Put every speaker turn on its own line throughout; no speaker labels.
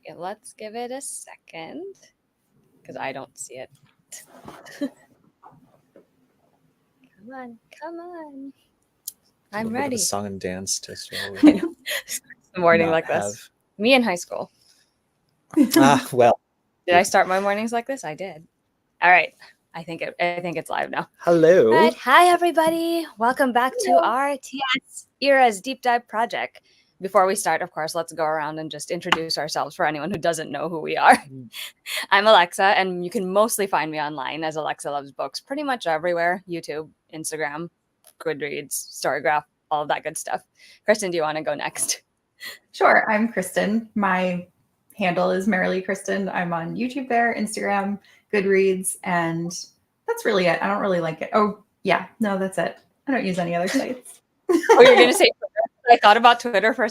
Yeah, let's give it a second because I don't see it. Come on, come on. I'm ready.
A song and dance to start
I know. The morning
not
like this.
have-
Me in high school.
Well,
Did I start my mornings like this? I did. All right. I think it's live now.
hello.
All right. Hi, everybody. Welcome back to our TS Eras Deep Dive project. Before we start, of course, let's go around and just introduce ourselves for anyone who doesn't know who we are. I'm Alexa, and you can mostly find me online as Alexa Loves Books pretty much everywhere. YouTube, Instagram, Goodreads, Storygraph, all of that good stuff. Kristin, do you want to go next?
Sure. I'm Kristin. My handle is Merrily Kristin. I'm on YouTube there, Instagram, Goodreads, and that's really it. I don't really like it. Oh, yeah. No, that's it. I don't use any other sites.
Oh, you're going to say Twitter? I thought about Twitter for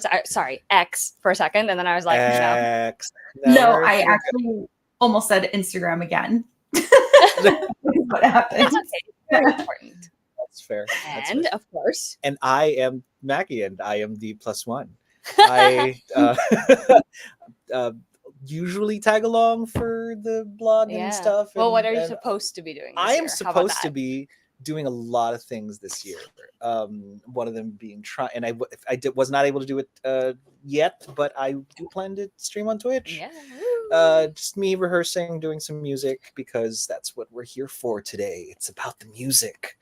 X for a second, and then I was like,
X.
No, I actually almost said Instagram again. What happened?
That's okay. Very important.
That's fair.
And of course,
and I am Macky, and I am the +1. I usually tag along for the blog and stuff.
Well, what are you supposed to be doing this
I am
year?
supposed to be doing a lot of things this year. One of them being and I was not able to do it yet, but I do plan to stream on Twitch.
Yeah.
Just me rehearsing, doing some music, because that's what we're here for today. It's about the music.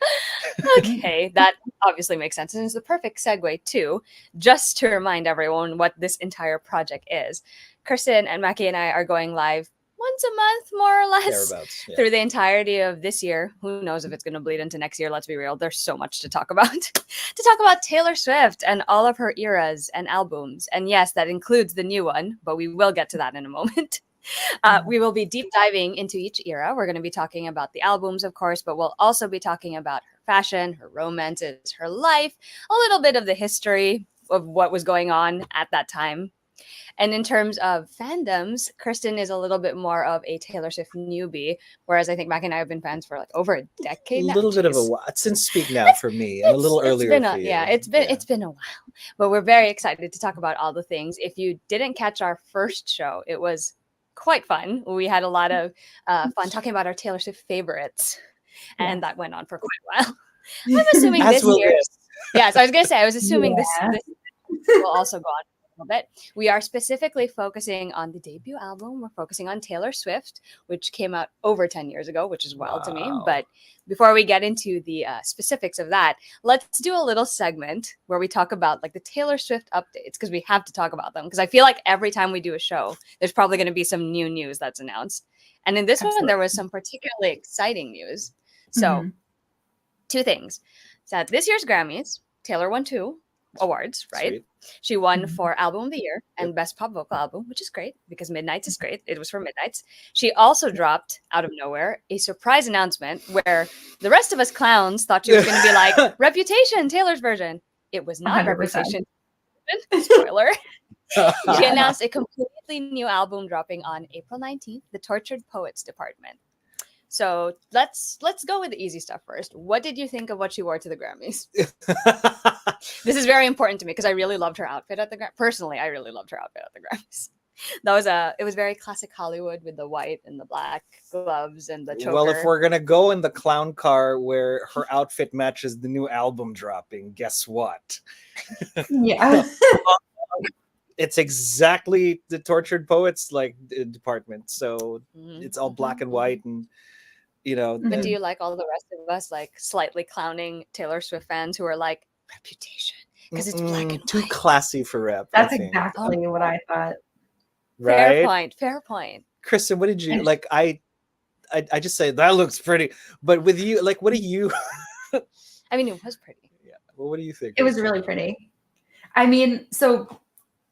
Okay, that obviously makes sense, and it's the perfect segue too, just to remind everyone what this entire project is. Kristin and Macky and I are going live once a month, more or less, through the entirety of this year. Who knows if it's going to bleed into next year? Let's be real. There's so much to talk about. To talk about Taylor Swift and all of her eras and albums. And yes, that includes the new one, but we will get to that in a moment. We will be deep diving into each era. We're going to be talking about the albums, of course, but we'll also be talking about her fashion, her romances, her life, a little bit of the history of what was going on at that time. And in terms of fandoms, Kristin is a little bit more of a Taylor Swift newbie, whereas I think Macky and I have been fans for like over a decade now.
A little bit of a while. Since Speak Now for me, and a little earlier for you.
Yeah, it's been a while. But we're very excited to talk about all the things. If you didn't catch our first show, it was quite fun. We had a lot of fun talking about our Taylor Swift favorites, and that went on for quite a while. I'm assuming this year. Yeah, so I was going to say, I was assuming this will also go on a little bit. We are specifically focusing on the debut album. We're focusing on Taylor Swift, which came out over 10 years ago, which is wild to me. But before we get into the specifics of that, let's do a little segment where we talk about like the Taylor Swift updates, because we have to talk about them. Because I feel like every time we do a show, there's probably going to be some new news that's announced. And in this one, there was some particularly exciting news. So two things. So at this year's Grammys, Taylor won 2 awards, right? Sweet. She won for Album of the Year and Best Pop Vocal Album, which is great because Midnights is great. It was for Midnights. She also dropped, out of nowhere, a surprise announcement where the rest of us clowns thought she was going to be like, Reputation, Taylor's version. It was not 100%. Reputation. Spoiler. She announced a completely new album dropping on April 19th, The Tortured Poets Department. So let's go with the easy stuff first. What did you think of what she wore to the Grammys? This is very important to me because I really loved her outfit at the Grammys. Personally, I really loved her outfit at the Grammys. It was very classic Hollywood with the white and the black gloves and the choker.
Well, if we're gonna go in the clown car where her outfit matches the new album dropping, guess what?
Yeah.
It's exactly the Tortured Poets department. So it's all black and white, and
But do you like all the rest of us like slightly clowning Taylor Swift fans who are like, Reputation, because it's black and white?
Too classy for rep.
That's exactly what I thought.
Right?
Fair point.
Kristin, what did you like? I just say that looks pretty, but with you, like, what do you?
I mean, it was pretty.
Yeah. Well, what do you think?
It was really pretty. I mean, so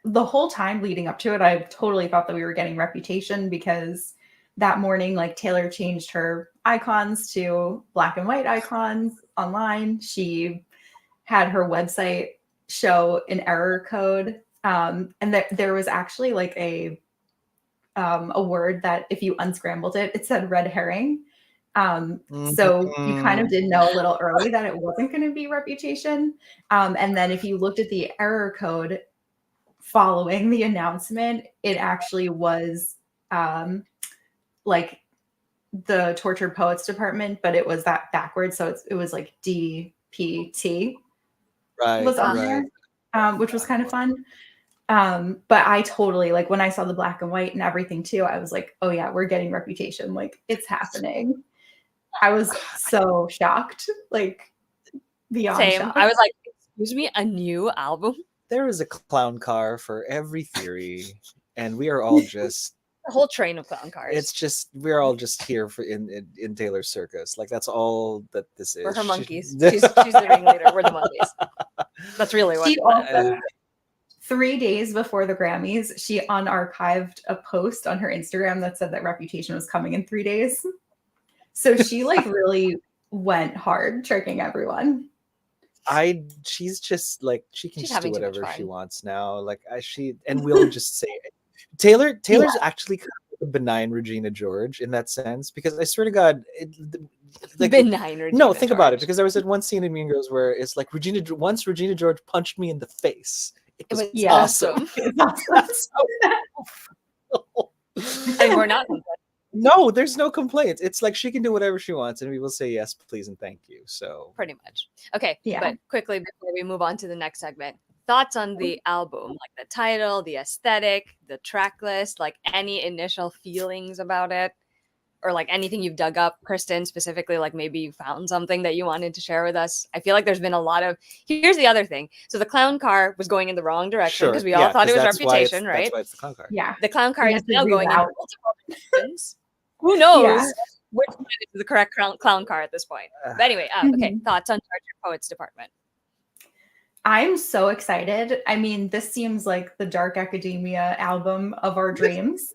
the whole time leading up to it, I totally thought that we were getting Reputation because that morning, like, Taylor changed her icons to black and white icons online. She had her website show an error code. And there was actually like a word that if you unscrambled it, it said red herring. So you kind of did know a little early that it wasn't going to be Reputation. And then if you looked at the error code, following the announcement, it actually was like the Tortured Poets Department, but it was that backwards. So it was like DPT was on there, which was kind of fun. But I totally, like, when I saw the black and white and everything too, I was like, oh yeah, we're getting Reputation. Like, it's happening. I was so shocked, like beyond
Same.
shocked.
I was like, excuse me, a new album?
There is a clown car for every theory, and we are all just
A whole train of clown cars.
it's just we're all just here for in Taylor's circus. Like that's all that this is.
We're her monkeys. She's the ringleader. We're the monkeys. That's really what.
She also, 3 days before the Grammys, she unarchived a post on her Instagram that said that Reputation was coming in 3 days. So she like really went hard tricking everyone.
She's just like she's just do whatever she
fun.
wants now. Like and we'll just say it. Taylor's actually kind of a benign Regina George in that sense, because I swear to God,
benign Regina
no, think
George.
about it, because there was that one scene in Mean Girls where it's like once Regina George punched me in the face. It was awesome.
It's
awesome. And we're not.
No, there's no complaints. It's like she can do whatever she wants, and we will say yes, please, and thank you. So
pretty much. Okay,
yeah.
But quickly before we move on to the next segment, thoughts on the album, like the title, the aesthetic, the track list, like any initial feelings about it, or like anything you've dug up, Kristin, specifically, like maybe you found something that you wanted to share with us. I feel like there's been a lot of. Here's the other thing. So the clown car was going in the wrong direction because we all thought it was Reputation, right?
That's why it's the clown car.
Yeah,
the clown car is now going in multiple directions. Who knows which one is the correct clown car at this point? But anyway, okay, thoughts on Tortured Poets Department?
I'm so excited. I mean, this seems like the Dark Academia album of our dreams.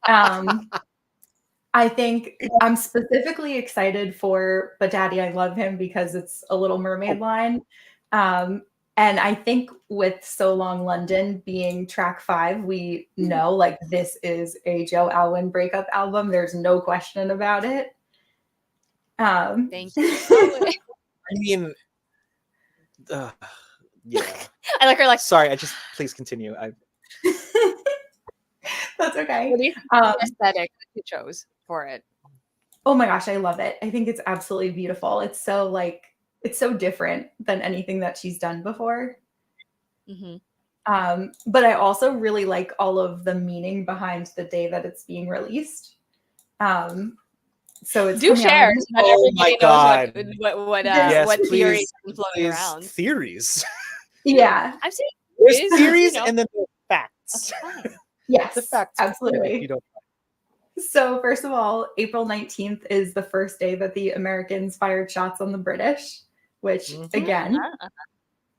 I think I'm specifically excited for But Daddy, I Love Him because it's a Little Mermaid line. And I think with So Long London being track 5, we know like this is a Joe Alwyn breakup album. There's no question about it.
Thank you.
I mean, yeah.
I like her like.
Sorry, please continue.
That's okay.
What do you think the aesthetic that you chose for it?
Oh my gosh, I love it. I think it's absolutely beautiful. It's so different than anything that she's done before.
Mm-hmm.
But I also really like all of the meaning behind the day that it's being released. So it's
share.
Oh my God!
What theories are floating around?
Theories.
Yeah,
I've seen
theories, and then there's facts.
Yes,
the facts.
Absolutely. So first of all, April 19th is the first day that the Americans fired shots on the British, which again,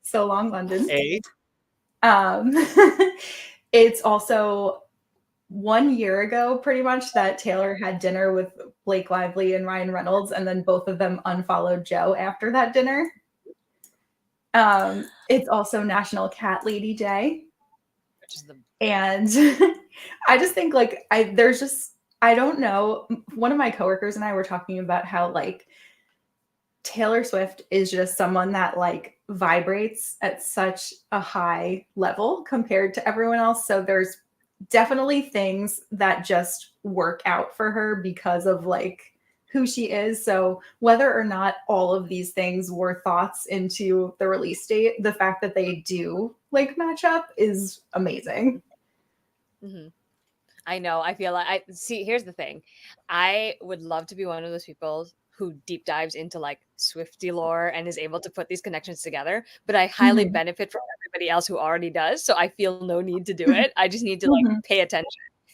So Long London. It's also 1 year ago, pretty much, that Taylor had dinner with Blake Lively and Ryan Reynolds, and then both of them unfollowed Joe after that dinner. It's also National Cat Lady Day. And I just think like I don't know. One of my coworkers and I were talking about how like Taylor Swift is just someone that like vibrates at such a high level compared to everyone else. So there's definitely things that just work out for her because of like who she is. So whether or not all of these things were thoughts into the release date, the fact that they do like match up is amazing.
Mm-hmm. I know. I feel like here's the thing. I would love to be one of those people who deep dives into like Swiftie lore and is able to put these connections together, but I highly benefit from everybody else who already does. So I feel no need to do it. I just need to like pay attention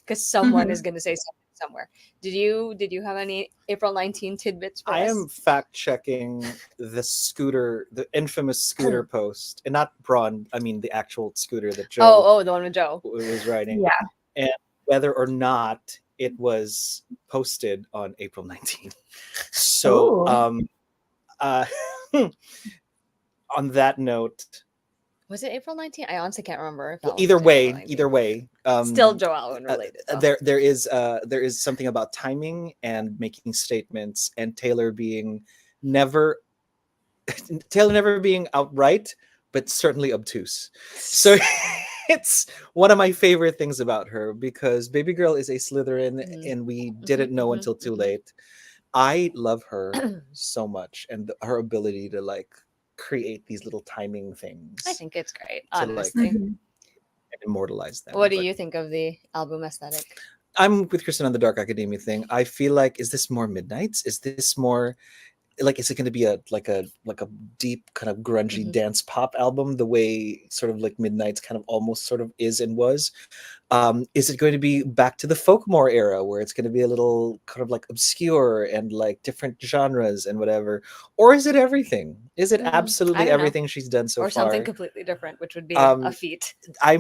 because someone is going to say something somewhere. Did you have any April 19 tidbits for us?
I am fact checking the infamous scooter post, and not Braun. I mean the actual scooter that Joe.
Oh, the one with Joe
was riding.
Yeah,
and whether or not it was posted on April 19th. So, on that note,
was it April 19th? I honestly can't remember.
Well, either way,
still Joe Alwyn related.
There is something about timing and making statements, and Taylor never being outright, but certainly obtuse. So it's one of my favorite things about her because Baby Girl is a Slytherin
Mhm.
and we didn't know until too late. I love her so much and her ability to like create these little timing things
I think it's great,
to like
honestly.
Mhm.
immortalize them.
What do
But
you think of the album aesthetic?
I'm with Kristen on the Dark Academia thing. I feel like, is this more Midnights? Is this more like, is it going to be a deep kind of grungy
Mhm.
dance pop album the way sort of like Midnights kind of almost sort of is and was? Is it going to be back to the folkmore era where it's going to be a little kind of like obscure and like different genres and whatever? Or is it everything? Is it
I
absolutely
don't know.
everything she's done so
Or something
far?
completely different, which would be a
Um,
feat.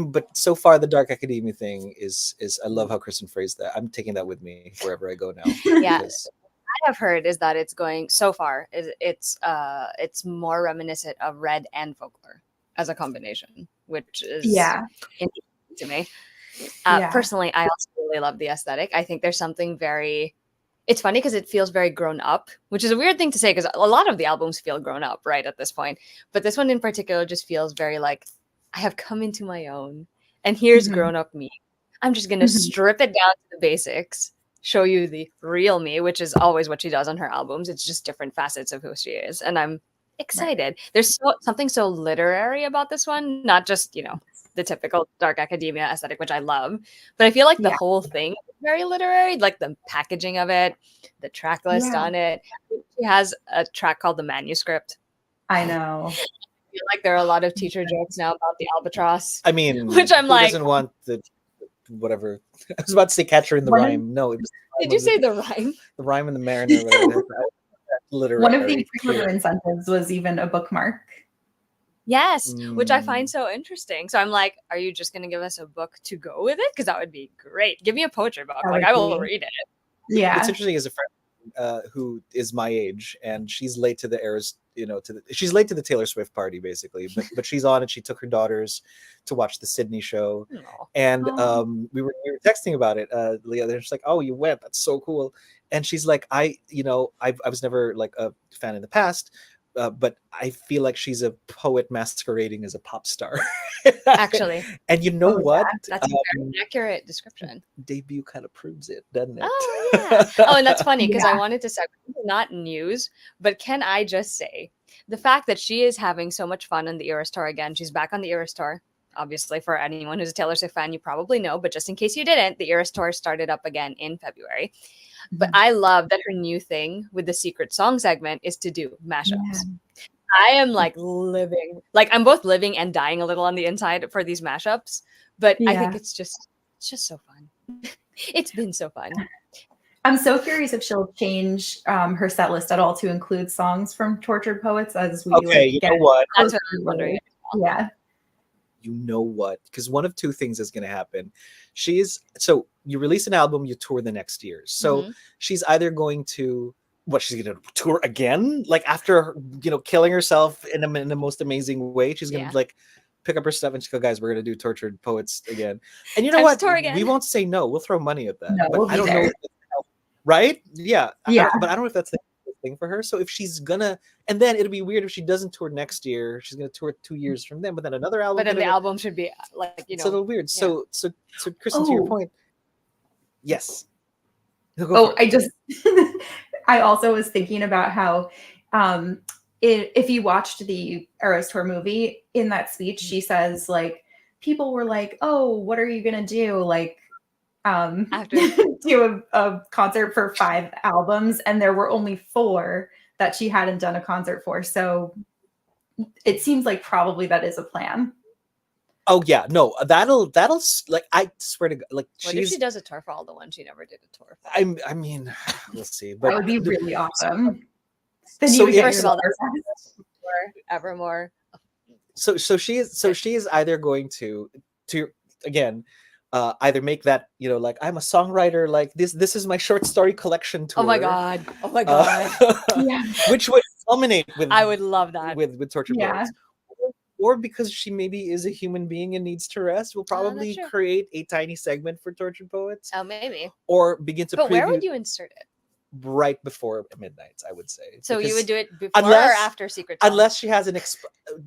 but so far the Dark Academia thing is I love how Kristen phrased that. I'm taking that with me wherever I go now.
Yeah.
Because
I have heard is that it's going so far. It's more reminiscent of Red and Folklore as a combination, which is
Yeah.
interesting to me.
Yeah.
Personally, I also really love the aesthetic. I think there's something very. It's funny because it feels very grown up, which is a weird thing to say because a lot of the albums feel grown up right at this point. But this one in particular just feels very like I have come into my own, and here's
Mhm.
grown up me. I'm just gonna
Mhm.
strip it down to the basics, show you the real me, which is always what she does on her albums. It's just different facets of who she is, and I'm excited. There's something so literary about this one, not just the typical dark academia aesthetic, which I love, but I feel like the
Yeah.
whole thing is very literary, like the packaging of it, the track list
Yeah.
on it. She has a track called The Manuscript.
I know.
I feel like there are a lot of teacher jokes now about the albatross,
I mean,
which I'm
who
like,
doesn't want the whatever? I was about to say Catcher in the
One of-
Rhyme. No, it was
did you say the rhyme?
the Rhyme and the Mariner? Whatever. Literary.
One of the pre-order incentives was even a bookmark.
Yes, which I find so interesting. So I'm like, are you just going to give us a book to go with it? Because that would be great. Give me a poetry book.
That
Like,
would
I will
be-
read it.
Yeah.
What's interesting is a friend who is my age, and she's late to the Eras, she's late to the Taylor Swift party, basically. But she's on it. She took her daughters to watch the Sydney show,
No.
and
Oh.
we were texting about it. Leah, they're just like, "Oh, you went? That's so cool." And she's like, I was never like a fan in the past. But I feel like she's a poet masquerading as a pop star.
Actually,
And you know
Oh,
what?
that's a very accurate description.
Debut kind of proves it, doesn't it?
Oh, yeah. Oh, and that's funny because I
Yeah.
wanted to say, not news, but can I just say the fact that she is having so much fun on the Eras Tour again? She's back on the Eras Tour. Obviously, for anyone who's a Taylor Swift fan, you probably know, but just in case you didn't, the Eras Tour started up again in February. But I love that her new thing with the secret song segment is to do mashups.
Yeah.
I am like I'm both living and dying a little on the inside for these mashups, but I think
Yeah.
it's just so fun. It's been so fun.
I'm so curious if she'll change her set list at all to include songs from Tortured Poets as we
Okay, you know what?
That's what I'm wondering.
Yeah.
You know what? Because one of two things is going to happen. So you release an album, you tour the next year. So
Mhm.
she's either going to she's going to tour again, like after killing herself in the most amazing way. She's going to like pick up her stuff and she go, guys, we're going to do Tortured Poets again. And you know
Time to
what?
tour again.
We won't say no. We'll throw money at that.
No,
but
we'll
I
be
don't know.
there.
If that's- Right? Yeah.
Yeah.
But I don't know if that's the thing for her. So if she's gonna, and then it'll be weird if she doesn't tour next year. She's gonna tour 2 years from then, but then another album.
But then the album should be like
It's a little weird.
yeah.
So Kristen, to your
Oh.
point, yes. No, go
Oh,
for it.
I also was thinking about how if you watched the Eras Tour movie, in that speech, she says like people were like, "Oh, what are you gonna do?" Like
After
do a concert for 5 albums, and there were only 4 that she hadn't done a concert for. So it seems like probably that is a plan.
Oh yeah, no, that'll like I swear to God, like
what if she does a tour for all the ones she never did a tour for?
I mean, we'll see. But
That would be really awesome. Then
So
you would get
First
your
of all,
lovers.
Evermore.
so she is either going to again either make that like I'm a songwriter, like this is my short story collection tour.
Oh my god. Oh my god.
Yeah.
Which would culminate with
I would love that.
with Tortured
Yeah.
Poets. Or because she maybe is a human being and needs to rest, we'll probably
that's true.
create a tiny segment for Tortured Poets.
Oh, maybe.
Or begin to
But where
preview
would you insert it?
right before Midnights, I would say.
So you
Because
would do it before
unless-
or after Secret Song?
unless she has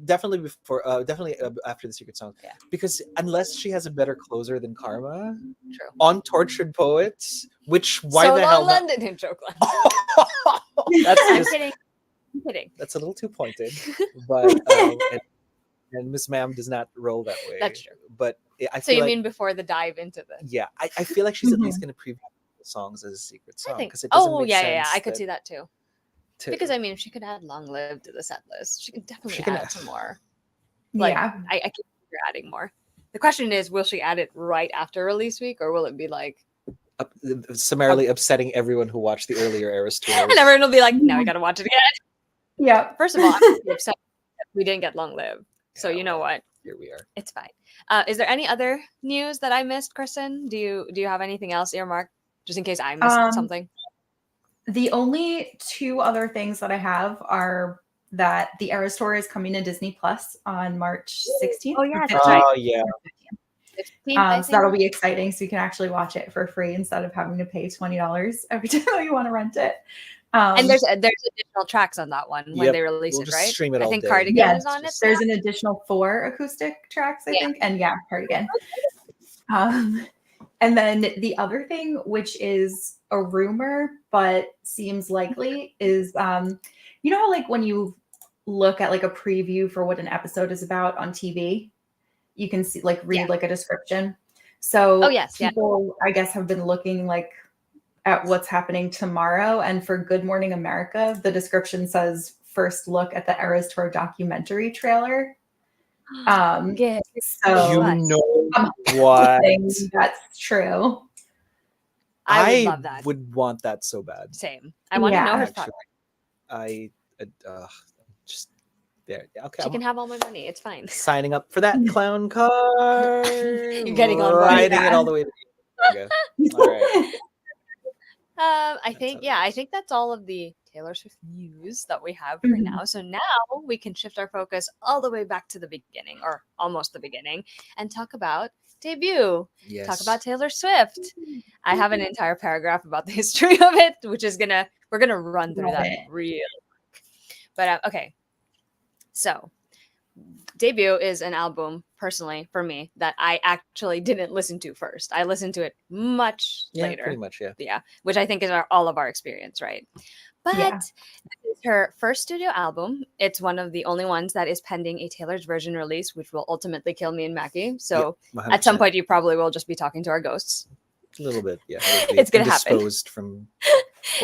definitely before, definitely after the Secret Song.
Yeah.
Because unless she has a better closer than Karma
True.
on Tortured Poets, which why
So
the
Long
hell not?
London in joke.
That's
I'm
just,
kidding. I'm kidding.
that's a little too pointed, but and Miss Ma'am does not roll that way.
That's true.
But I
So
feel
you
like,
mean before the dive into the?
yeah, I feel like she's at least going to preview the songs as a secret
I
song,
think.
because it doesn't
Oh
make
yeah,
sense.
I could see that too.
to-
Because I mean, if she could add Long Live to the set list, she could definitely
She can-
add some more. Like,
yeah.
I can't see her adding more. The question is, will she add it right after release week, or will it be like,
summarily upsetting everyone who watched the earlier Eras tours.
and everyone will be like, no, we gotta watch it again.
Yeah.
First of all, I'm really upset that we didn't get Long Live. So
Yeah,
you know
well,
what?
Here we are.
It's fine. Is there any other news that I missed, Kristen? Do you have anything else earmarked, just in case I missed something?
The only two other things that I have are that the Eras Tour is coming to Disney Plus on March 16th.
Oh, yeah,
or
that's
15th.
right.
Oh yeah.
15th, I
So that'll
think.
be exciting. So you can actually watch it for free instead of having to pay $20 every time you want to rent it.
And there's additional tracks on that one when
Yep,
they release
we'll
it,
just
right?
stream it
I
all
think
day.
Cardigan
Yeah,
is on it.
there's an additional 4 acoustic tracks, I
Yeah.
think, and yeah, Cardigan. And then the other thing, which is a rumor but seems likely, is you know how like when you look at like a preview for what an episode is about on TV, you can see like read
Yeah.
like a description. So
Oh, yes, yeah.
people, I guess, have been looking like at what's happening tomorrow. And for Good Morning America, the description says first look at the Eras Tour documentary trailer.
Get
So
You
Fun.
know
I'm
what?
hoping that's true.
I would love that.
would want that so bad.
Same. I want to know her
Yeah.
thoughts.
I just there. Yeah, okay.
She
I'm
can have all my money. It's fine.
signing up for that clown car.
You're getting on board.
Riding it
Yeah.
all the way to the All right.
I think that's all of the Taylor Swift news that we have for
Mhm.
now. So now we can shift our focus all the way back to the beginning, or almost the beginning, and talk about debut.
Yes.
Talk about Taylor Swift. I have an entire paragraph about the history of it, which is we're gonna run through
Love
that
it.
real quick. But okay, so debut is an album personally for me that I actually didn't listen to first. I listened to it much
Yeah,
later.
pretty much. Yeah.
Yeah, which I think is all of our experience, right? But
Yeah.
this is her first studio album. It's one of the only ones that is pending a Taylor's version release, which will ultimately kill me and Mackie. So at some
100%.
point, you probably will just be talking to our ghosts.
a little bit. Yeah.
It's gonna happen.
Indisposed from.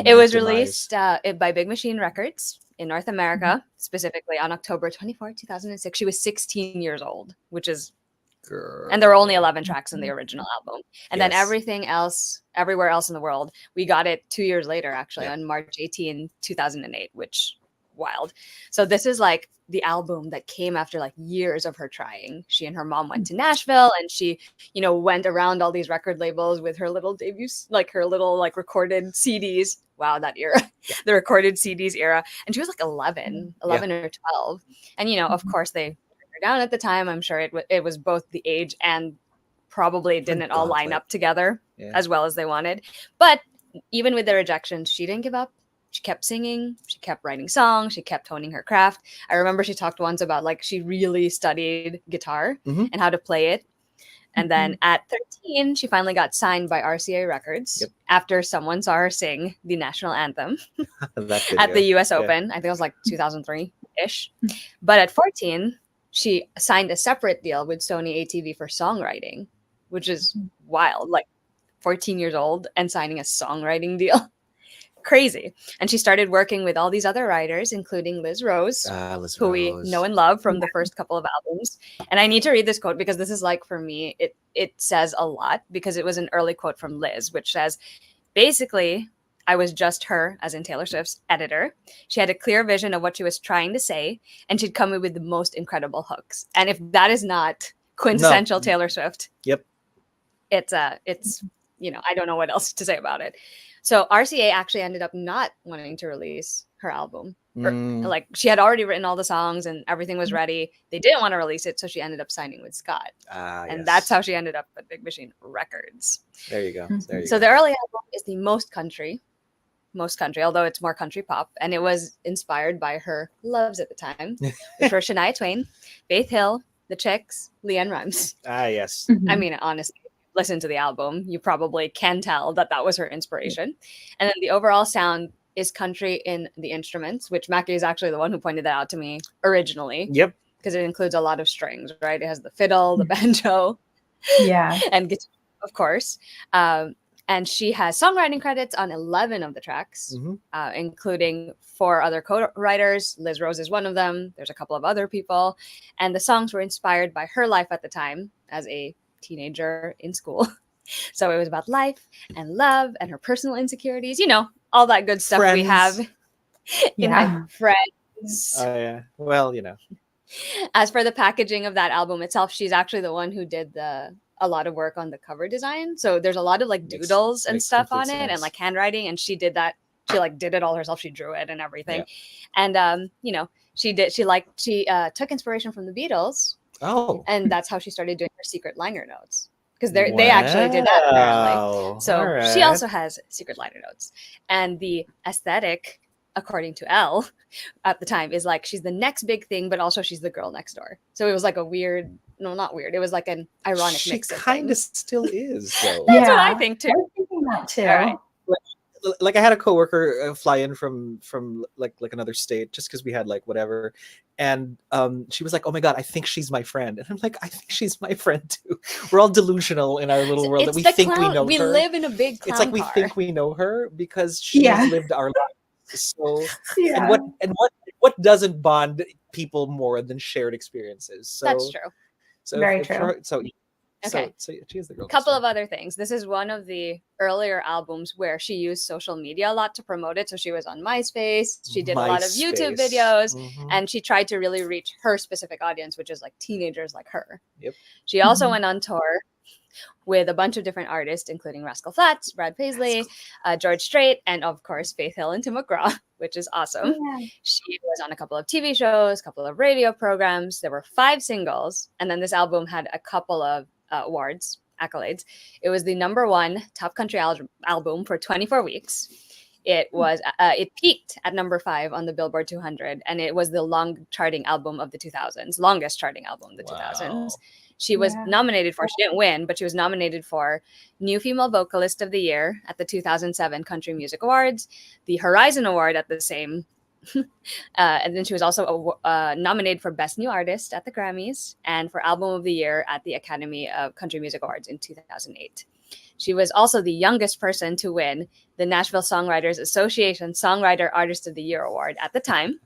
It was
demise.
released by Big Machine Records in North America, specifically on October 24, 2006. She was 16 years old, which is,
Girl.
and there were only 11 tracks in the original album. And then
Yes.
everything else, everywhere else in the world, we got it 2 years later, actually,
Yeah.
on March 18, 2008, which wild. So this is like the album that came after like years of her trying. She and her mom went to Nashville, and she, went around all these record labels with her little debuts, like her little like recorded CDs. Wow, that era, the recorded CDs era. And she was like 11 or 12. And, of course they turned her down at the time. I'm sure it was both the age and probably didn't all line
gauntlet.
up together
Yeah.
as well as they wanted. But even with the rejections, she didn't give up. She kept singing. She kept writing songs. She kept honing her craft. I remember she talked once about like she really studied guitar
Mhm.
and how to play it. And then at 13, she finally got signed by RCA Records
Yep.
after someone saw her sing the national anthem
That
at the
video.
US Open. I think it was like 2003-ish. But at 14, she signed a separate deal with Sony ATV for songwriting, which is wild. Like 14 years old and signing a songwriting deal. Crazy. And she started working with all these other writers, including Liz Rose,
Liz
who we
Rose.
know and love from the first couple of albums. And I need to read this quote because this is like, for me, it says a lot, because it was an early quote from Liz, which says, basically, I was just her, as in Taylor Swift's editor. She had a clear vision of what she was trying to say, and she'd come in with the most incredible hooks. And if that is not quintessential Taylor Swift,
Yep.
it's I don't know what else to say about it. So RCA actually ended up not wanting to release her album. Like she had already written all the songs and everything was ready. They didn't want to release it, so she ended up signing with Scott. And that's how she ended up at Big Machine Records.
There you go. There you
So
go.
the early album is the most country, most country, although it's more country pop. And it was inspired by her loves at the time, which were Shania Twain, Faith Hill, The Chicks, Leanne Rimes.
Ah, yes.
I mean, honestly, listen to the album. You probably can tell that that was her inspiration. And then the overall sound is country in the instruments, which Macky is actually the one who pointed that out to me originally.
Yep.
Because it includes a lot of strings, right? It has the fiddle, the banjo,
Yeah.
and guitar, of course. And she has songwriting credits on 11 of the tracks, including 4 other co-writers. Liz Rose is one of them. There's a couple of other people. And the songs were inspired by her life at the time as a teenager in school. So it was about life and love and her personal insecurities, you know, all that good stuff we have in our Friends.
Oh, yeah. Well, you know.
As for the packaging of that album itself, she's actually the one who did a lot of work on the cover design. So there's a lot of like doodles and stuff on it and like handwriting. And she did that. She like did it all herself. She drew it and everything. Yeah. And, you know, she took inspiration from the Beatles.
Oh.
And that's how she started doing her secret liner notes. Because they actually did that apparently. So she also has secret liner notes. And the aesthetic, according to Elle at the time, is like she's the next big thing, but also she's the girl next door. So it was like a weird, no, not weird. It was like an ironic mix of things. She
kind of still is, though.
That's what I think too.
I was thinking that too.
Right.
Like I had a coworker fly in from like another state just because we had like whatever, and she was like, "Oh my god, I think she's my friend," and I'm like, "I think she's my friend too." We're all delusional in our little world that we think we know her.
We live in a big clown
It's like we think we know her because she has lived our lives. So and what doesn't bond people more than shared experiences? So
that's true.
So
very true.
Okay.
So she is the girl.
Couple of other things. This is one of the earlier albums where she used social media a lot to promote it. So she was on MySpace. She did a lot of YouTube videos, and she tried to really reach her specific audience, which is like teenagers like her.
Yep.
She also went on tour with a bunch of different artists, including Rascal Flatts, Brad Paisley, George Strait, and of course Faith Hill and Tim McGraw, which is awesome. Yeah. She was on a couple of TV shows, a couple of radio programs. There were 5 singles, and then this album had a couple of awards, accolades. It was the #1 top country album for 24 weeks. It was it peaked at #5 on the Billboard 200, and it was the longest charting album of the 2000s. She was nominated for, she didn't win, but she was nominated for New Female Vocalist of the Year at the 2007 Country Music Awards, the Horizon Award at the same, and then she was also nominated for Best New Artist at the Grammys and for Album of the Year at the Academy of Country Music Awards in 2008. She was also the youngest person to win the Nashville Songwriters Association Songwriter Artist of the Year Award at the time.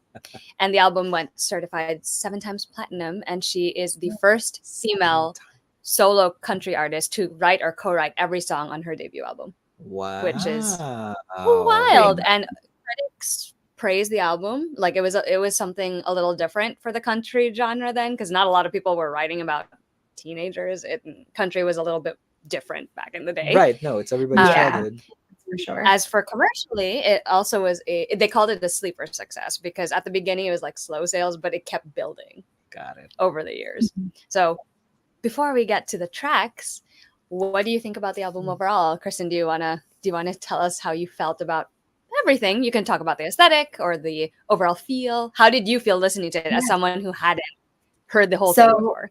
And the album went certified 7 times platinum. And she is the first female solo country artist to write or co-write every song on her debut album.
Wow.
Which is wild. And critics praised the album. Like it was something a little different for the country genre then, because not a lot of people were writing about teenagers. Country was a little bit different back in the day.
Right. No, it's everybody's childhood.
For sure.
As for commercially, it also was they called it a sleeper success because at the beginning it was like slow sales, but it kept building.
Got it.
Over the years. So before we get to the tracks, what do you think about the album overall? Kristin, do you wanna tell us how you felt about everything? You can talk about the aesthetic or the overall feel. How did you feel listening to it as someone who hadn't heard the whole thing before?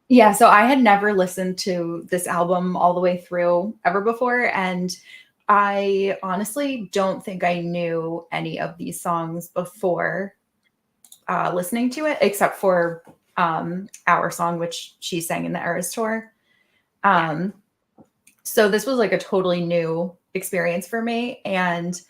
Yeah, so I had never listened to this album all the way through ever before, and I honestly don't think I knew any of these songs before listening to it, except for Our Song, which she sang in the Eras tour. So this was like a totally new experience for me. And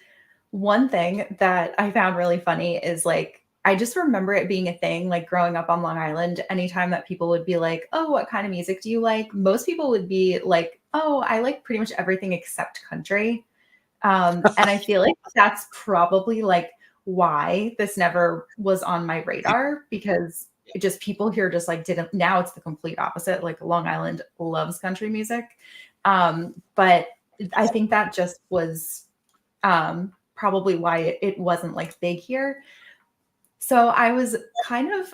one thing that I found really funny is like, I just remember it being a thing, like growing up on Long Island, anytime that people would be like, "Oh, what kind of music do you like?" Most people would be like, "Oh, I like pretty much everything except country." And I feel like that's probably like why this never was on my radar, because it just people here just like didn't. Now it's the complete opposite. Like Long Island loves country music. But I think that just was probably why it wasn't like big here. So I was kind of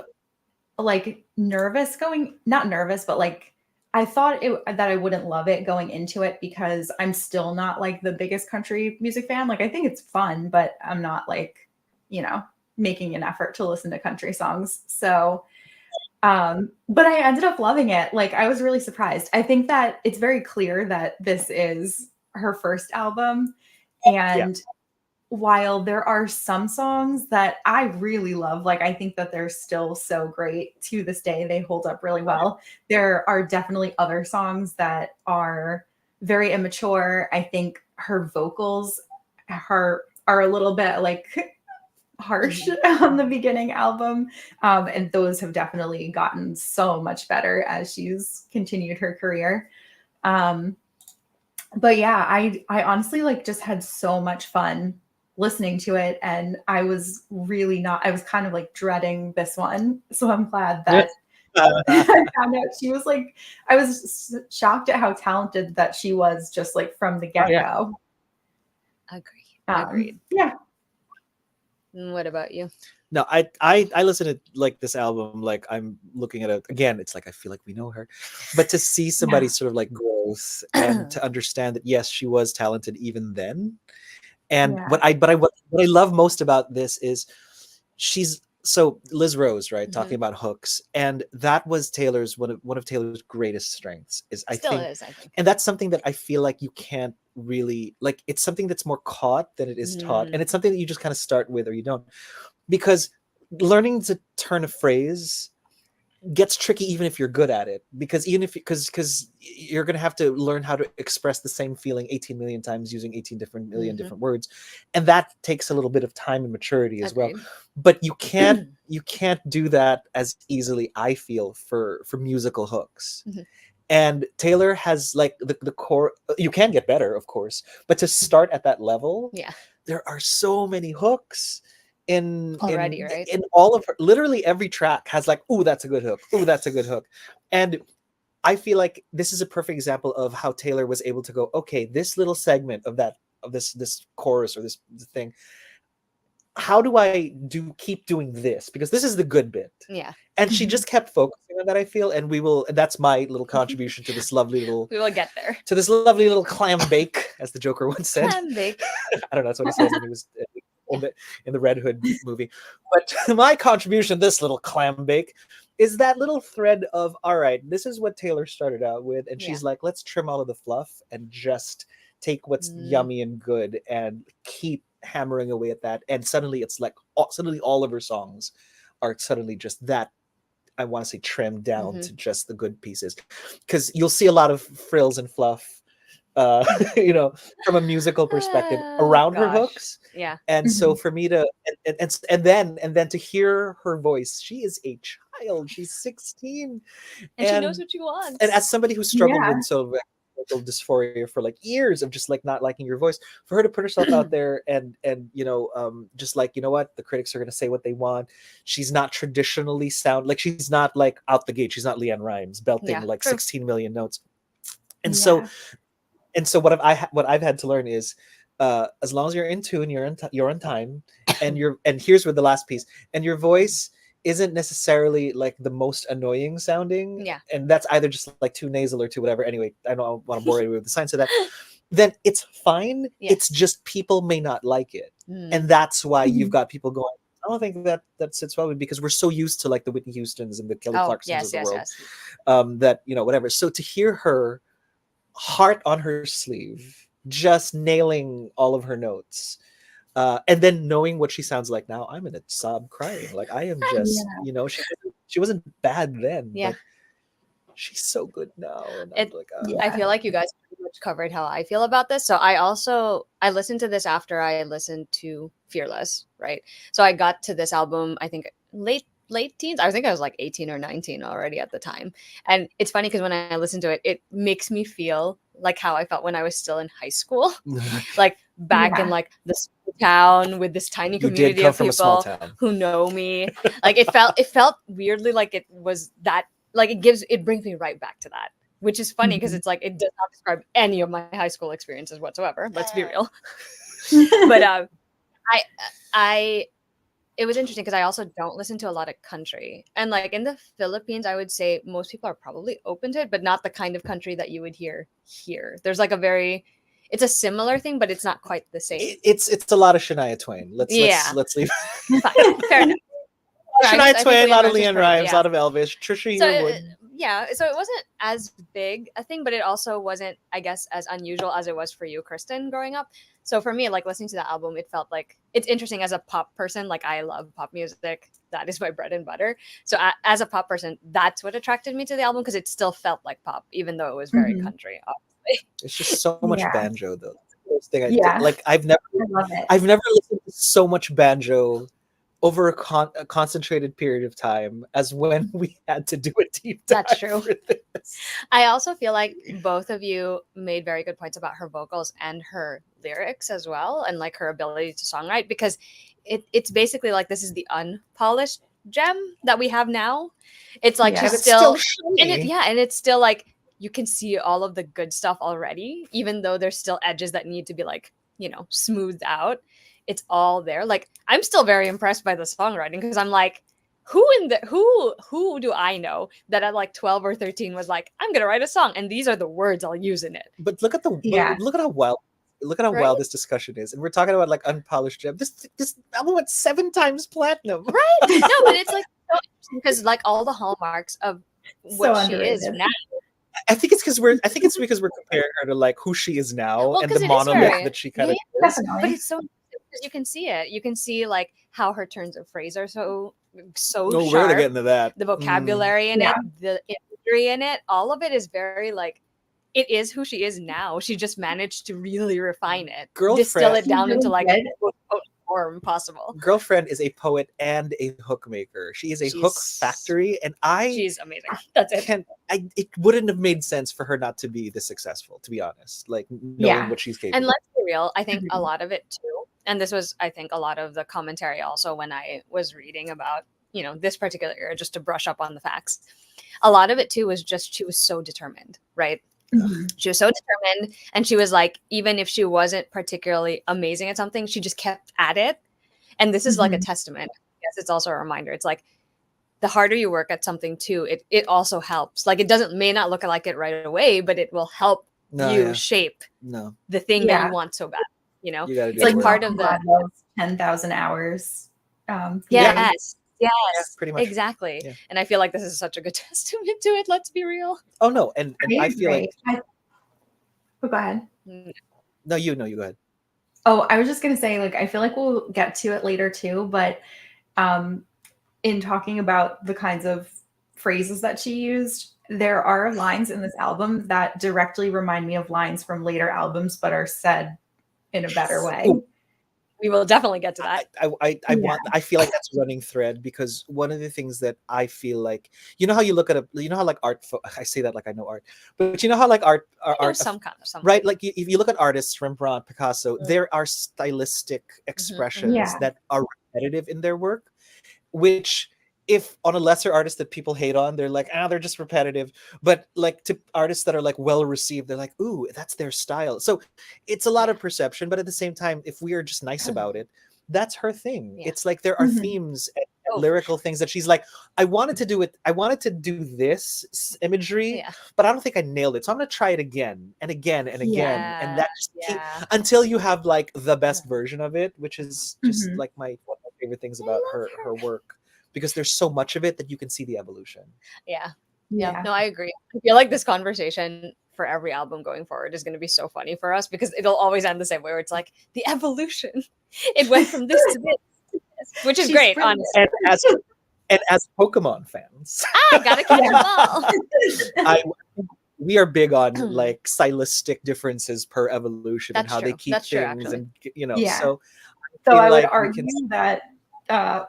like nervous not nervous, but like I thought that I wouldn't love it going into it because I'm still not like the biggest country music fan. Like I think it's fun, but I'm not like, you know, making an effort to listen to country songs. So but I ended up loving it. Like I was really surprised. I think that it's very clear that this is her first album.
Yeah.
And while there are some songs that I really love, like I think that they're still so great to this day. They hold up really well. There are definitely other songs that are very immature. I think her vocals are a little bit like harsh on the beginning album. And those have definitely gotten so much better as she's continued her career. But yeah, I honestly like just had so much fun listening to it. And I was kind of like dreading this one. So I'm glad that I found out she was like, I was shocked at how talented that she was just like from the get-go.
Agreed.
Yeah.
What about you?
No, I listen to like this album, like I'm looking at it again. It's like I feel like we know her, but to see somebody sort of like growth and to understand that yes, she was talented even then. And what I love most about this is she's so Liz Rose, right, talking about hooks, and that was Taylor's one of Taylor's greatest strengths. I think, and that's something that I feel like you can't really like. It's something that's more caught than it is taught, and it's something that you just kind of start with or you don't, because learning to turn a phrase gets tricky even if you're good at it, because because you're going to have to learn how to express the same feeling 18 million times using 18 million different words, and that takes a little bit of time and maturity as well. But you can't do that as easily, I feel, for musical hooks. And Taylor has like the core. You can get better, of course, but to start at that level, there are so many hooks in all of her. Literally every track has like, oh, that's a good hook. Oh, that's a good hook. And I feel like this is a perfect example of how Taylor was able to go, okay, this little segment of this chorus or this thing, how do I keep doing this? Because this is the good bit.
Yeah.
And she just kept focusing on that, I feel. And that's my little contribution to this lovely little
we will get there.
To this lovely little clam bake, as the Joker once said.
Clam bake.
I don't know, that's what he says when he was in the Red Hood movie. But my contribution, this little clam bake, is that little thread of, all right, this is what Taylor started out with, and she's like, let's trim all of the fluff and just take what's yummy and good and keep hammering away at that. And suddenly it's like, suddenly all of her songs are suddenly just that, I want to say, trimmed down to just the good pieces. Because you'll see a lot of frills and fluff, you know, from a musical perspective around her hooks.
Yeah.
And so for me to and then to hear her voice, she is a child. She's 16.
And she knows what she wants.
And as somebody who struggled with sort of dysphoria for like years of just like not liking your voice, for her to put herself out there and you know, just like, you know what, the critics are going to say what they want. She's not traditionally sound like, she's not like out the gate, she's not Leanne Rimes belting like 16 million notes. And so what I've had to learn is as long as you're in tune, you're on time, and here's where the last piece, and your voice isn't necessarily like the most annoying sounding, and that's either just like too nasal or too whatever. Anyway, I don't want to bore you with the science of that. Then it's fine. It's just people may not like it, and that's why you've got people going, I don't think that sits well with, because we're so used to like the Whitney Houstons and the Kelly Clarksons of the world, that, you know, whatever. So to hear her heart on her sleeve, just nailing all of her notes, and then knowing what she sounds like now, I'm in a sob crying. Like I am just, you know, she wasn't bad then. But she's so good now. And I'm like,
I feel like you guys pretty much covered how I feel about this. So I listened to this after I listened to Fearless, right? So I got to this album, I think late teens. I think I was like 18 or 19 already at the time. And it's funny because when I listen to it, it makes me feel like how I felt when I was still in high school, like back in like this town with this tiny community of people who know me. Like it felt weirdly like it was that, like it brings me right back to that, which is funny because it's like it does not describe any of my high school experiences whatsoever. Let's be real. But it was interesting because I also don't listen to a lot of country. And like in the Philippines, I would say most people are probably open to it, but not the kind of country that you would hear here. There's like it's a similar thing, but it's not quite the same.
It's a lot of Shania Twain. Let's leave.
Fine. Fair enough.
Shania Twain, a lot of
Rhymes is
Leanne
perfect,
Rhymes, a
yeah.
lot of Elvis. Trisha
So
Yearwood.
so it wasn't as big a thing, but it also wasn't, I guess, as unusual as it was for you, Kristin, growing up. So for me, like listening to that album, it felt like it's interesting as a pop person. Like I love pop music. That is my bread and butter. So as a pop person, that's what attracted me to the album because it still felt like pop, even though it was very country. Obviously.
It's just so much banjo though. That's the first thing I
Yeah.
like
I love it.
I've never listened to so much banjo over a concentrated period of time as when we had to do a deep dive.
That's true.
For this.
I also feel like both of you made very good points about her vocals and her lyrics as well, and like her ability to songwrite, because it's basically like this is the unpolished gem that we have now. It's like she's
And it's
still
shiny.
and it's still like you can see all of the good stuff already, even though there's still edges that need to be like, smoothed out. It's all there. Like I'm still very impressed by the songwriting because I'm like, who do I know that at like 12 or 13 was like, I'm gonna write a song and these are the words I'll use in it.
But look at how wild this discussion is, and we're talking about like unpolished gem. This album went 7 times platinum.
Right? No, but it's like so interesting because like all the hallmarks of what she is now.
I think it's because we're comparing her to like who she is now and the monolith that she kind of is.
But it's so because you can see it. You can see like how her turns of phrase are so sharp.
We're gonna get into that.
The vocabulary in it, the imagery in it, all of it is very like it is who she is now. She just managed to really refine it, distill it down into like the most potent form possible.
Girlfriend is a poet and a hook maker. She is a hook factory, and
she's amazing. That's it.
It wouldn't have made sense for her not to be this successful, to be honest. Like knowing what she's capable.
And let's be real, I think a lot of it too, and this was I think a lot of the commentary also when I was reading about this particular era, just to brush up on the facts. A lot of it too was just she was so determined, right? She was so determined, and she was like, even if she wasn't particularly amazing at something, she just kept at it. And this is like a testament. I guess it's also a reminder. It's like the harder you work at something too, it also helps. Like it may not look like it right away, but it will help shape the thing that you want so bad.
It's
like
part of the
10,000 hours.
Yes,
pretty much.
Exactly. Yeah. And I feel like this is such a good testament to it. Let's be real.
Oh no, and I feel like.
Go ahead.
No, you go ahead.
Oh, I was just gonna say, like, I feel like we'll get to it later too, but in talking about the kinds of phrases that she used, there are lines in this album that directly remind me of lines from later albums, but are said in a better way.
Ooh.
We will definitely get to that.
I feel like that's running thread because one of the things that I feel like, how you look at how like art, I say that like I know art, but how like art
some kind of something.
Right? Like if you look at artists, Rembrandt, Picasso, there are stylistic expressions that are repetitive in their work, which if on a lesser artist that people hate on, they're like, they're just repetitive. But like to artists that are like well received, they're like, ooh, that's their style. So it's a lot of perception, but at the same time, if we are just nice about it, that's her thing. Yeah. It's like there are themes and lyrical things that she's like, I wanted to do this imagery, but I don't think I nailed it. So I'm gonna try it again and again and again. And that just until you have like the best version of it, which is just like one of my favorite things about her work. Because there's so much of it that you can see the evolution.
Yeah. No, I agree. I feel like this conversation for every album going forward is going to be so funny for us because it'll always end the same way where it's like the evolution. It went from this to this, which is great, honestly.
And as Pokemon fans.
Gotta catch them all.
We are big on like stylistic differences per evolution and how they keep things and so
I would argue that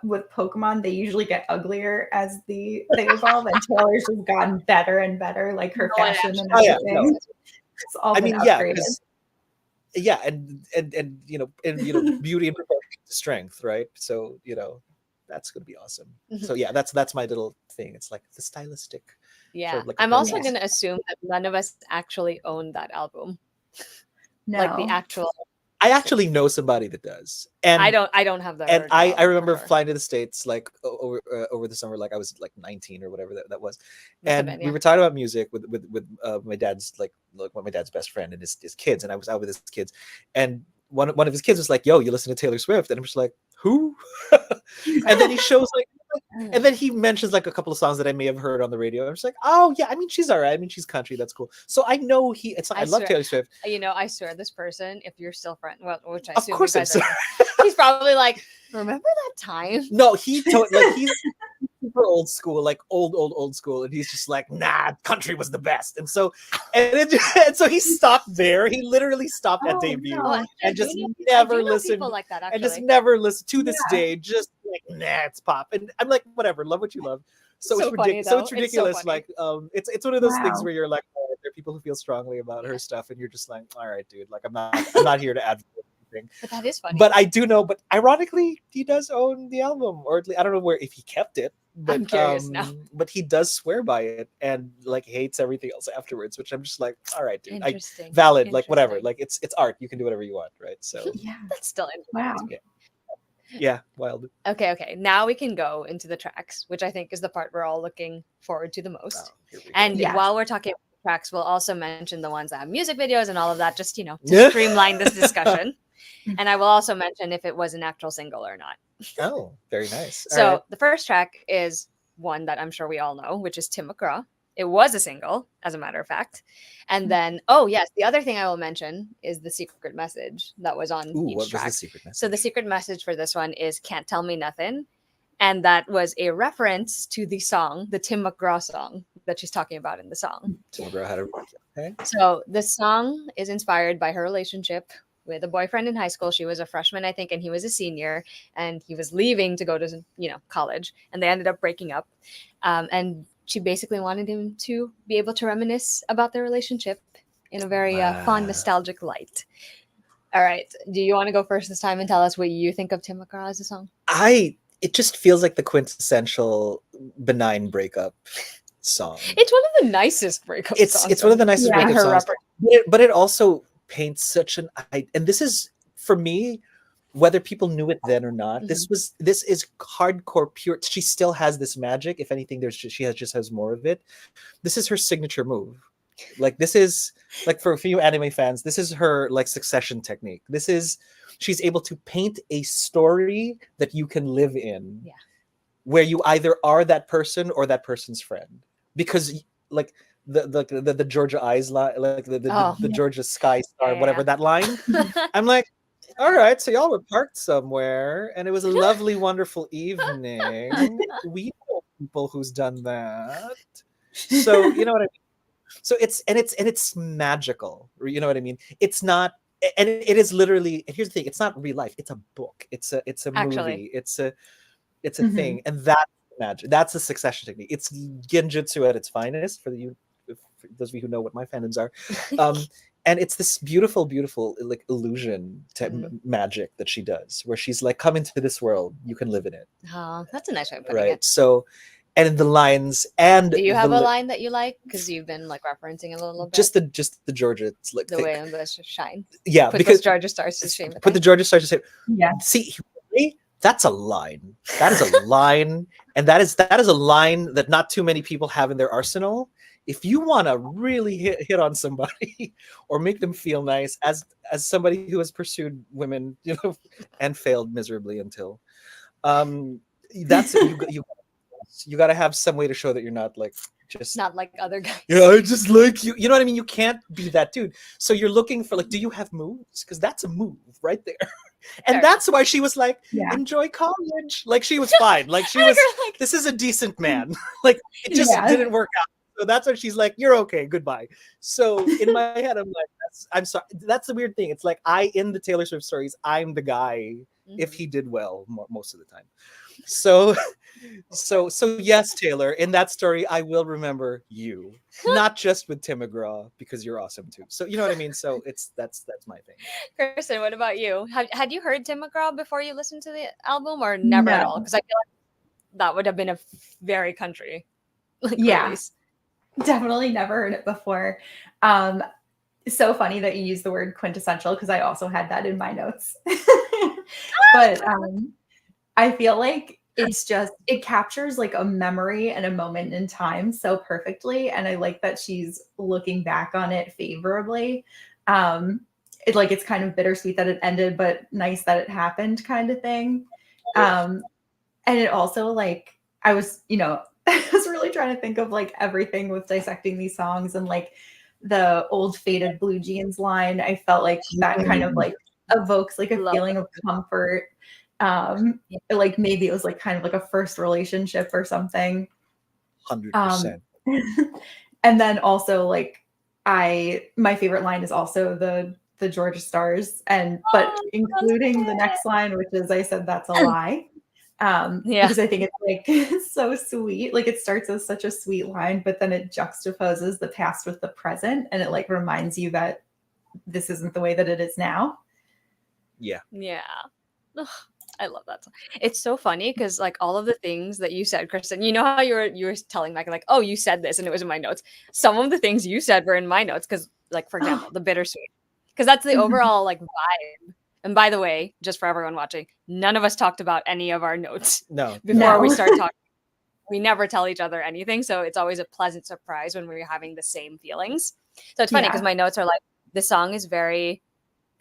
with Pokemon, they usually get uglier as they evolve, and Taylor's just gotten better and better, like her fashion and everything. It's all been upgraded.
And beauty and proportion to strength, right? So that's gonna be awesome. So that's my little thing. It's like the stylistic.
Yeah,
sort of like
I'm also gonna assume that none of us actually own that album.
No,
like the actual.
I actually know somebody that does, and
I don't have the
and
urge,
I
though,
remember
for sure.
flying to the States like over the summer, like I was like 19 or whatever that was,
Must have
and
been,
we
yeah.
were talking about music with my dad's like my dad's best friend and his kids, and I was out with his kids, and one of his kids was like, "Yo, you listen to Taylor Swift?" And I'm just like, "Who?" And then he shows like, and then he mentions like a couple of songs that I may have heard on the radio. I'm just like, "Oh yeah, I mean she's all right. I mean she's country. That's cool." So I know I love
swear,
Taylor Swift.
I swear, this person, if you're still friends, well, which I
Of
assume you
course, I'm
guys
sorry.
are, he's probably like, remember that time?
No, he's super old school, like old school, and he's just like, nah, country was the best. And so and so he stopped there. He literally stopped at
Oh,
debut
no.
and just
I do
never
know
listened
people like that,
and just
actually.
never listened to this
Yeah.
day, just like, nah, it's pop. And I'm like, whatever, love what you love. So,
So
it's
funny,
ridiculous. So
though.
it's
It's so
ridiculous.
funny.
Like it's one of those things
Wow.
where you're like, oh, there are people who feel strongly about her
Yeah.
stuff, and you're just like, all right, dude, like I'm not here to advocate anything.
But that is funny.
But I do know, but ironically, he does own the album, or at least, I don't know where if he kept it. But,
I'm curious now.
But he does swear by it and like hates everything else afterwards, which I'm just like, all right, dude,
Interesting.
valid, like whatever,
Interesting.
like it's art. You can do whatever you want, right? So
Yeah.
That's still interesting.
Wow.
yeah, wild.
Okay. Now we can go into the tracks, which I think is the part we're all looking forward to the most.
Wow, here we go.
And
Yes.
while we're talking about tracks, we'll also mention the ones that have music videos and all of that, just, to
Yeah.
streamline this discussion. And I will also mention if it was an actual single or not.
Oh, very nice. All
So
right.
the first track is one that I'm sure we all know, which is Tim McGraw. It was a single, as a matter of fact. And then, oh yes, the other thing I will mention is the secret message that was on
Ooh,
each
what
track.
was the secret message?
So the secret message for this one is "Can't Tell Me Nothing," and that was a reference to the song, the Tim McGraw song that she's talking about in the song.
Tim McGraw had a okay.
So the song is inspired by her relationship with a boyfriend in high school. She was a freshman, I think, and he was a senior, and he was leaving to go to, college, and they ended up breaking up. And she basically wanted him to be able to reminisce about their relationship in a very fond,
Wow.
nostalgic light. All right. Do you want to go first this time and tell us what you think of Tim McGraw as a song?
It just feels like the quintessential benign breakup song.
It's one of the nicest breakup songs.
It's one of the nicest
Yeah.
breakup
Her
songs. But it also paints such and this is for me, whether people knew it then or not, this is hardcore pure. She still has this magic. If anything, she just has more of it. This is her signature move. Like this is like for a few anime fans, this is her like succession technique. She's able to paint a story that you can live in.
Yeah.
Where you either are that person or that person's friend. Because like the Georgia Eyes line, like the Georgia Sky Star, whatever that line. I'm like, all right, so y'all were parked somewhere, and it was a lovely, wonderful evening. We know people who's done that, so you know what I mean. So it's magical. You know what I mean? It's not, and it is literally. And here's the thing: it's not real life. It's a book. It's a movie. It's a thing, and that's magic. That's a succession technique. It's genjutsu at its finest for those of you who know what my fandoms are. And it's this beautiful like illusion to magic that she does, where she's like, come into this world, you can live in it.
Oh, that's a nice way of putting
Right.
it.
So, and the lines and
do you have a line that you like? Because you've been like referencing a little bit.
Just the Georgia, it's like
the way in which shine.
Yeah,
Put
because
those Georgia stars to shame.
Put the Georgia stars to shame.
Yeah.
See, that's a line. That is a line, and that is a line that not too many people have in their arsenal. If you want to really hit on somebody or make them feel nice, as somebody who has pursued women, and failed miserably until, that's you got to have some way to show that you're not like just
not like other guys.
Yeah, I just like you. You know what I mean? You can't be that dude. So you're looking for like, do you have moves? Because that's a move right there. And that's why she was like, enjoy college. Like she was fine. Like she was like, this is a decent man. Like it just didn't work out. So that's why she's like, you're okay, goodbye. So in my head, I'm like, I'm sorry. That's the weird thing. It's like in the Taylor Swift stories, I'm the guy if he did well most of the time. So yes, Taylor, in that story, I will remember you, not just with Tim McGraw, because you're awesome too. So you know what I mean? So that's my thing.
Kristin, what about you? Had you heard Tim McGraw before you listened to the album, or never at all? Because I feel like that would have been a very country release.
Definitely never heard it before. so funny that you use the word quintessential because I also had that in my notes. But I feel like it captures like a memory and a moment in time so perfectly. And I like that she's looking back on it favorably. It's kind of bittersweet that it ended, but nice that it happened kind of thing. And it also like, I was, I was really trying to think of like everything with dissecting these songs and like the old faded blue jeans line. I felt like that kind of like evokes like a feeling of comfort. Like maybe it was like kind of like a first relationship or something.
100%.
And then also like my favorite line is also the Georgia Stars but including the next line, which is I said that's a lie. Because I think it's like so sweet. Like it starts as such a sweet line, but then it juxtaposes the past with the present, and it like reminds you that this isn't the way that it is now.
Yeah.
Ugh, I love that song. It's so funny because like all of the things that you said, Kristin, you know how you were telling Macky like, oh, you said this and it was in my notes. Some of the things you said were in my notes because, like, for example, the bittersweet, because that's the overall like vibe. And by the way, just for everyone watching, none of us talked about any of our notes before we start talking. We never tell each other anything, so it's always a pleasant surprise when we're having the same feelings. So it's funny because my notes are like, the song is very,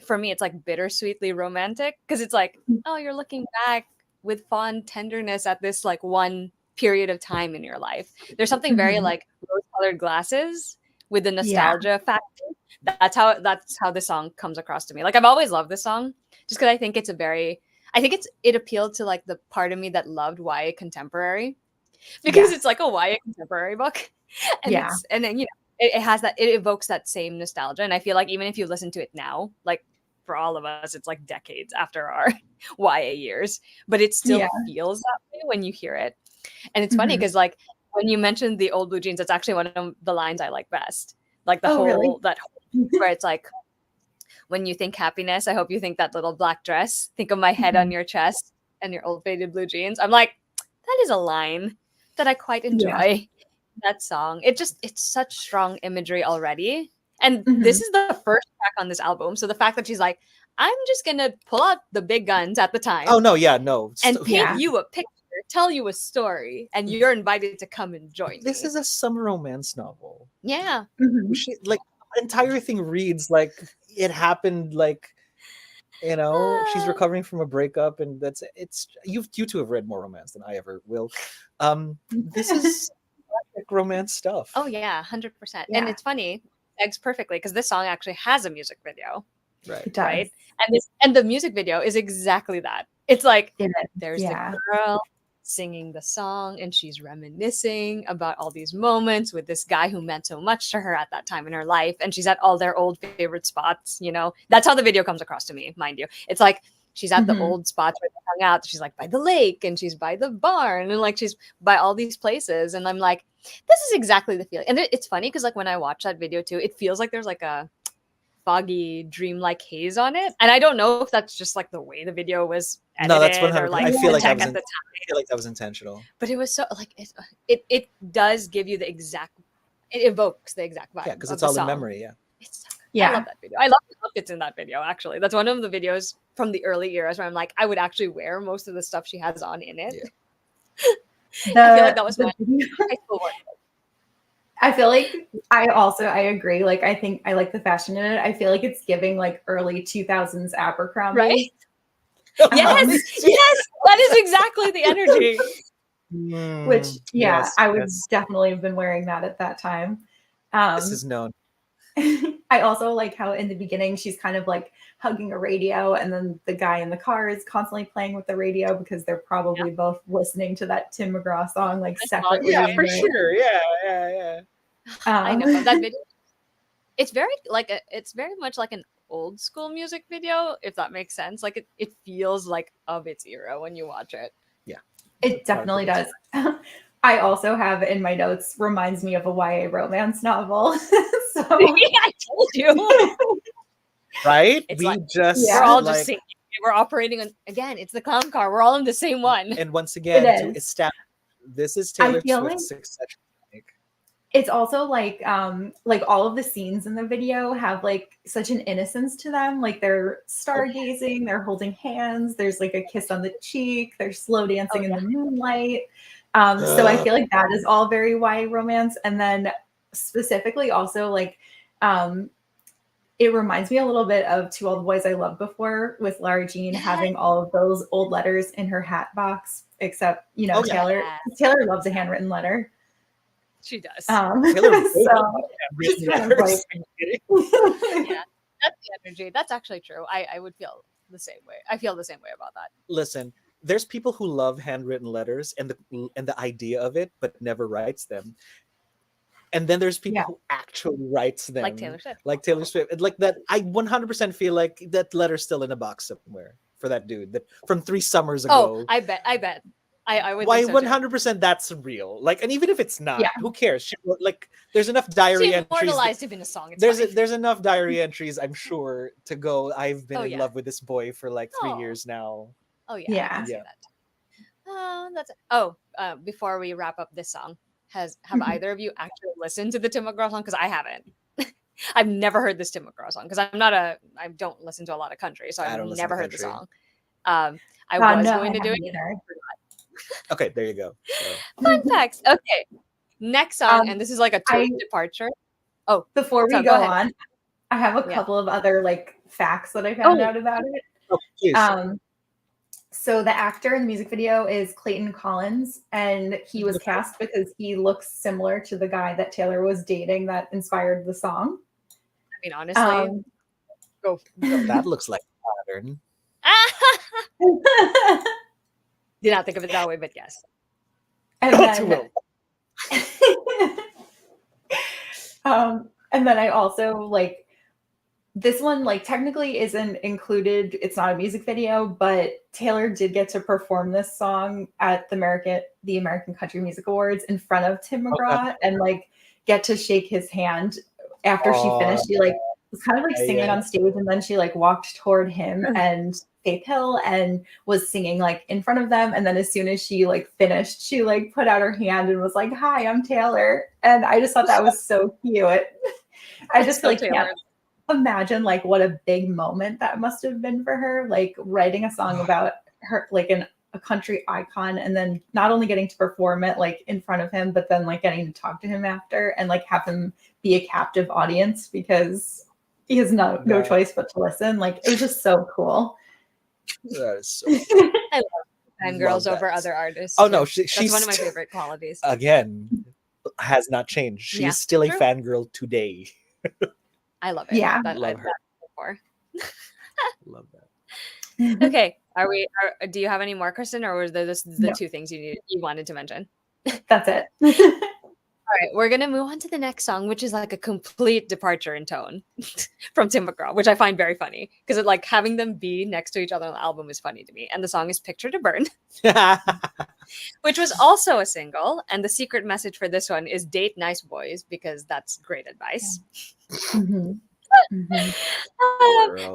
for me, it's like bittersweetly romantic because it's like, oh, you're looking back with fond tenderness at this like one period of time in your life. There's something very like rose-colored glasses with the nostalgia factor. That's how the song comes across to me. Like I've always loved this song just because I think it appealed to like the part of me that loved YA contemporary because it's like a YA contemporary book. And and then it has that, it evokes that same nostalgia. And I feel like even if you listen to it now, like for all of us, it's like decades after our YA years, but it still feels that way when you hear it. And it's funny because like when you mentioned the old blue jeans, that's actually one of the lines I like best. Like the where it's like, when you think happiness, I hope you think that little black dress. Think of my head on your chest and your old faded blue jeans. I'm like, that is a line that I quite enjoy. That song. It's such strong imagery already. And this is the first track on this album. So the fact that she's like, I'm just going to pull out the big guns at the time.
Oh, no. Yeah, no.
And paint you a picture, tell you a story, and you're invited to come and join me.
This is a summer romance novel.
Yeah.
She, like, the entire thing reads like it happened, like, she's recovering from a breakup, and you two have read more romance than I ever will. This is like romance stuff.
Oh yeah, 100%. And it's funny, eggs perfectly, because this song actually has a music video.
Right.
And the music video is exactly that. It's like there's the girl singing the song and she's reminiscing about all these moments with this guy who meant so much to her at that time in her life, and she's at all their old favorite spots. That's how the video comes across to me, mind you. It's like she's at the old spots where they hung out. She's like by the lake, and she's by the barn, and like she's by all these places, and I'm like, this is exactly the feeling. And it's funny because like when I watch that video too, it feels like there's like a foggy, dreamlike haze on it. And I don't know if that's just like the way the video was edited.
No, that's 100%.
Like
I feel like that was intentional.
But it was so like it does give you it evokes the exact vibe.
Yeah, because it's all in memory. Yeah.
It's so good. I love that video. I love the outfits in that video. Actually, that's one of the videos from the early eras where I'm like, I would actually wear most of the stuff she has on in it.
Yeah.
I feel like that was my high school one.
I feel like I agree. Like, I think I like the fashion in it. I feel like it's giving like early 2000s Abercrombie.
Right? Yes, that is exactly the energy.
Which, I would definitely have been wearing that at that time.
This is known.
I also like how in the beginning she's kind of like hugging a radio, and then the guy in the car is constantly playing with the radio because they're probably both listening to that Tim McGraw song like separately.
Yeah, for sure. Yeah.
I know that video. It's very much like an old school music video, if that makes sense. Like it feels like of its era when you watch it.
Yeah,
it definitely does. I also have in my notes, reminds me of a YA romance novel. So
I told you.
Right?
It's we're all just singing. We're operating on, again, it's the clown car. We're all in the same one.
And once again, to establish, this is Taylor Swift's succession.
it's also like all of the scenes in the video have like such an innocence to them. Like they're stargazing, they're holding hands, there's like a kiss on the cheek, they're slow dancing in the moonlight. So I feel like that is all very YA romance. And then specifically also like it reminds me a little bit of To All the Boys I Loved Before with Lara Jean having all of those old letters in her hat box, except, you know, Taylor loves a handwritten letter.
She does.
Taylor just kind of like,
yeah, that's the energy. That's actually true. I would feel the same way. I feel the same way about that.
Listen, there's people who love handwritten letters and the idea of it, but never writes them. And then there's people who actually writes them,
like Taylor
Swift, and like that. I 100% feel like that letter's still in a box somewhere for that dude that from 3 summers ago.
Oh, I bet. I would.
Why
think so
100% that's real. Like, and even if it's not, who cares? She, like, there's enough diary
she
entries.
Immortalized him in a song.
There's enough diary entries, I'm sure, to go. I've been in love with this boy for like 3 years now.
Oh yeah. I can see that. Before we wrap up this song, have either of you actually listened to the Tim McGraw song? Because I haven't. I've never heard this Tim McGraw song because I don't listen to a lot of country, so I've never heard the song. I was going to do it.
Okay, there you go.
Fun facts. Okay, next song, and this is like a total departure. Oh,
before we go on, I have a couple of other like facts that I found out about it.
Oh, please.
So the actor in the music video is Clayton Collins, and he was cast because he looks similar to the guy that Taylor was dating that inspired the song.
I mean, honestly, go.
That looks like a pattern.
Did not think of it that way, but yes.
And then I also like this one, like technically isn't included. It's not a music video, but Taylor did get to perform this song at the American Country Music Awards in front of Tim McGraw and like get to shake his hand after she finished. She like was kind of like singing on stage, and then she like walked toward him and Faith Hill and was singing like in front of them. And then as soon as she like finished, she like put out her hand and was like, "Hi, I'm Taylor." And I just thought that was so cute. I just like can't imagine like what a big moment that must have been for her, like writing a song about her, like a country icon, and then not only getting to perform it like in front of him, but then like getting to talk to him after and like have him be a captive audience because he has no choice but to listen. Like it was just so cool.
That is so
I love fangirls over other artists.
Oh no,
she's one of my favorite qualities.
Again, has not changed. She's still a fangirl today.
I love it.
Yeah,
love her. Love
that. Okay, do you have any more, Kristin, or was there the two things you wanted to mention?
That's it.
All right, we're gonna move on to the next song, which is like a complete departure in tone from Tim McGraw, which I find very funny because it like having them be next to each other on the album is funny to me. And the song is "Picture to Burn," which was also a single. And the secret message for this one is date nice boys because that's great advice.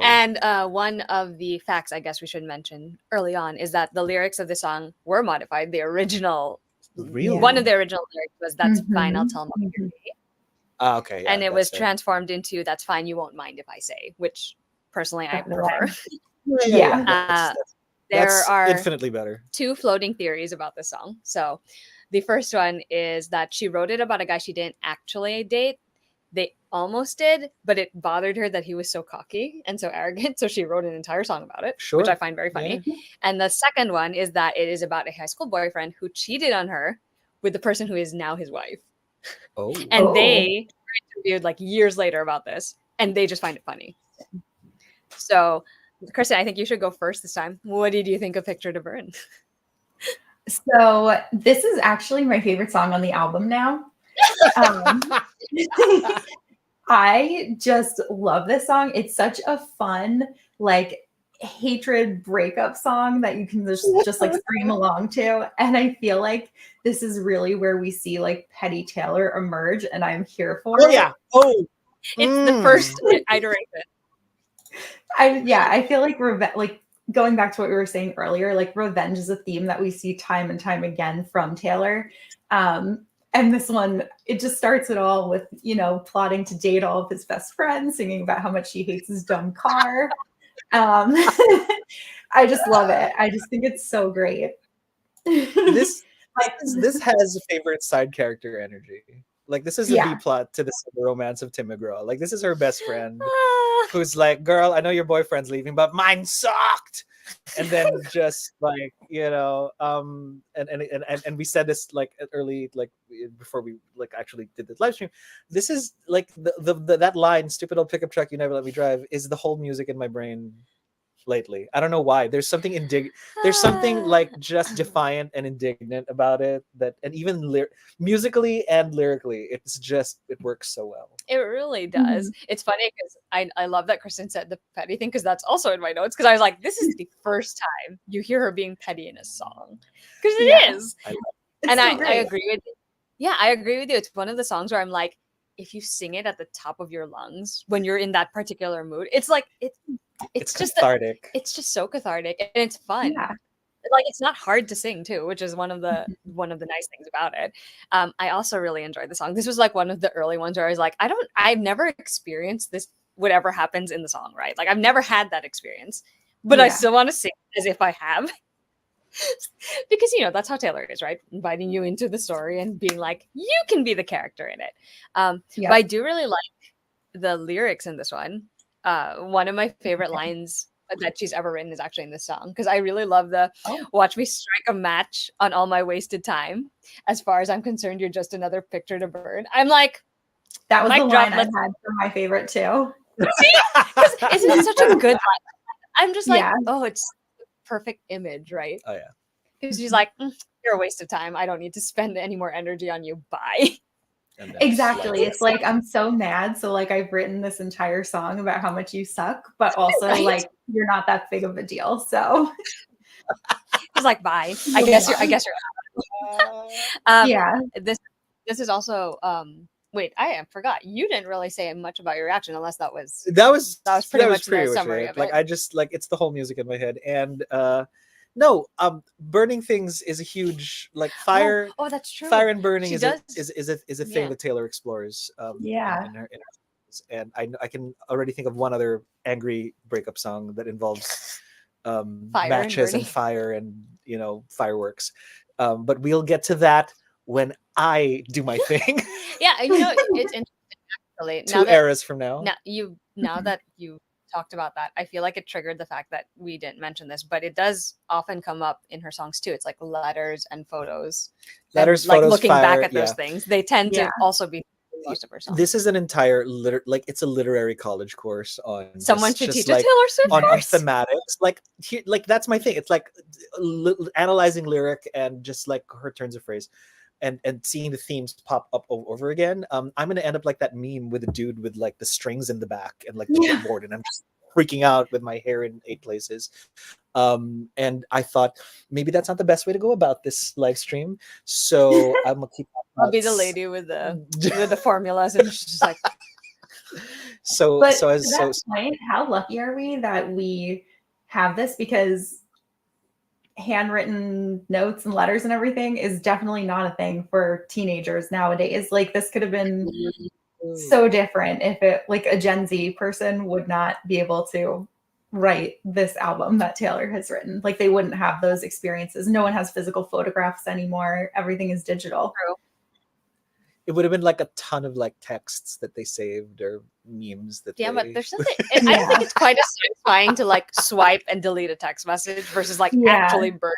And one of the facts I guess we should mention early on is that the lyrics of the song were modified. The original.
Really?
One of the original lyrics was "That's fine, I'll tell Mom you're gay."
Okay. Yeah,
and it was transformed into "That's fine, you won't mind if I say," which personally I prefer. There are
infinitely better.
2 floating theories about this song. So the first one is that she wrote it about a guy she didn't actually date. They almost did, but it bothered her that he was so cocky and so arrogant. So she wrote an entire song about it, which I find very funny. Yeah. And the second one is that it is about a high school boyfriend who cheated on her with the person who is now his wife.
Oh.
And they were interviewed like years later about this, and they just find it funny. So, Kristin, I think you should go first this time. What did you think of "Picture to Burn"?
So this is actually my favorite song on the album now. I just love this song. It's such a fun, like hatred breakup song that you can just like scream along to. And I feel like this is really where we see like Petty Taylor emerge, and I'm here for it.
Yeah. Oh,
it's the first iteration.
I feel like like going back to what we were saying earlier, like revenge is a theme that we see time and time again from Taylor. And this one, it just starts it all with, plotting to date all of his best friends, singing about how much he hates his dumb car. I just love it. I just think it's so great.
This
Like,
this has a favorite side character energy. Like this is a B
yeah,
plot to the romance of Tim McGraw. Like this is her best friend
Ah,
who's like, "Girl, I know your boyfriend's leaving, but mine sucked." And then just like and we said this like early, like before we like actually did this live stream. This is like the that line, "Stupid old pickup truck, you never let me drive," is the whole music in my brain lately. I don't know why. There's something there's something like just defiant and indignant about it, that and even musically and lyrically, it works so well.
it really does. It's funny because I love that Kristin said the petty thing, because that's also in my notes, because I was like, this is the first time you hear her being petty in a song, because it
Yeah.
is.
I love
it's
And
so
I
great.
agree with you. Yeah, I agree with you. It's one of the songs where I'm like, if you sing it at the top of your lungs when you're in that particular mood, it's like it's just
cathartic.
it's just so cathartic, and it's fun.
Yeah.
Like it's not hard to sing too, which is one of the nice things about it. I also really enjoyed the song. This was like one of the early ones where I was like, I've never experienced this, whatever happens in the song, right? Like I've never had that experience, but I
Yeah.
still want to sing as if I have. Because that's how Taylor is, right? Inviting you into the story and being like, you can be the character in it.
Yeah.
But I do really like the lyrics in this one. One of my favorite lines that she's ever written is actually in this song, because I really love the
Oh.
"Watch me strike a match on all my wasted time. As far as I'm concerned, you're just another picture to burn." I'm like,
That was
mic
the
drop,
line I
let's
had for my favorite too.
see, because isn't it such a good line? I'm just like,
Yeah.
oh, it's the perfect image, right?
Oh yeah.
Because she's like, you're a waste of time. I don't need to spend any more energy on you. Bye.
And then
Exactly.
slides
It's like I'm so mad. So like I've written this entire song about how much you suck, but also
Right?
like you're not that big of a deal. So
She's like, bye. I
moving
guess you're. I
on.
guess you're.
Yeah.
This is also. Wait, I forgot. You didn't really say much about your reaction, unless that was pretty much the summary of
Like
it.
I just like it's the whole music in my head. And no, burning things is a huge like fire.
Oh, that's true.
Fire and burning
She
is
does.
a thing
Yeah.
that Taylor explores.
Yeah.
in her songs. And I can already think of one other angry breakup song that involves
Fire and
matches and
burning.
fire and fireworks. But we'll get to that when I do my thing.
Yeah, it's interesting actually.
Two eras from now.
Now that you talked about that, I feel like it triggered the fact that we didn't mention this, but it does often come up in her songs too. It's like letters and photos.
Letters,
and, like
photos,
looking
fire,
back at those
yeah.
things, they tend
Yeah.
to also be most of her songs.
This is an entire it's a literary college course on
Someone should teach a
like
Taylor Swift
on
course.
thematics. Like that's my thing. It's like analyzing lyric and just like her turns of phrase. And seeing the themes pop up over again. I'm gonna end up like that meme with a dude with like the strings in the back and like the board, and I'm just freaking out with my hair in 8 places. And I thought maybe that's not the best way to go about this live stream. So I'm gonna keep.
I'll be the lady with the formulas, and she's just like.
But to that point, how lucky are we that we have this? Because handwritten notes and letters and everything is definitely not a thing for teenagers nowadays. Like this could have been so different if it like a Gen Z person would not be able to write this album that Taylor has written. Like they wouldn't have those experiences. No one has physical photographs anymore. Everything is digital.
True.
It would have been like a ton of like texts that they saved or memes that
but there's something I don't think it's quite as satisfying to like swipe and delete a text message versus like actually burn.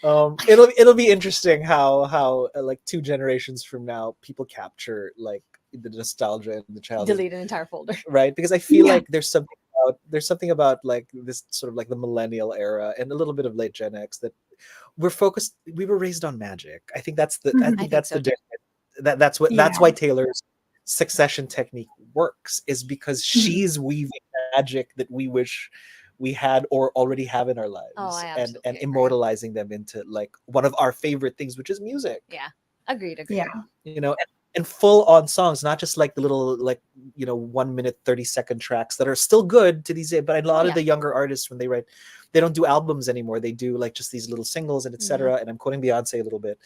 It'll be interesting how like 2 generations from now people capture like the nostalgia and the childhood.
Delete an entire folder,
right? Because I feel like there's something about like this sort of like the millennial era and a little bit of late Gen X that we were raised on magic. I think that's the that's the difference. That's why Taylor's succession technique works, is because she's weaving magic that we wish we had or already have in our lives, and immortalizing them into like one of our favorite things, which is music.
Yeah, agreed.
Yeah,
and full on songs, not just like the little like 1 minute 30-second tracks that are still good to these days. But a lot of the younger artists, when they write, they don't do albums anymore. They do like just these little singles and etc. And I'm quoting Beyonce a little bit,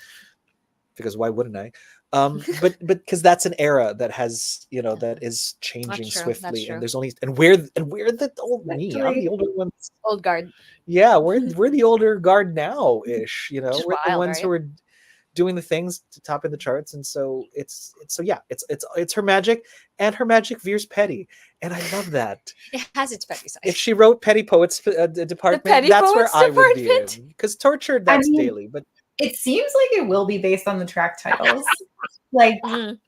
because why wouldn't I? But because that's an era that has, you know, that is changing
true. That's
swiftly,
true.
and there's only and we're the old me. I'm
Literally.
the older one.
Old guard.
Yeah, we're the older guard now ish. You know,
Which is
we're the
wild,
ones who
right?
are doing the things to top in the charts, and so it's so yeah, it's her magic, and her magic veers petty, and I love that.
It has its petty
If
side.
she wrote Petty Poets department,
Petty
that's where
Poets
I would be
department?
in. Because Tortured,
I
that's
mean,
daily, but
it seems like it will be based on the track titles. Like,
Mhm.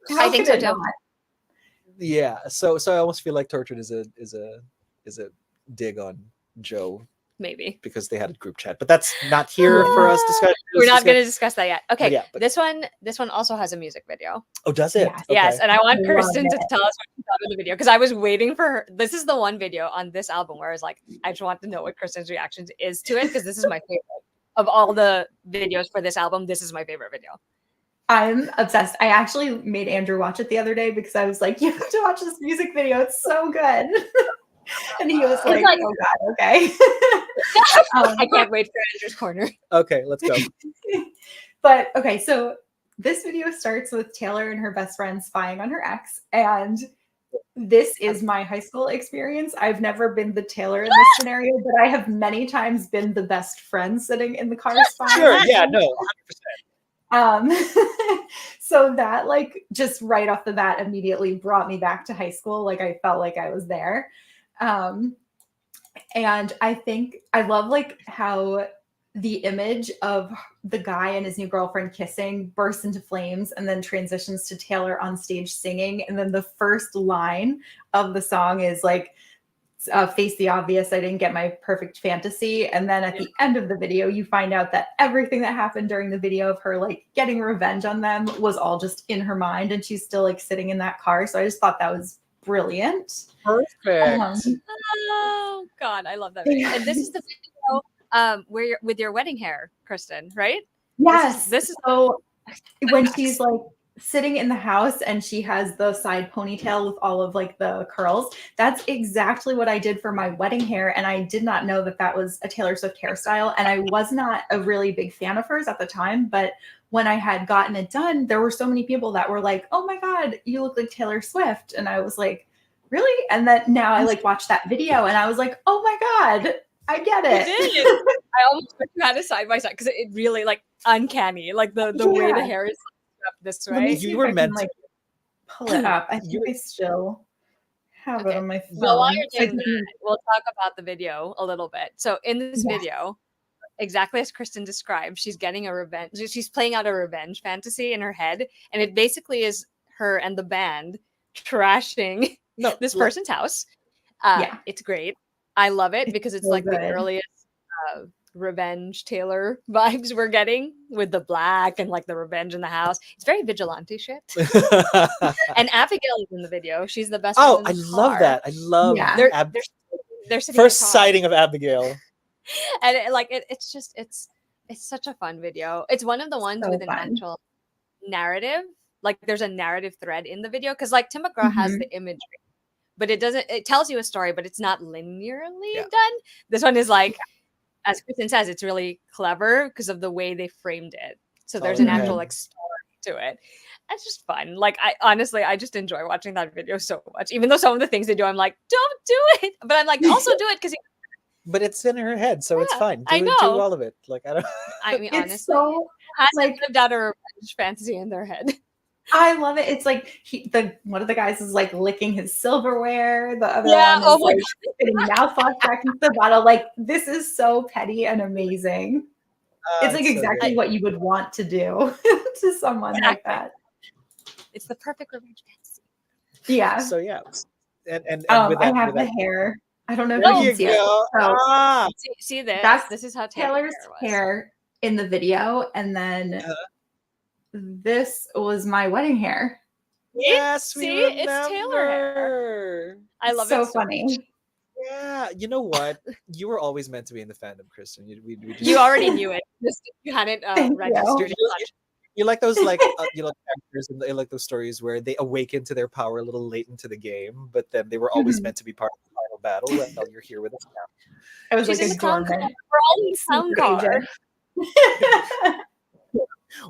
how
I think
could
so
it
too.
not?
yeah. So I almost feel like Tortured is a dig on Joe
Maybe.
because they had a group chat, but that's not here for us discuss.
We're not going to discuss that yet. Okay,
yeah, but-
this one also has a music video.
Oh, does it?
Yes.
Okay.
Yes, and I want
Love
Kristin to
it.
tell us what she thought of the video because I was waiting for her. This is the one video on this album where I was like, I just want to know what Kristin's reaction is to it because this is my favorite of all the videos for this album. This is my favorite video.
I'm obsessed. I actually made Andrew watch it the other day because I was like, you have to watch this music video. It's so good. And he was like,
like-
oh God, okay.
I can't wait for Andrew's corner.
Okay, let's go.
But okay, so this video starts with Taylor and her best friend spying on her ex. And this is my high school experience. I've never been the Taylor in this scenario, but I have many times been the best friend sitting in the car spying.
Sure, yeah, no, 100%.
So that like just right off the bat immediately brought me back to high school. Like I felt like I was there. And I think I love like how the image of the guy and his new girlfriend kissing bursts into flames and then transitions to Taylor on stage singing. And then the first line of the song is like, face the obvious, I didn't get my perfect fantasy. And then at the end of the video, you find out that everything that happened during the video of her like getting revenge on them was all just in her mind. And she's still like sitting in that car. So I just thought that was brilliant.
Perfect.
Oh God, I love that video. And this is the video where you're with your wedding hair, Kristin, right?
Yes.
This is
so when she's like sitting in the house and she has the side ponytail with all of like the curls. That's exactly what I did for my wedding hair. And I did not know that that was a Taylor Swift hairstyle. And I was not a really big fan of hers at the time. But when I had gotten it done, there were so many people that were like, oh my God, you look like Taylor Swift. And I was like, really? And then now I like watched that video and I was like, oh my God, I get it.
You did. I almost wish you had a side by side because it really like uncanny, like the way the hair is up this
Let me
way.
see
You
if
were
I can,
meant
like pull it up. I think I still have it
Okay.
on my phone.
Well, while you're
So I
doing
can-
that, we'll talk about the video a little bit. So in this
Yes.
video, exactly as Kristin described, she's getting a revenge. She's playing out a revenge fantasy in her head, and it basically is her and the band trashing this person's house.
Yeah.
It's great. I love it
It's
because it's
so
like the
good.
earliest revenge Taylor vibes we're getting with the black and like the revenge in the house. It's very vigilante shit. And Abigail is in the video. She's the best.
Oh,
friend
I
in the
love
car.
that. I love
Yeah.
They're sitting
first
in the car.
sighting of Abigail.
And it's just it's such a fun video. It's one of the ones
So
with an
fun.
actual narrative. Like there's a narrative thread in the video because like Tim McGraw has
Mhm.
the imagery, but it tells you a story, but it's not linearly
Yeah.
done. This one is like, as Kristin says, it's really clever because of the way they framed it. So there's an actual like story to it. It's just fun. Like I honestly, I just enjoy watching that video so much. Even though some of the things they do, I'm like, don't do it. But I'm like, also do it because
But it's in her head, so it's
Yeah,
fine.
I
Do
know.
all of it. Like I don't.
I mean,
It's
honestly,
so
has
like
lived out a revenge fantasy in their head.
I love it. It's like one of the guys is like licking his silverware. The other
Yeah,
one is
oh my
like putting mouthwash back into the bottle. Like this is so petty and amazing. It's like
so
exactly
good.
what you would want to do to someone like that.
It's the perfect revenge fantasy.
Yeah.
So yeah, and with
I
that,
have
with
the
that.
hair. I don't know if
There
you
you
can see it.
go.
So
Ah,
See this?
That's
This is how
Taylor's
was.
hair in the video, and then this was my wedding hair.
yes, we
See? It's Taylor
remember.
I love
so
it so
funny.
much.
Yeah, you know what? You were always meant to be in the fandom, Kristin. We just,
You already knew it. Just you hadn't
Thank you.
registered it.
you like those like characters in like those stories where they awaken to their power a little late into the game, but then they were always
Mhm.
meant to be part of the final battle. Well, you're here with us now.
I was
She's
like
in
a
the clown car.
dormant
We're all in the clown
secret
car.
agent.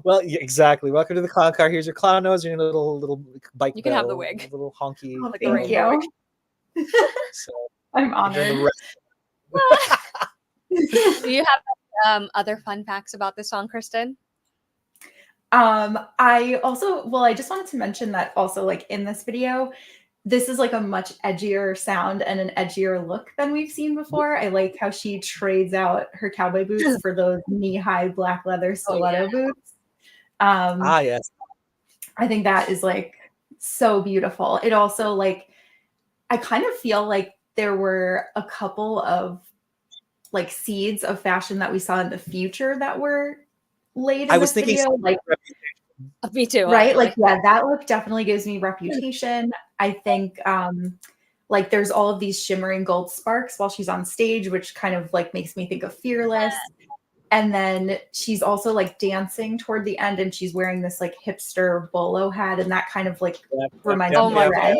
Well, yeah, exactly. Welcome to the clown car. Here's your clown nose and your little bike
You can have the
bell,
wig.
little honky.
Oh,
Like the
thank
rainbow
you.
wig.
So
I'm
you're in the
honored.
rest.
Do you have other fun facts about this song, Kristin?
I just wanted to mention that also, like, in this video, this is like a much edgier sound and an edgier look than we've seen before. I like how she trades out her cowboy boots for those knee-high black leather
Oh yeah.
stiletto boots. Um,
Yes.
I think that is like so beautiful. It also, like, I kind of feel like there were a couple of like seeds of fashion that we saw in the future that were laid
I
in
was
this
thinking
video. Like,
Me too.
right?
Actually.
Like, yeah, that look definitely gives me reputation. I think like there's all of these shimmering gold sparks while she's on stage, which kind of like makes me think of Fearless. And then she's also like dancing toward the end and she's wearing this like hipster bolo hat, and that kind of like reminds
Oh
me
my
of Red.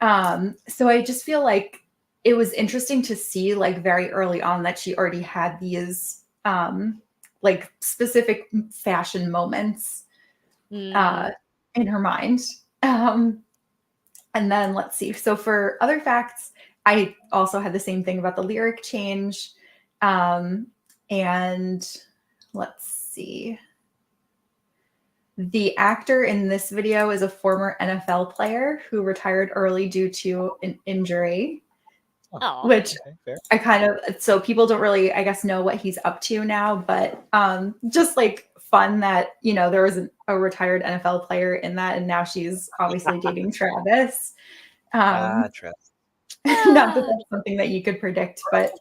Red.
So I just feel like it was interesting to see like very early on that she already had these like specific fashion moments in her mind. And then let's see. So for other facts, I also had the same thing about the lyric change. And let's see. The actor in this video is a former NFL player who retired early due to an injury.
Oh.
Which
Okay, fair.
I kind of, so people don't really, I guess, know what he's up to now, but just like fun that, you know, there was a retired NFL player in that, and now she's obviously dating Travis.
Travis.
Not that that's something that you could predict, but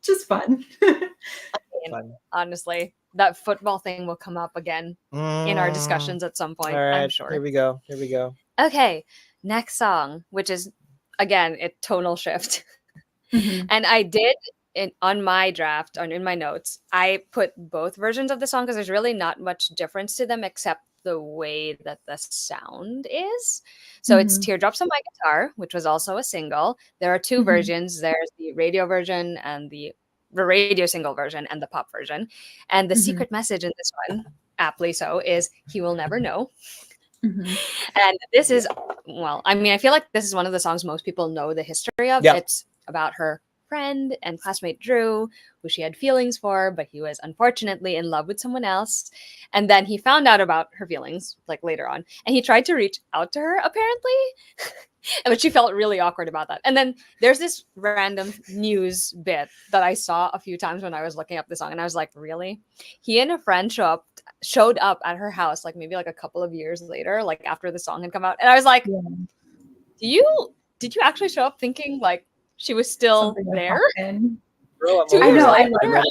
just fun.
Fun.
Honestly, that football thing will come up again in our discussions at some point.
All right,
I'm sure.
Here we go. Here we go.
Okay, next song, which is again a tonal shift.
Mhm.
And I did on my draft, in my notes, I put both versions of the song because there's really not much difference to them except the way that the sound is. So it's
Mhm.
Teardrops on My Guitar, which was also a single. There are two
Mhm.
versions. There's the radio version and the radio single version and the pop version. And the
Mhm.
secret message in this one, aptly so, is he will never know.
Mhm.
And this is, well, I mean, I feel like this is one of the songs most people know the history of.
Yep.
It's about her friend and classmate Drew, who she had feelings for, but he was unfortunately in love with someone else. And then he found out about her feelings like later on, and he tried to reach out to her apparently, but she felt really awkward about that. And then there's this random news bit that I saw a few times when I was looking up the song, and I was like, really? He and a friend showed up at her house like maybe like a couple of years later, like after the song had come out, and I was like,
Yeah.
did you actually show up thinking like she was still
Something would
there
happen.
Bro, I'm
2
over
I
years
it.
know.
later?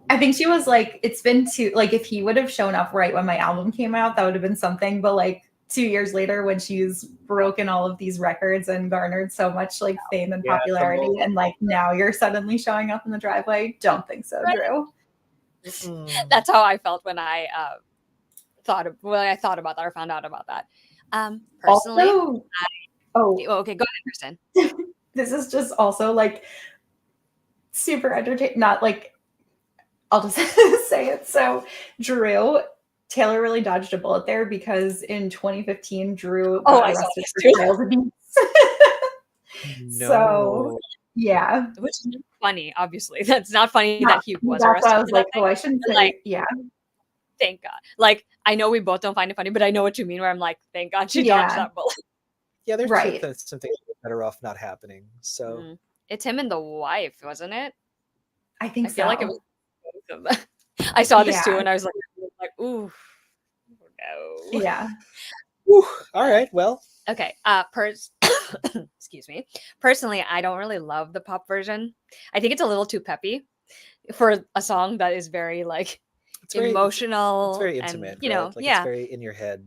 I think she was like, it's been like, if he would have shown up right when my album came out, that would have been something. But like 2 years later, when she's broken all of these records and garnered so much like fame and
Yeah,
popularity, and like now you're suddenly showing up in the driveway, don't think so,
Right.
Drew.
That's how I felt when I thought about that or found out about that. Personally,
Also,
okay, go ahead, Kristin.
this is just also like super entertaining. Not like, I'll just say it. So Drew, Taylor really dodged a bullet there, because in 2015, Drew got
I saw
arrested
this
for
too.
child abuse.
No.
So yeah,
Which is not funny, obviously. That's not funny that he was
that's
arrested.
why I was
for
like,
that
oh, I shouldn't
thing.
say,
Like,
yeah,
thank God. Like, I know we both don't find it funny, but I know what you mean. Where I'm like, thank God she dodged
Yeah.
that bullet.
Yeah, there's
right.
some things that are better off not happening. So
It's him and the wife, wasn't it?
I think
I feel
so.
like it was both of them. I saw this too,
Yeah.
and I was like, ooh, no.
Yeah.
whew, all right, well,
Okay. Excuse me. Personally, I don't really love the pop version. I think it's a little too peppy for a song that is very like
it's very
emotional.
it's very
and,
intimate,
you
right?
know,
Like
yeah.
it's very in your head.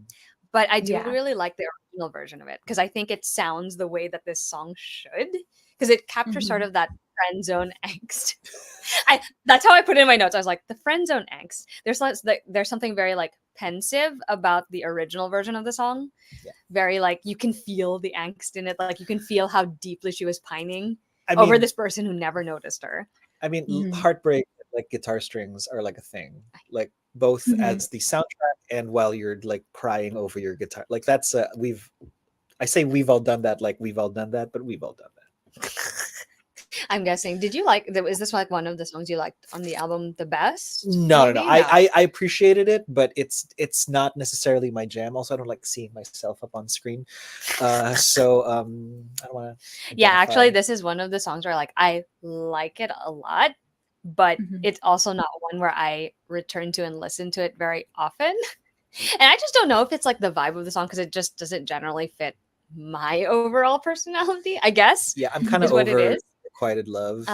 But I do
Yeah.
really like the original version of it because I think it sounds the way that this song should, because it captures sort of that friend zone angst. That's how I put it in my notes. I was like, the friend zone angst. There's something very like pensive about the original version of the song.
Yeah.
Very like you can feel the angst in it. Like you can feel how deeply she was pining
I
over
mean,
this person who never noticed her.
I mean, heartbreak, like guitar strings are like a thing, like both
Mhm.
as the soundtrack and while you're like crying over your guitar. Like that's I say we've all done that, like we've all done that, but we've all done that.
I'm guessing. Did you like? Is this like one of the songs you liked on the album the best?
No.
maybe?
I appreciated it, but it's not necessarily my jam. Also, I don't like seeing myself up on screen. So I don't want to.
Yeah, actually, this is one of the songs where like I like it a lot, but
Mhm.
it's also not one where I return to and listen to it very often. And I just don't know if it's like the vibe of the song because it just doesn't generally fit my overall personality, I guess.
Yeah, I'm kind of
is what it
over
is.
Requited Love.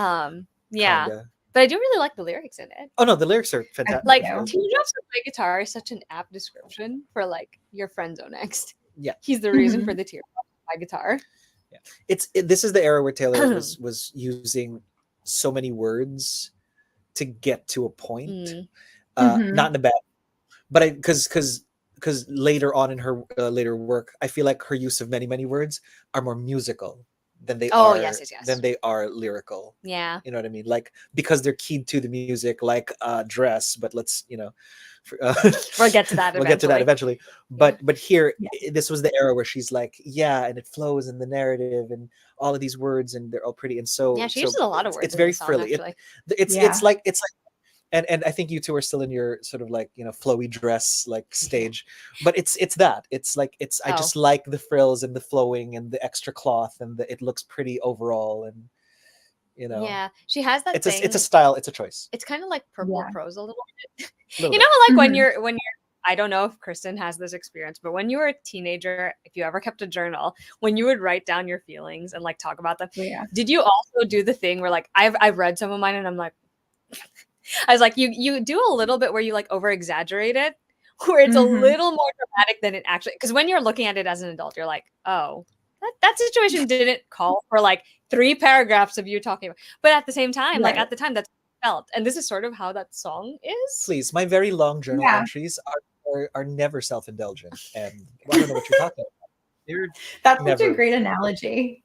Yeah.
Kinda.
But I do really like the lyrics in it.
Oh no, the lyrics are fantastic.
Like
Yeah.
Teardrops on My Guitar is such an apt description for like your friend next.
Yeah.
He's the reason
Mhm.
for the teardrops on my guitar.
This is the era where Taylor was using so many words to get to a point.
Mm.
Mhm.
Not in a bad, but because later on in her later work, I feel like her use of many words are more musical than they
Oh,
are
yes.
than they are lyrical.
Yeah.
You know what I mean? Like because they're keyed to the music, like dress. But let's
We'll get to that
we'll get to that eventually. But here,
Yeah.
this was the era where she's like, yeah, and it flows in the narrative and all of these words, and they're all pretty. And so
Yeah, she uses a lot of words
It's
in
very
the song,
frilly.
actually.
It's
Yeah.
like and I think you two are still in your sort of like flowy dress like stage, but it's that I
Oh.
just like the frills and the flowing and the extra cloth and it looks pretty overall, and
Yeah, she has that
it's
thing.
it's a style, it's a choice.
It's kind of like purple
Yeah.
prose a little bit.
Little
You
bit.
know, how, like when
Mhm.
you're I don't know if Kristin has this experience, but when you were a teenager, if you ever kept a journal, when you would write down your feelings and like talk about them,
Yeah.
did you also do the thing where like I've read some of mine and I'm like I was like you do a little bit where you like over exaggerate it, where it's a
Mhm.
little more dramatic than it actually, because when you're looking at it as an adult, you're like, oh, that situation didn't call for like 3 paragraphs of you talking about. But at the same time, like
Right.
at the time that's what I felt. And this is sort of how that song is.
Please, my very long journal
Yeah.
entries are never self-indulgent, and I don't know what you're talking about. They're
That's such a
never.
great analogy.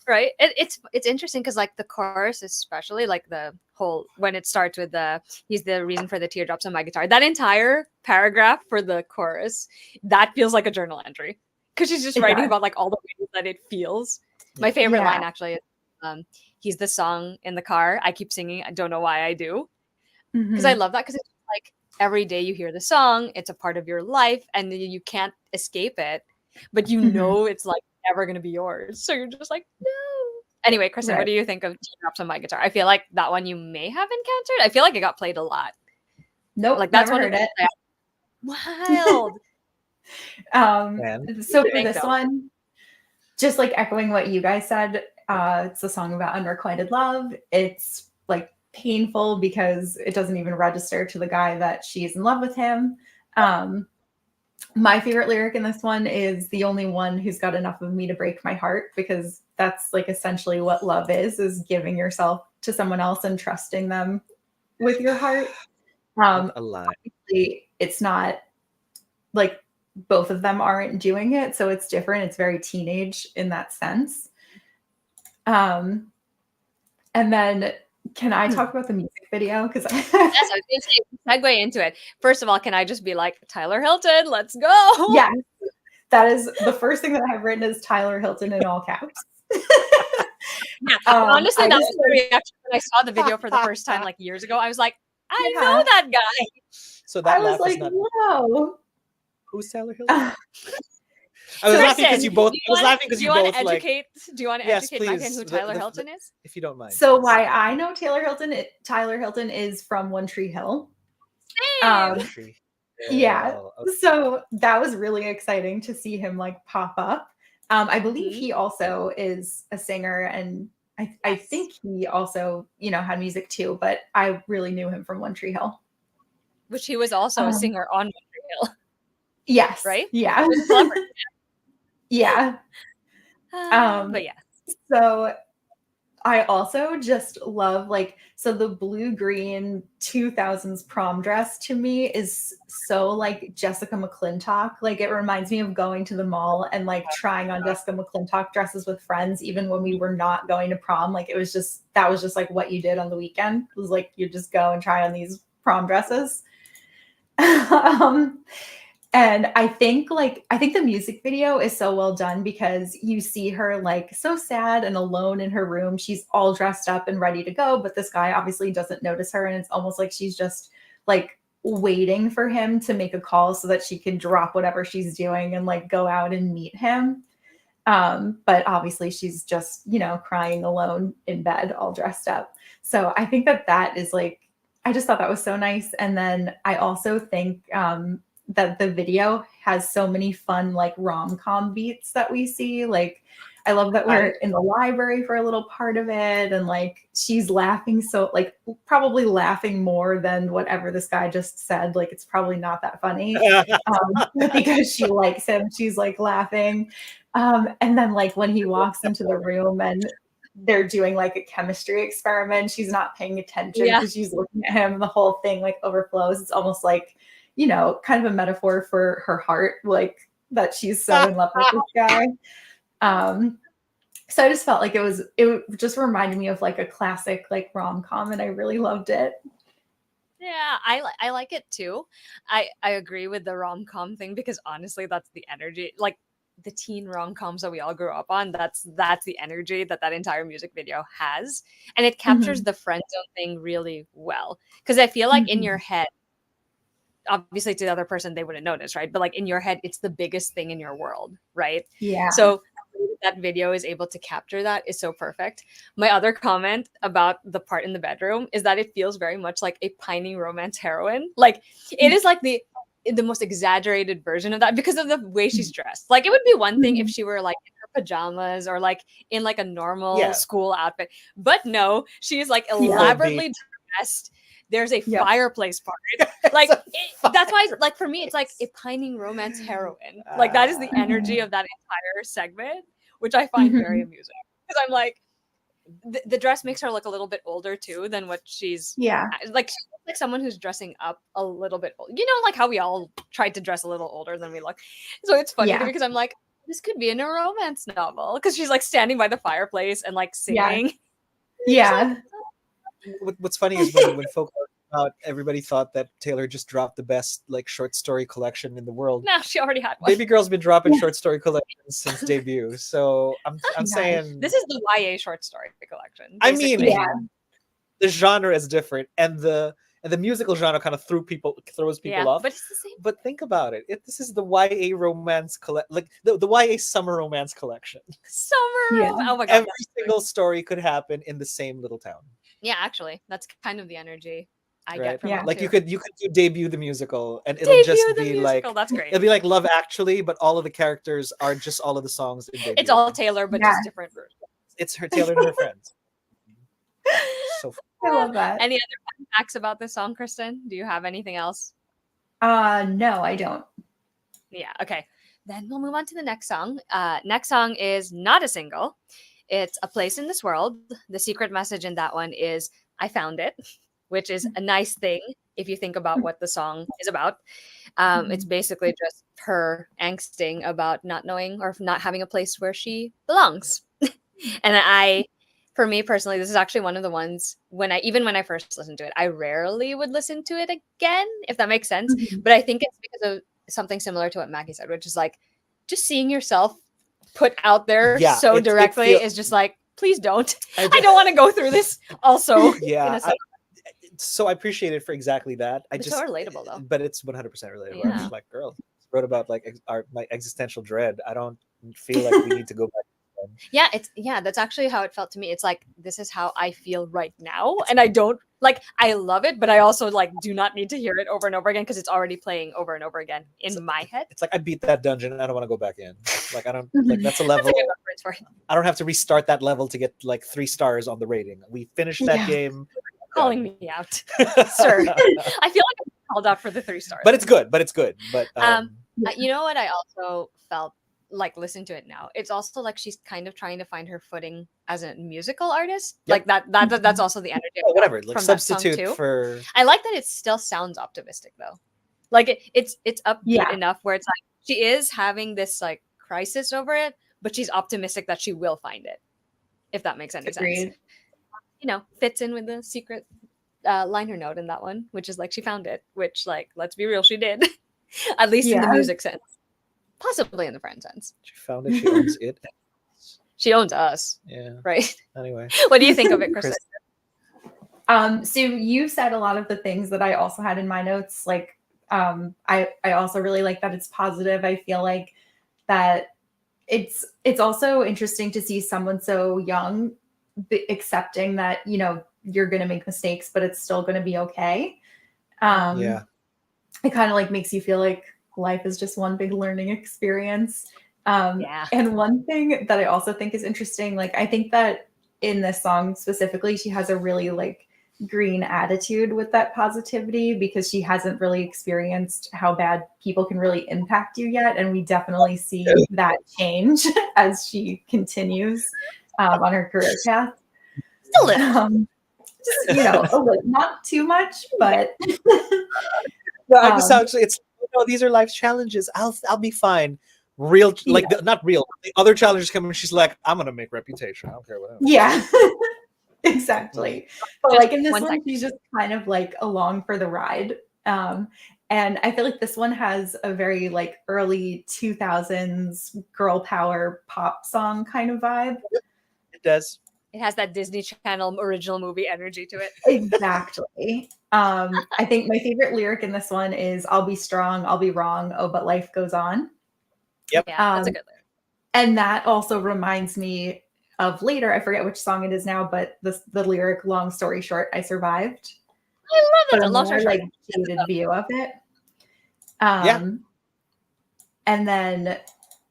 Right. It's interesting because like the chorus, especially like the whole when it starts with he's the reason for the teardrops on my guitar. That entire paragraph for the chorus, that feels like a journal entry. Because she's just
It
writing
does.
about like all the ways that it feels. My favorite line actually is he's the song in the car. I keep singing. I don't know why I do. Because I
Mhm.
love that because it's like every day you hear the song, it's a part of your life and you can't escape it. But you
Mhm.
know it's like never gonna be yours. So you're just like, no. Anyway, Kristin, what
Right.
do you think of Teardrops on My Guitar? I feel like that one you may have encountered. I feel like it got played a lot.
Nope.
Like that's
never
one
heard
of
it.
the wild.
And
So for
think
this
so?
one, just like echoing what you guys said, it's a song about unrequited love. It's like painful because it doesn't even register to the guy that she's in love with him. My favorite lyric in this one is the only one who's got enough of me to break my heart, because that's like essentially what love is giving yourself to someone else and trusting them with your heart.
what a lie.
Obviously, it's not like both of them aren't doing it, so it's different. It's very teenage in that sense. And then can I talk about the music video? Because
Yes, I was gonna say segue into it. First of all, can I just be like Tyler Hilton? Let's go.
yes, that is the first thing that I have written is Tyler Hilton in all caps.
Yeah. Honestly,
I
that
just
was the reaction when I saw the video for the first time like years ago. I was like, I
Yeah.
know that guy.
So that
I was
laugh
like,
is not.
whoa.
Who's Taylor Hilton?
Uh,
I was
Kristen,
laughing because you both.
do
I was laughing because
do
you
you want
both
to
like.
educate? Do you want to
Yes,
educate my fan
please.
who Tyler Hilton is?
If you don't mind.
So
please.
why I know Taylor Hilton is from One Tree Hill.
Same.
Tree.
Yeah.
Okay.
So that was really exciting to see him like pop up. I believe
Mhm.
he also is a singer, and I think he also, had music too, but I really knew him from One Tree Hill.
Which he was also a singer on One Tree Hill,
Yes.
right?
Yeah.
He was a celebrity.
Yeah.
But yeah.
So I also just love like so the blue green 2000s prom dress to me is so like Jessica McClintock. Like it reminds me of going to the mall and like trying on Jessica McClintock dresses with friends, even when we were not going to prom. Like it was just that was just like what you did on the weekend. It was like you just go and try on these prom dresses. um, and I think the music video is so well done because you see her like so sad and alone in her room. She's all dressed up and ready to go, but this guy obviously doesn't notice her, and it's almost like she's just like waiting for him to make a call so that she can drop whatever she's doing and like go out and meet him. But obviously she's just, you know, crying alone in bed, all dressed up. So I think that that is like, I just thought that was so nice. And then I also think that the video has so many fun, like rom-com beats that we see. Like, I love that we're in the library for a little part of it. And like, she's laughing. So like probably laughing more than whatever this guy just said. Like, it's probably not that funny because she likes him. She's like laughing. And then like when he walks into the room and they're doing like a chemistry experiment, she's not paying attention because she's looking at him and the whole thing like overflows. It's almost like, you know, kind of a metaphor for her heart, like that she's so in love with this guy. So I just felt like it just reminded me of like a classic like rom-com, and I really loved it.
Yeah, I like it too. I agree with the rom-com thing because honestly, that's the energy. Like the teen rom-coms that we all grew up on, that's the energy that entire music video has, and it captures the friend zone thing really well. Because I feel like in your head, obviously to the other person they wouldn't notice, right? But like in your head, it's the biggest thing in your world, right?
Yeah.
So that video is able to capture that is so perfect. My other comment about the part in the bedroom is that it feels very much like a pining romance heroine. Like it is like the most exaggerated version of that because of the way she's dressed. Like it would be one thing if she were like in her pajamas or like in like a normal school outfit, but no, she's like elaborately dressed. There's a fireplace part. Like that's why like for me it's like a pining romance heroine. Like that is the energy of that entire segment, which I find very amusing because I'm like the dress makes her look a little bit older too than what she's like. She looks like someone who's dressing up a little bit old. You know, like how we all tried to dress a little older than we look. So it's funny to me because I'm like, this could be in a romance novel because she's like standing by the fireplace and like singing.
Yeah.
What's funny is when folk out, everybody thought that Taylor just dropped the best like short story collection in the world.
No, she already had one.
Baby Girl's been dropping short story collections since debut. So I'm saying
this is the YA short story collection.
Basically. I mean,
Yeah.
the genre is different, and the musical genre kind of throws people off.
But it's the same.
But think about it. This is the YA romance like the YA summer romance collection.
Summer. Oh my god.
Every single story could happen in the same little town.
Yeah, actually, that's kind of the energy I
Right?
get from it
Like
too.
you could do Debut the musical, and it'll just be like
that's great.
It'll be like Love Actually, but all of the characters are just all of the songs in Debut.
It's all Taylor, but just different versions.
It's her Taylor and her friends. So
I love that.
Any other fun facts about this song, Kristin? Do you have anything else?
No, I don't.
Yeah, okay. Then we'll move on to the next song. Next song is not a single. It's A Place in This World. The secret message in that one is I found it, which is a nice thing if you think about what the song is about. It's basically just her angsting about not knowing or not having a place where she belongs. And for me personally, this is actually one of the ones when I first listened to it, I rarely would listen to it again, if that makes sense. But I think it's because of something similar to what Macky said, which is like just seeing yourself put out there so directly is just like, please don't. I don't want to go through this also.
So I appreciate it for exactly that.
It's so relatable though.
But it's 100% relatable. I'm just like, girl, wrote about like my existential dread. I don't feel like we need to go back.
That's actually how it felt to me. It's like, this is how I feel right now. And I don't like, I love it, but I also like do not need to hear it over and over again because it's already playing over and over again in my head.
It's like, I beat that dungeon and I don't want to go back in. Like, I don't, like, that's a level.
That's a good reference for it.
I don't have to restart that level to get like 3 stars on the rating. We finished that game.
Calling me out, sir. I feel like I'm called out for the 3 stars.
But it's good. But
you know what I also felt like listen to it now, it's also like she's kind of trying to find her footing as a musical artist.
Yep.
Like that's also the energy
Oh, whatever, like
from that song
substitute
too.
for
I like that it still sounds optimistic though. Like it's upbeat
Yeah.
enough where it's like she is having this like crisis over it, but she's optimistic that she will find it. If that makes any sense.
Agreed.
You know, fits in with the secret liner note in that one, which is like she found it, which like let's be real, she did. At least in the
Yeah.
music sense. Possibly in the friend sense.
she found it, she owns it.
She owns us,
Yeah.
right?
Anyway.
What do you think of it, Kristin?
So you said a lot of the things that I also had in my notes. Like, I also really like that it's positive. I feel like that it's also interesting to see someone so young accepting that, you know, you're going to make mistakes, but it's still going to be okay.
Yeah.
It kind of like makes you feel like life is just one big learning experience.
Yeah.
And one thing that I also think is interesting, like I think that in this song specifically, she has a really like green attitude with that positivity because she hasn't really experienced how bad people can really impact you yet. And we definitely see that change as she continues on her career path.
Still little.
Just, you know, a little, not too much, but
No, I just actually, it's these are life challenges. I'll be fine. Real, like not real. The other challenges come and she's like, I'm gonna make reputation. I don't care what happens.
Yeah, exactly. But
Just
like in this
one
one,
second.
she's just kind of like along for the ride. And I feel like this one has a very like early 2000s girl power pop song kind of vibe.
It does.
It has that Disney Channel original movie energy to it.
Exactly. I think my favorite lyric in this one is "I'll be strong, I'll be wrong, oh, but life goes on."
Yep.
Yeah, that's a good lyric.
And that also reminds me of later, I forget which song it is now, but the lyric "Long story short, I survived."
I love
But
it.
a more like jaded view of it. And then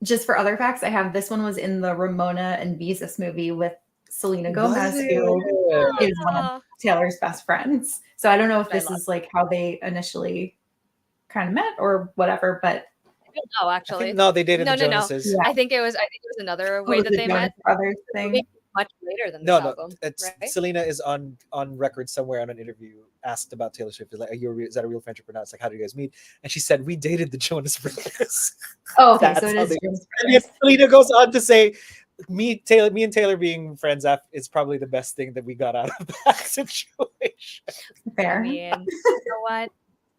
just for other facts, I have this one was in the Ramona and Beezus movie with Selena Gomez, who is one of Taylor's best friends. So I don't know if this is like how they initially kind of met or whatever, but
no, actually,
no, they dated the
no.
Jonases.
Yeah.
I think it was another way that they met.
Brothers thing.
Much later than this
No,
album.
it's
right?
Selena is on record somewhere on an interview asked about Taylor Swift. Like, is that a real friendship or not? It's like, how do you guys meet? And she said, we dated the Jonas Brothers.
Oh, okay,
That's
so it
how
is.
And yet Selena goes on to say, me and Taylor being friends is probably the best thing that we got out of that situation.
Fair.
I mean, you know what?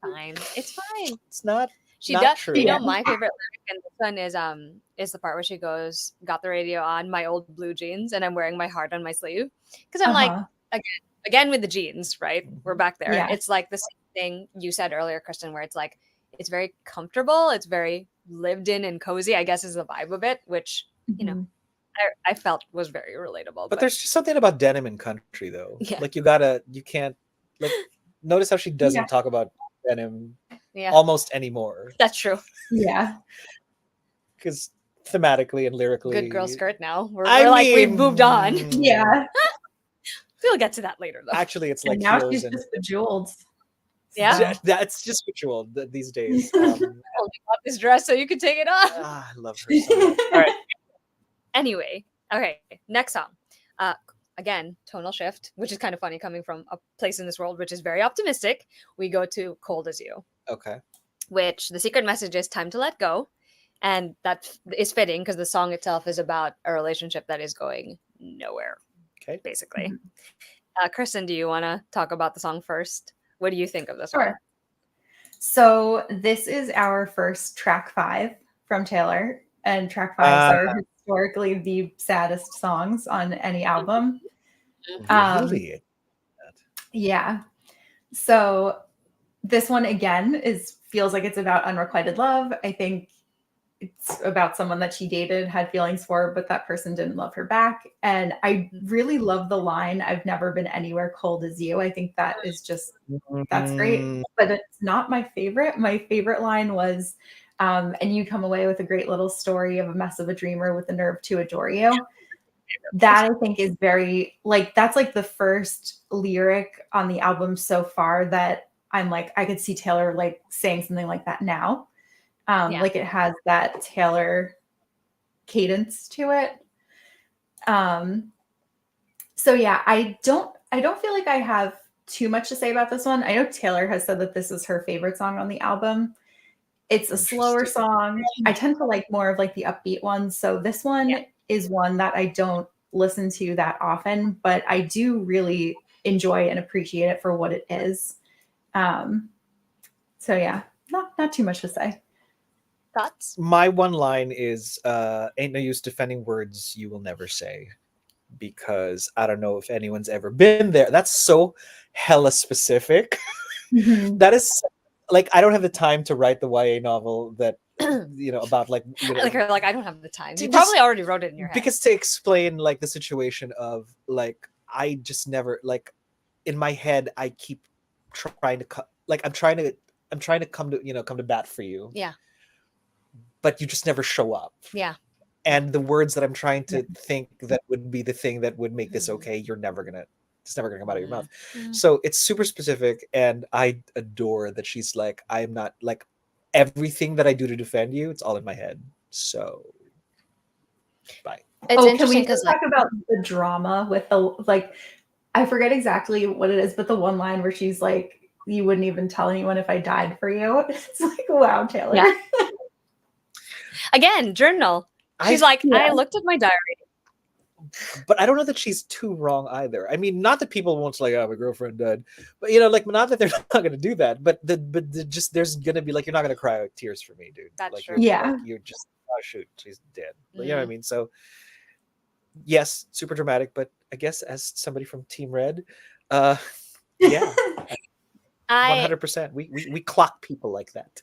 Fine. It's fine.
It's not.
She
not
does.
True.
You know, my favorite lyric in this one is the part where she goes, "Got the radio on, my old blue jeans, and I'm wearing my heart on my sleeve." Because I'm like, again with the jeans, right? We're back there.
Yeah.
It's like the same thing you said earlier, Kristin, where it's like it's very comfortable, it's very lived in and cozy. I guess is the vibe of it, which you know, I felt was very relatable.
But there's just something about denim and country, though.
Yeah.
Like you can't like notice how she doesn't talk about denim almost anymore.
That's true.
Yeah.
Because thematically and lyrically,
good girl skirt now. We've moved on.
Yeah.
We'll get to that later, though.
Actually, it's like
and now she's just bejeweled.
Yeah,
that's just ritual these days.
I only bought this dress so you could take it off.
I love her so much. All right.
Anyway, okay, next song. Again, tonal shift, which is kind of funny coming from a place in this world which is very optimistic. We go to Cold as You.
Okay.
Which the secret message is time to let go. And that is fitting because the song itself is about a relationship that is going nowhere.
Okay.
Basically. Kristin, do you want to talk about the song first? What do you think of this one?
Sure. So this is our first track 5 from Taylor. And track 5s are historically the saddest songs on any album.
Really?
Yeah. So this one again feels like it's about unrequited love. I think it's about someone that she dated, had feelings for, but that person didn't love her back. And I really love the line, "I've never been anywhere cold as you." I think that is just, that's great. But it's not my favorite. My favorite line was, "And you come away with a great little story of a mess of a dreamer with the nerve to adore you." That I think is very, like, that's like the first lyric on the album so far that I'm like, I could see Taylor like saying something like that now. Like it has that Taylor cadence to it. So yeah, I don't feel like I have too much to say about this one. I know Taylor has said that this is her favorite song on the album. It's a slower song. I tend to like more of like the upbeat ones. So this one is one that I don't listen to that often, but I do really enjoy and appreciate it for what it is. So yeah, not too much to say.
Thoughts?
My one line is ain't no use defending words you will never say, because I don't know if anyone's ever been there. That's so hella specific.
Mhm.
That is like, I don't have the time to write the YA novel that about like
Like I don't have the time. You
Just-
probably already wrote it in your head.
because to explain like the situation of like, I just never, like, in my head I keep trying to I'm trying to come to bat for you,
Yeah.
but you just never show up.
Yeah.
And the words that I'm trying to think that would be the thing that would make this okay, it's never gonna come out of your mouth. So it's super specific, and I adore that she's like, I'm not like, everything that I do to defend you, it's all in my head. So bye.
It's
Can
interesting
we
because
just talk about the drama with the, like, I forget exactly what it is, but the one line where she's like, you wouldn't even tell anyone if I died for you. It's like, wow, Taylor.
Yeah. Again, journal. She's like, I looked at my diary.
But I don't know that she's too wrong either. I mean, not that people won't like, oh, my girlfriend died, but like, not that they're not going to do that, but just there's going to be like, you're not going to cry out tears for me, dude.
That's
like,
true.
you're just, oh shoot, she's dead. You know what I mean? So yes, super dramatic, but I guess as somebody from Team Red, yeah, 100%. We clock people like that.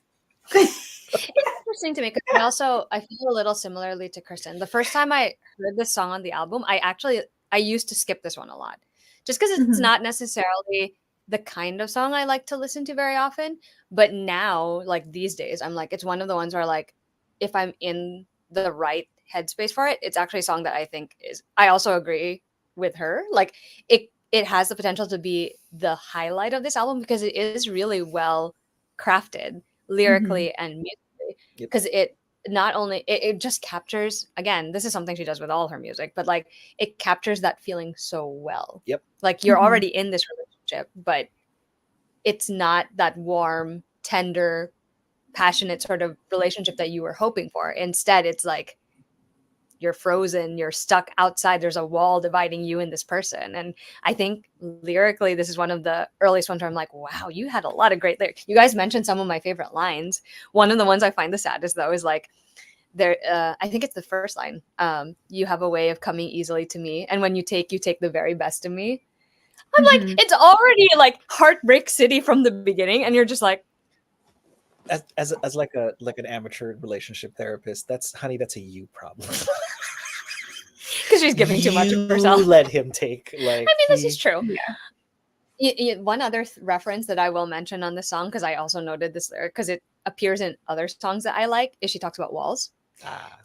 It's interesting to me because I feel a little similarly to Kristin. The first time I heard this song on the album, I used to skip this one a lot, just because it's not necessarily the kind of song I like to listen to very often. But now, like these days, I'm like, it's one of the ones where, like, if I'm in the right headspace for it, it's actually a song that I think is. I also agree with her. Like it has the potential to be the highlight of this album because it is really well crafted lyrically and musically, because it not only it just captures, again, this is something she does with all her music, but like it captures that feeling so well. Like you're already in this relationship, but it's not that warm, tender, passionate sort of relationship that you were hoping for. Instead, it's like you're frozen, you're stuck outside, there's a wall dividing you and this person. And I think lyrically, this is one of the earliest ones where I'm like, wow, you had a lot of great lyrics. You guys mentioned some of my favorite lines. One of the ones I find the saddest, though, is like, I think it's the first line. You have a way of coming easily to me, and when you take the very best of me. I'm like, it's already like Heartbreak City from the beginning, and you're just like,
as like an amateur relationship therapist, that's a you problem.
Because she's giving too much of herself.
Let him take, like,
I mean, this is true. One other reference that I will mention on this song, because I also noted this lyric because it appears in other songs that I like, is she talks about walls.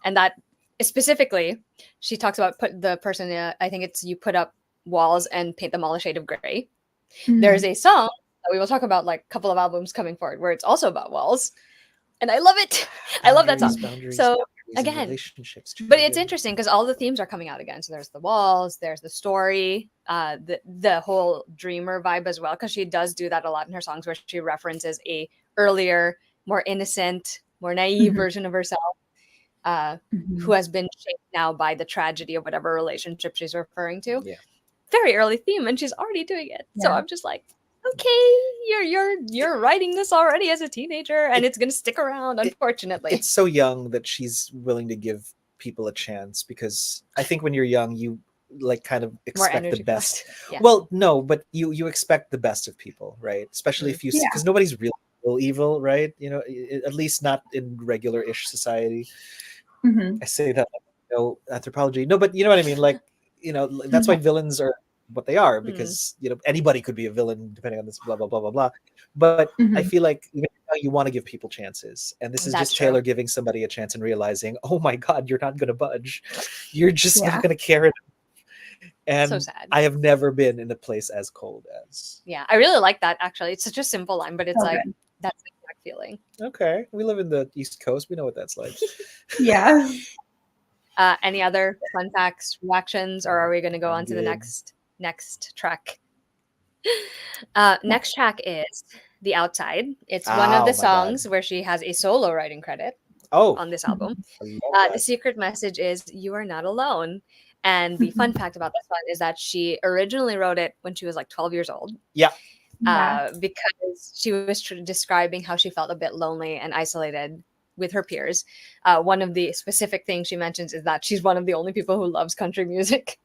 And that specifically, she talks about the person, I think it's, you put up walls and paint them all a shade of gray. There's a song that we will talk about, like a couple of albums coming forward, where it's also about walls. And I love it. I love that song. So again, but it's interesting because all the themes are coming out again. So there's the walls, there's the story, the whole dreamer vibe as well, because she does do that a lot in her songs, where she references a earlier, more innocent, more naive version of herself, who has been shaped now by the tragedy of whatever relationship she's referring to. Very early theme, and she's already doing it. So I'm just like, okay, you're writing this already as a teenager, and it's gonna stick around, unfortunately.
It's so young that she's willing to give people a chance, because I think when you're young, you like kind of expect the best. Well, no, but you expect the best of people, right? Especially if you, because nobody's real evil, right? At least not in regular-ish society. I say that, no anthropology, no, but you know what I mean. Like, that's why villains are what they are, because anybody could be a villain depending on this blah blah blah blah blah. But I feel like you want to give people chances, and this is just Taylor giving somebody a chance and realizing, oh my god, you're not going to budge, you're just not going to care enough. And so sad. I have never been in a place as cold as.
I really like that, actually. It's such a simple line, but it's like that's the exact feeling.
Okay, we live in the East Coast, we know what that's like.
Any other fun facts, reactions, or are we going to go
I'm
on to the
good.
next track? Next track is The Outside. It's one of
Oh
the
my God.
songs where she has a solo writing credit
Oh,
on this album.
I love
The
that.
secret message is you are not alone. And the fun fact about this one is that she originally wrote it when she was like 12 years old.
Yeah.
Because she was describing how she felt a bit lonely and isolated with her peers. One of the specific things she mentions is that she's one of the only people who loves country music,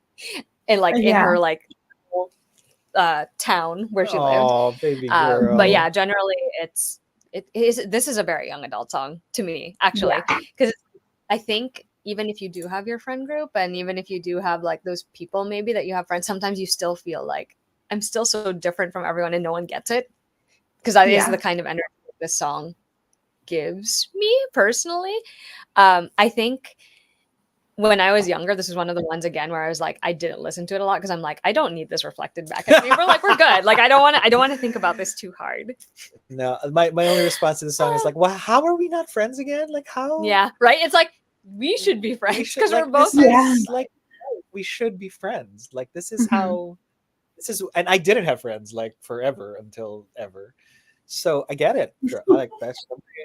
and like in her like town where she lived.
Oh, baby girl.
But yeah, generally this is a very young adult song to me, actually, because I think even if you do have your friend group and even if you do have like those people maybe that you have friends, sometimes you still feel like I'm still so different from everyone and no one gets it, because that is the kind of energy this song gives me personally. I think when I was younger, this is one of the ones again where I was like, I didn't listen to it a lot because I'm like, I don't need this reflected back at me. We're good. Like I don't want to think about this too hard.
No, my only response to the song is like, well, how are we not friends again? Like how?
Yeah, right. It's like we should be friends because
like,
we're both
like we should be friends. Like this is how this is, and I didn't have friends like forever until ever. So I get it. Like that's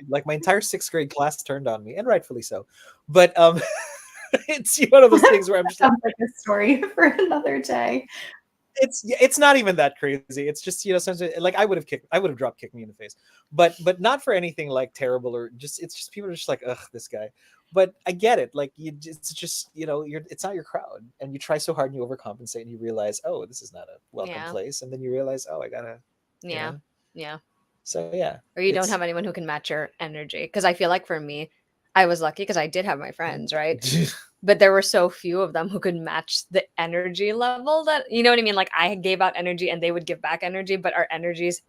like my entire 6th grade class turned on me, and rightfully so. But it's one of those things where I'm just
like a story for another day.
It's not even that crazy. It's just, you know, sometimes like I would have drop kicked me in the face, but not for anything like terrible or just, it's just people are just like, ugh, this guy. But I get it. Like it's just, you know, it's not your crowd, and you try so hard and you overcompensate and you realize, oh, this is not a welcome place, and then you realize, oh, I gotta, you know?
Yeah.
So yeah.
Or you don't have anyone who can match your energy, because I feel like for me, I was lucky because I did have my friends, right? But there were so few of them who could match the energy level that, you know what I mean? Like I gave out energy and they would give back energy, but our energies,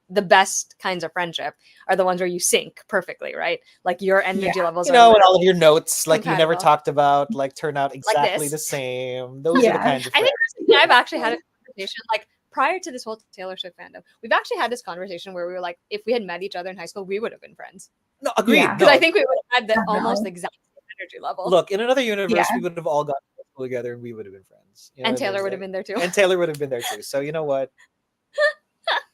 the best kinds of friendship are the ones where you sync perfectly, right? Like your energy levels
you know, and all of your notes, like you never
compatible.
talked about, like turn out
Like
exactly
this.
the same. Those are the kinds of
I
friends.
think I've actually had a conversation like prior to this whole Taylor Swift fandom. We've actually had this conversation where we were like, if we had met each other in high school, we would have been friends.
No, agreed.
Because I think we would have had the almost exact same energy level.
Look, in another universe, we would have all gotten to school together and we would have been friends. You know
and
what I mean?
Taylor would have been there too.
And Taylor would have been there too. So you know what?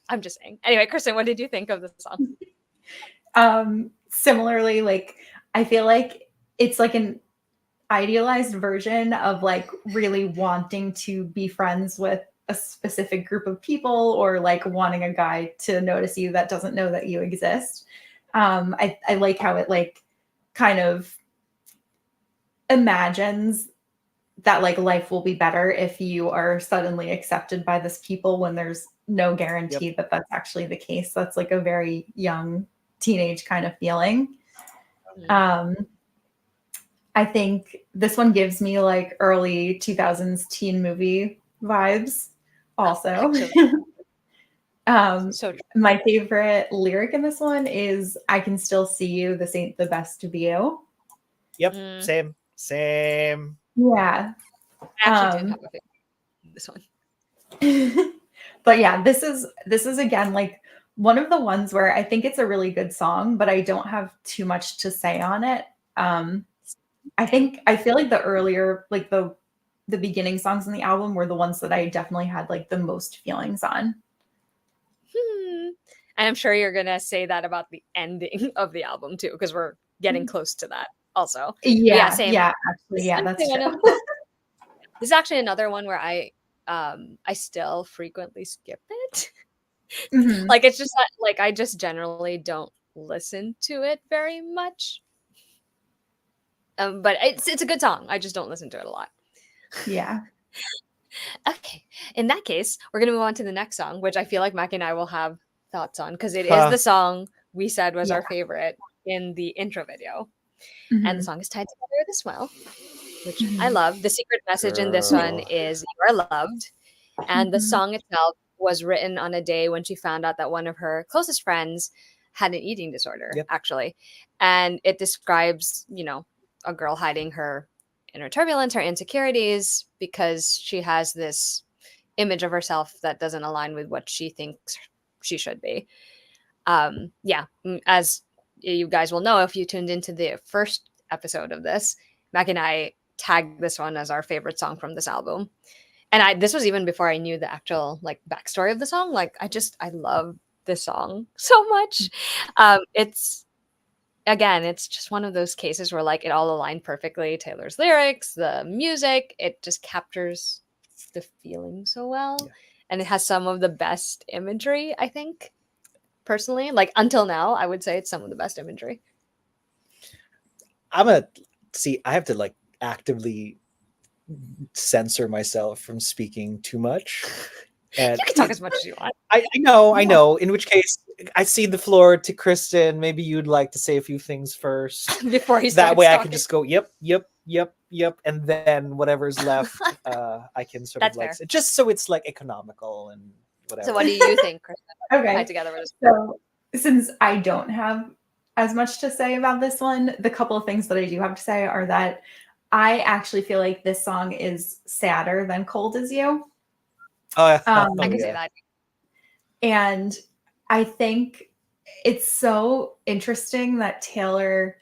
I'm just saying. Anyway, Kristin, what did you think of the song?
Similarly, like I feel like it's like an idealized version of like really wanting to be friends with a specific group of people, or like wanting a guy to notice you that doesn't know that you exist. I like how it like kind of imagines that like life will be better if you are suddenly accepted by this people when there's no guarantee that that's actually the case. That's like a very young teenage kind of feeling. I think this one gives me like early 2000s teen movie vibes also. My favorite lyric in this one is, I can still see you, this ain't the best view.
Yep, same.
Yeah.
I actually did have a favorite this one.
But yeah, this is again like one of the ones where I think it's a really good song, but I don't have too much to say on it. I feel like the earlier, like the beginning songs in the album were the ones that I definitely had like the most feelings on.
And I'm sure you're gonna say that about the ending of the album too, because we're getting close to that also.
Yeah,
same.
Yeah, actually, yeah, that's true.
This is actually another one where I still frequently skip it. Like it's just that, like I just generally don't listen to it very much. But it's a good song. I just don't listen to it a lot.
Yeah.
Okay. In that case, we're gonna move on to the next song, which I feel like Macky and I will have thoughts on, because it is the song we said was our favorite in the intro video. And the song is tied together with a smile, which I love. The secret message in this one is you are loved. And the song itself was written on a day when she found out that one of her closest friends had an eating disorder, actually. And it describes, you know, a girl hiding her inner turbulence, her insecurities, because she has this image of herself that doesn't align with what she thinks she should be. As you guys will know, if you tuned into the first episode of this, Mac and I tagged this one as our favorite song from this album. And this was even before I knew the actual like backstory of the song. Like I love this song so much. It's just one of those cases where like it all aligned perfectly. Taylor's lyrics, the music, it just captures the feeling so well.
Yeah.
And it has some of the best imagery, I think, personally. Like until now, I would say it's some of the best imagery.
I have to like actively censor myself from speaking too much. And
You can talk as much as you want.
I know. In which case, I cede the floor to Kristin. Maybe you'd like to say a few things first.
Before he
That way
talking.
I can just go, yep. And then whatever's left, I can sort
That's
of like,
fair.
just so it's like economical and whatever.
So what do you think, Kristin?
Okay.
Tied together with this?
So since I don't have as much to say about this one, the couple of things that I do have to say are that I actually feel like this song is sadder than Cold As You.
Oh, yeah.
I can say that.
And I think it's so interesting that Taylor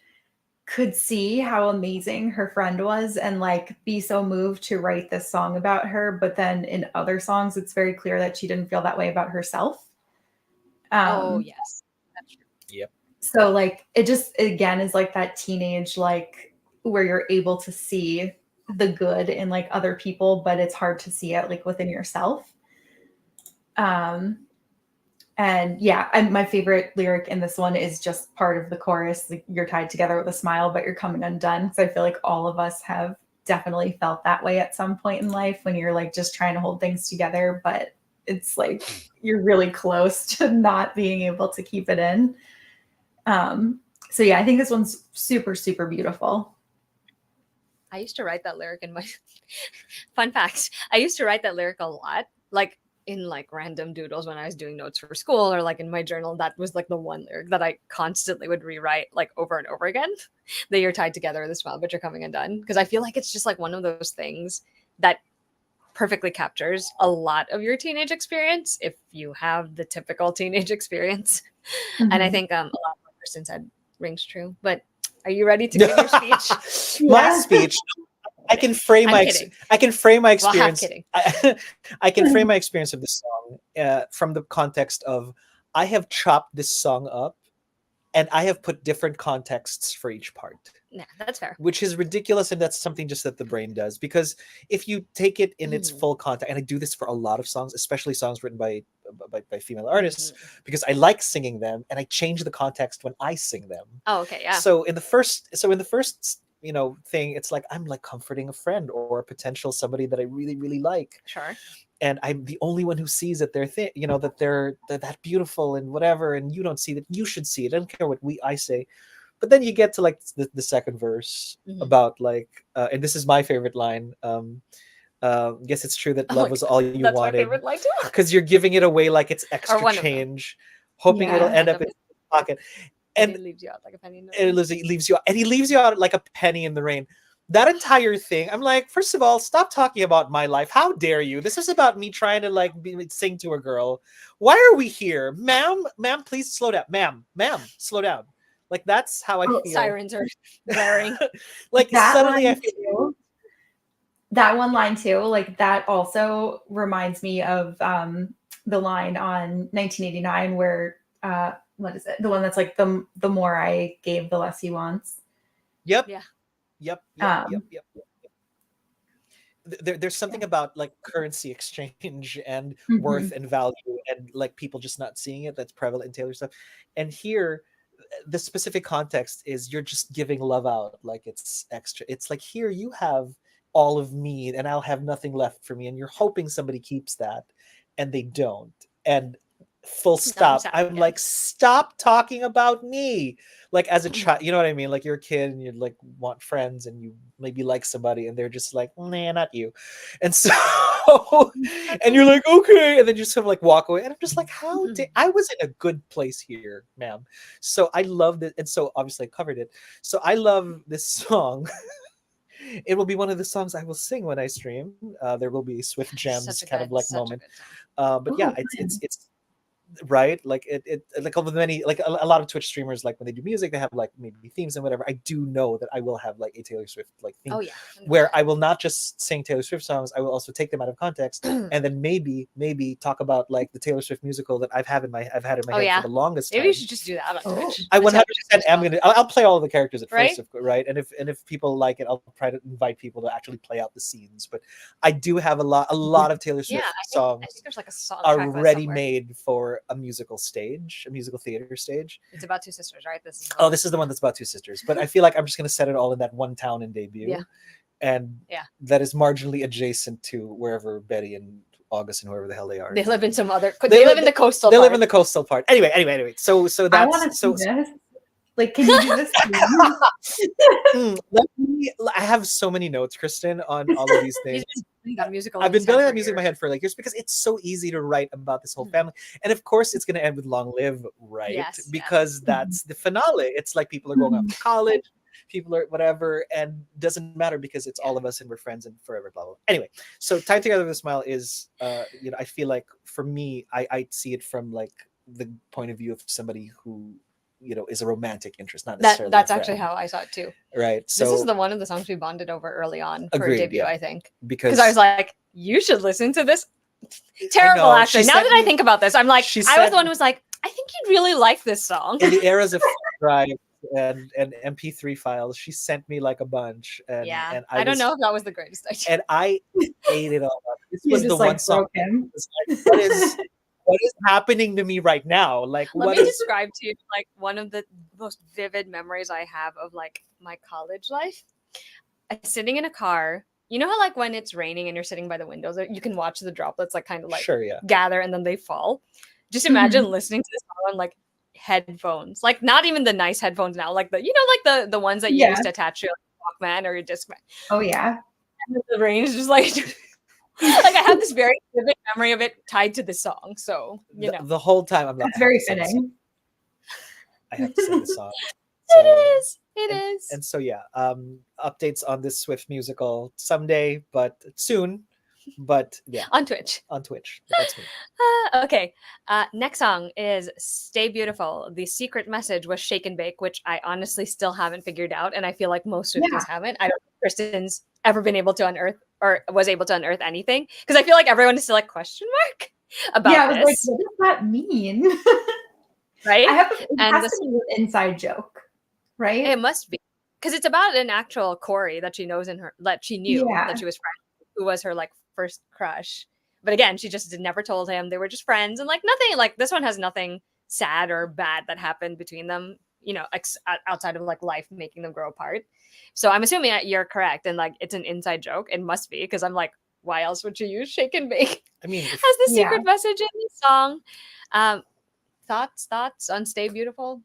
could see how amazing her friend was and like be so moved to write this song about her. But then in other songs, it's very clear that she didn't feel that way about herself.
Oh, yes. That's true.
Yep.
So like it just again is like that teenage like where you're able to see the good in like other people, but it's hard to see it like within yourself. And yeah, and my favorite lyric in this one is just part of the chorus. Like, you're tied together with a smile, but you're coming undone. So I feel like all of us have definitely felt that way at some point in life when you're like just trying to hold things together, but it's like you're really close to not being able to keep it in. So yeah, I think this one's super, super beautiful.
I used to write that lyric in my fun fact. I used to write that lyric a lot, like in like random doodles when I was doing notes for school or like in my journal. That was like the one lyric that I constantly would rewrite like over and over again. That you're tied together with a smile, but you're coming undone. Because I feel like it's just like one of those things that perfectly captures a lot of your teenage experience if you have the typical teenage experience.
Mm-hmm.
And I think a lot of what Kristin said rings true. But are you ready to give your speech?
My speech. I can frame my experience. I can frame my experience of this song from the context of I have chopped this song up, and I have put different contexts for each part.
Yeah, that's fair.
Which is ridiculous, and that's something just that the brain does. Because if you take it in its full context, and I do this for a lot of songs, especially songs written by female artists, because I like singing them, and I change the context when I sing them.
Oh, okay, yeah.
So in the first thing, it's like I'm like comforting a friend or a potential somebody that I really, really like.
Sure.
And I'm the only one who sees that that they're that beautiful and whatever, and you don't see that. You should see it. I don't care what I say. But then you get to like the second verse about like, and this is my favorite line. Guess it's true that love was all you
that's
wanted.
My favorite line too.
Because you're giving it away like it's extra change, hoping it'll end up in your pocket. And
it leaves you out like a penny in the
rain. It leaves you out, and he leaves you out like a penny in the rain. That entire thing, I'm like, first of all, stop talking about my life. How dare you? This is about me trying to like sing to a girl. Why are we here? Ma'am, please slow down. Ma'am, slow down. Like that's how I feel.
Sirens are blaring.
Like suddenly I feel
that one line too. Like that also reminds me of the line on 1989 where what is it? The one that's like the more I gave, the less he wants.
Yep.
Yeah.
Yep. There's something about like currency exchange and worth and value and like people just not seeing it that's prevalent in Taylor stuff. And here, the specific context is you're just giving love out like it's extra. It's like, here you have all of me and I'll have nothing left for me. And you're hoping somebody keeps that and they don't. And full stop. I'm like, stop talking about me. Like as a child, you know what I mean? Like you're a kid and you like want friends and you maybe like somebody and they're just like, nah, not you. And so, and you're like, okay. And then you just sort of like walk away. And I'm just like, I was in a good place here, ma'am. So I love it. And so obviously I covered it. So I love this song. It will be one of the songs I will sing when I stream. There will be Swift Gems kind of like moment. But yeah, it's right? Like it like over many, like a lot of Twitch streamers, like when they do music, they have like maybe themes and whatever. I do know that I will have like a Taylor Swift like theme,
Oh yeah.
where I will not just sing Taylor Swift songs. I will also take them out of context and then maybe talk about like the Taylor Swift musical that I've had in my head
yeah.
for the longest
Maybe
time.
you should just do that on Twitch.
I
The
100%
Taylor
am
Swift
gonna. I'll play all of the characters at
Right?
first, right? And if people like it, I'll try to invite people to actually play out the scenes. But I do have a lot of Taylor
Yeah,
Swift
I
songs
think there's like a song
are
track list
ready
somewhere.
made for a musical stage, a musical theater stage.
It's about two sisters, right? This is
Oh, this is the one that's about two sisters. But I feel like I'm just gonna set it all in that one town in debut.
Yeah.
And
Yeah.
that is marginally adjacent to wherever Betty and August and whoever the hell they are.
They live in some other. They live in the coastal.
They
part.
live in the coastal part. Anyway. So
I want to
that's
see this. Like, can you do this?
I have so many notes, Kristin, on all of these things.
He's been that musical.
I've been
in
building
town
that
for
music in my
years.
head for like years because it's so easy to write about this whole
Mhm.
family. And of course, it's going to end with Long Live, right?
Yes, yeah.
Because that's the finale. It's like people are going off to college, people are whatever, and doesn't matter because it's all of us and we're friends and forever, blah, blah, blah. Anyway, so Time Together with a Smile is, I feel like for me, I see it from like the point of view of somebody who, is a romantic interest, not necessarily
That's
a friend,
actually how I saw it too.
right? So
This is one of the songs we bonded over early on for
Agreed,
debut,
yeah.
I think.
because
Because I was like, you should listen to this.
I
Terrible,
know,
actually.
she
Now
sent
that I
me-
think about this, I'm like,
she
I was
sent-
the one who was like, I think you'd really like this song.
in the eras of drive and MP3 files, she sent me like a bunch, and
Yeah,
and
I don't know if that was the greatest idea.
and I ate it all up. This
You
was
just
the
like
one song.
broke him.
That was like, what is happening to me right now? Like,
Let
what
me
is?
describe to you like one of the most vivid memories I have of like my college life. I'm sitting in a car. You know how like when it's raining and you're sitting by the windows, you can watch the droplets like kind of like
Sure, yeah.
gather and then they fall. Just imagine listening to this song on like headphones, like not even the nice headphones now, like like the ones that you
Yeah.
used to attach to your Walkman or your Discman.
Oh yeah.
And the rain is just like like I have this very vivid memory of it tied to the song. So
The whole time I'm like,
That's very fitting.
I have to sing the song.
it is. It is.
And so yeah, updates on this Swift musical someday, but soon. But yeah,
On Twitch.
on Twitch. That's me.
Okay. Next song is Stay Beautiful. The secret message was Shake and Bake, which I honestly still haven't figured out. And I feel like most Swifties haven't. I don't think Kristen's ever been able to unearth or was able to unearth anything. Because I feel like everyone is still like question mark about
Yeah, I was like,
this.
what does that mean?
Right?
I have it
And
has
this-
to be an inside joke, right?
It must be. Because it's about an actual Corey that she knows that she knew
Yeah.
that she was friends with, who was her like first crush. But again, she just never told him. They were just friends and like nothing, like this one has nothing sad or bad that happened between them, outside of like life making them grow apart. So I'm assuming that you're correct and like it's an inside joke. It must be because I'm like, why else would you use Shake and Bake
I mean,
as the
Yeah.
secret message in the song? Thoughts on Stay Beautiful?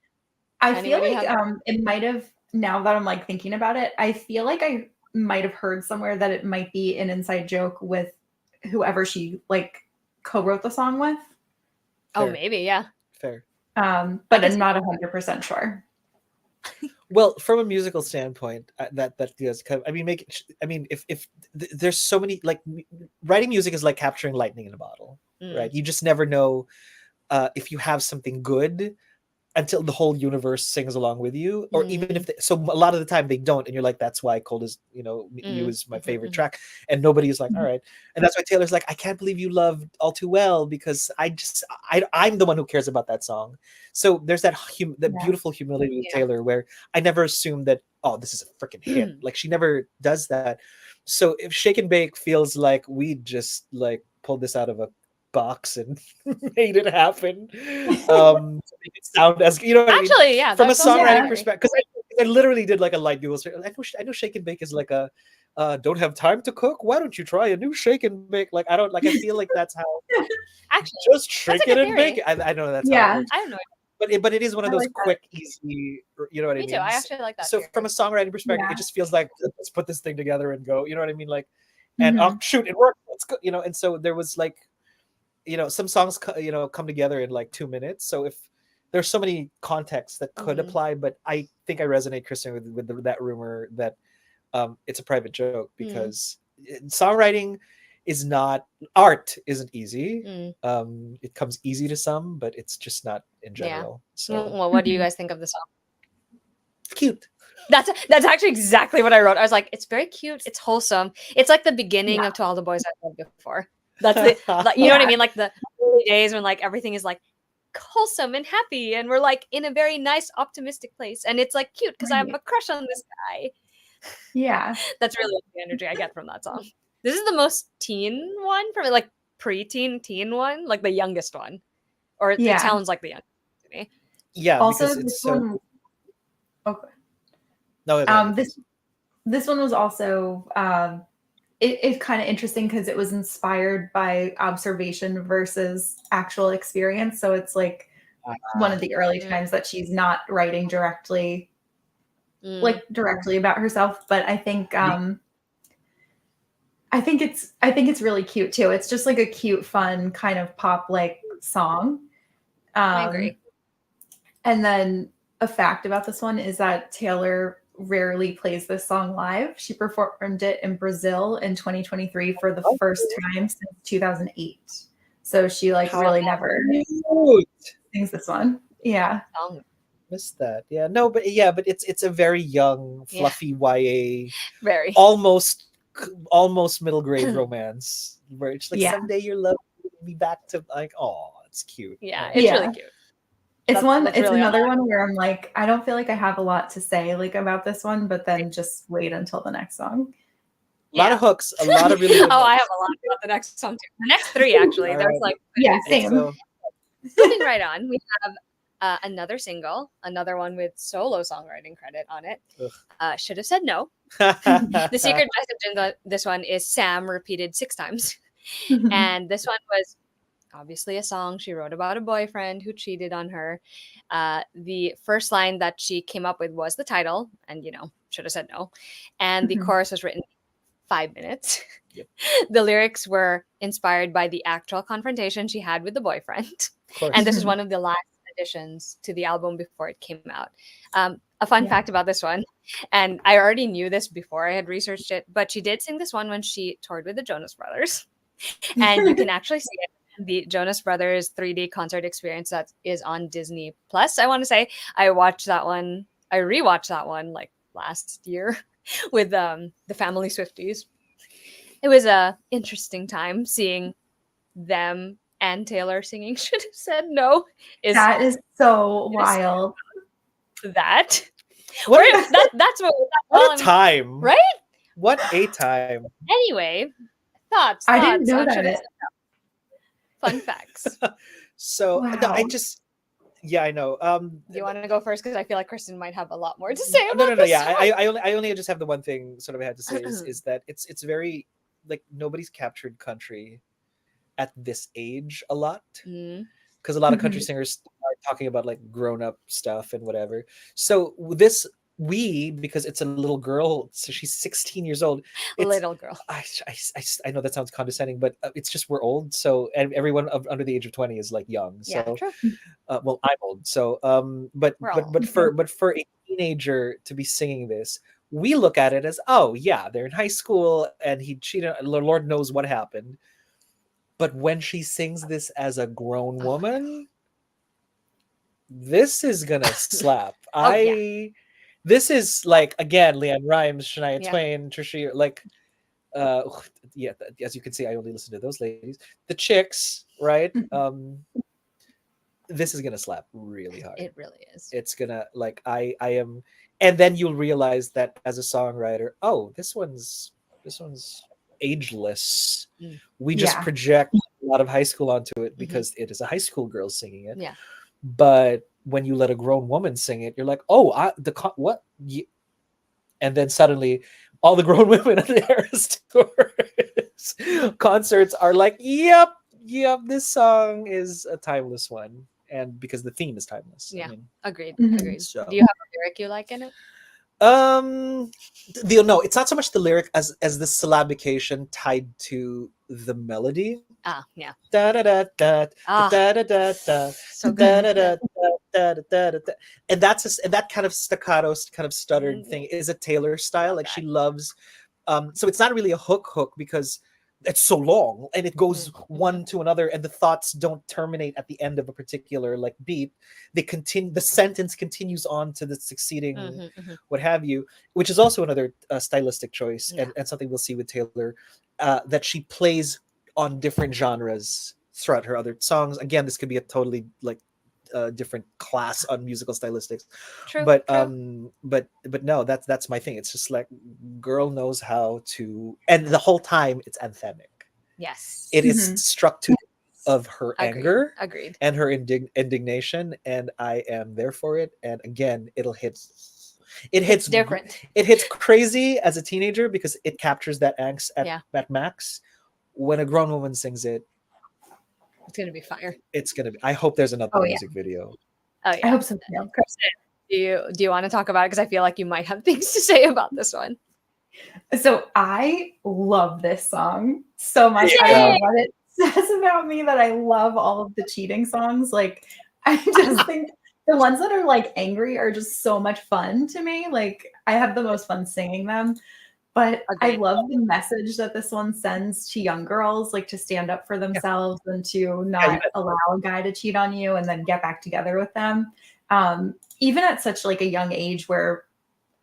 I feel
Anybody
like
have-
it might have, now that I'm like thinking about it, I feel like I might have heard somewhere that it might be an inside joke with whoever she like co-wrote the song with.
Oh,
Fair.
maybe, yeah.
fair.
But I'm not 100% sure.
Well, from a musical standpoint, that does kind of, I mean, if there's so many, like, writing music is like capturing lightning in a bottle,
Mm.
right? You just never know if you have something good until the whole universe sings along with you, or even if so a lot of the time they don't, and you're like, that's why Cold is, You is my favorite track, and nobody is like, all right. And that's why Taylor's like, I can't believe you loved All Too Well, because I'm the one who cares about that song. So there's that beautiful humility with Taylor, where I never assumed that, oh, this is a freaking hit. Like, she never does that. So if Shake and Bake feels like we just like pulled this out of a box and made it happen, to make it sound as, you know what
Actually,
I mean?
yeah.
From a
that sounds
songwriting
right.
perspective, because I literally did like a light Google search. I know Shake and Bake is like a don't have time to cook, why don't you try a new Shake and Bake? Like, I don't, like, I feel like that's how
Actually,
just shake
a
it
good
and bake
theory.
it. I know that's how
Yeah.
it works.
I don't know.
But it is one of
I
those
like that.
quick, easy, you know what I
Me
mean?
too. I actually like that.
So
theory.
from a songwriting perspective,
Yeah.
it just feels like, let's put this thing together and go, you know what I mean? Like, and oh shoot, it worked. Let's go, and so there was like, some songs come together in like 2 minutes. So if there's so many contexts that could apply, but I think I resonate, Kristin, with that rumor that it's a private joke, because songwriting is not art isn't easy.
Mm.
It comes easy to some, but it's just not in
Yeah.
general. So
Well, what do you guys think of the song?
cute.
That's actually exactly what I wrote. I was like, it's very cute. It's wholesome. It's like the beginning
Yeah.
of To All the Boys I Loved Before. That's the like, you know what I mean? Like the early days when like everything is like wholesome and happy, and we're like in a very nice, optimistic place, and it's like cute because I have a crush on this guy.
Yeah.
That's really the energy I get from that song. This is the most teen one for me, like preteen teen one, like the youngest one, or it
Yeah.
sounds like the youngest to me.
Yeah,
Also,
because
this
it's so
one. Okay.
no. Go ahead.
This one was also it's kind of interesting because it was inspired by observation versus actual experience. So it's like one of the early times that she's not writing directly about herself. But I think it's really cute too. It's just like a cute, fun kind of pop like song.
I agree.
And then a fact about this one is that Taylor rarely plays this song live. She performed it in Brazil in 2023 for the first time since 2008. So she like really never sings this one. Yeah.
Missed that. Yeah. No, but it's a very young, fluffy YA,
very
almost middle grade romance where it's like someday your love will be back to like, oh, it's cute.
Yeah, it's really cute.
It's really another one where I'm like, I don't feel like I have a lot to say like about this one, but then just wait until the next song.
A lot of hooks, a lot of really good
I have a lot about the next song too. The next three actually. There's like
same.
Moving right on, we have another single, another one with solo songwriting credit on it. Should Have Said No. The secret message in this one is Sam repeated 6 times. And this one was obviously a song she wrote about a boyfriend who cheated on her. The first line that she came up with was the title, and Should Have Said No. And the chorus was written 5 minutes.
Yep.
The lyrics were inspired by the actual confrontation she had with the boyfriend. And this is one of the last additions to the album before it came out. A fun fact about this one, and I already knew this before I had researched it, but she did sing this one when she toured with the Jonas Brothers. And you can actually see it in the Jonas Brothers 3D concert experience that is on Disney Plus. I want to say I rewatched that one like last year with the family Swifties. It was a interesting time seeing them and Taylor singing Should Have Said No.
That is so wild.
That's
what
a
time,
right?
What a time.
Anyway, thoughts.
I didn't know that.
Fun facts.
So no, I know.
Do you want to go first? Because I feel like Kristin might have a lot more to say about
no.
this
Yeah,
one.
I only just have the one thing sort of I had to say is that it's very like nobody's captured country at this age a lot, because a lot of country singers are talking about like grown up stuff and whatever. So this because it's a little girl, so she's 16 years old.
Little girl.
I know that sounds condescending, but it's just we're old. So and everyone under the age of 20 is like young. So
yeah, true.
well, I'm old. So but for a teenager to be singing this, we look at it as, oh yeah, they're in high school and he cheated. Lord knows what happened. But when she sings this as a grown woman, this is gonna slap. This is like, again, Leanne Rimes, Shania Twain, Trisha, like, as you can see, I only listen to those ladies. The Chicks, right? This is gonna slap really hard.
It really is.
It's gonna like I am, and then you'll realize that as a songwriter, oh, this one's ageless. We just project a lot of high school onto it because it is a high school girl singing it.
Yeah.
But when you let a grown woman sing it, you're like, oh, what? And then suddenly, all the grown women at the Eras Tour concerts are like, yep, this song is a timeless one, and because the theme is timeless.
Yeah,
I mean,
agreed.
So,
do you have a lyric you like in it?
No, it's not so much the lyric as the syllabication tied to the melody.
Yeah.
Da da da da da da da da.
So good.
Da da da da da da. And that kind of staccato, kind of stuttered thing is a Taylor style. Like she loves. So it's not really a hook because it's so long and it goes
Mhm.
one to another, and the thoughts don't terminate at the end of a particular like beat. They continue, the sentence continues on to the succeeding what have you, which is also another stylistic choice,
Yeah.
and something we'll see with Taylor, that she plays on different genres throughout her other songs. Again, this could be a totally like different class on musical stylistics,
True.
but
True.
but no, that's my thing. It's just like girl knows how to, and the whole time it's anthemic.
Yes.
It is
Mhm.
struck to of her
Agreed.
anger
Agreed.
and her indignation, and I am there for it. And again, it
It's
hits
different.
it hits crazy as a teenager because it captures that angst
Yeah.
at max. When a grown woman sings it,
It's gonna be fire.
it's gonna be, I hope there's another
Oh, yeah.
music video.
Oh
I
yeah.
hope so too.
Kristin, do you want to talk about it? Because I feel like you might have things to say about this one.
So I love this song so much. I
Yeah.
don't know what it says about me that I love all of the cheating songs. Like, I just think the ones that are like angry are just so much fun to me. Like, I have the most fun singing them. But I
Agreed.
love the message that this one sends to young girls, like to stand up for themselves and to
Yeah, you
not
bet.
allow a guy to cheat on you and then get back together with them. Even at such like a young age where,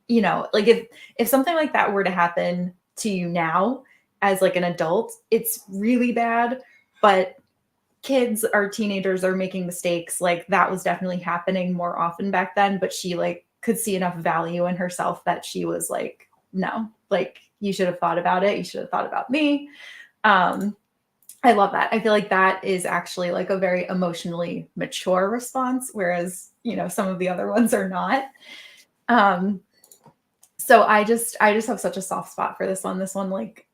you know, like if something like that were to happen to you now as like an adult, it's really bad. But kids or teenagers are making mistakes. Like that was definitely happening more often back then. But she like could see enough value in herself that she was like, no, like you should have thought about it. You should have thought about me. I love that. I feel like that is actually like a very emotionally mature response, whereas, you know, some of the other ones are not. So I just have such a soft spot for this one. This one, like,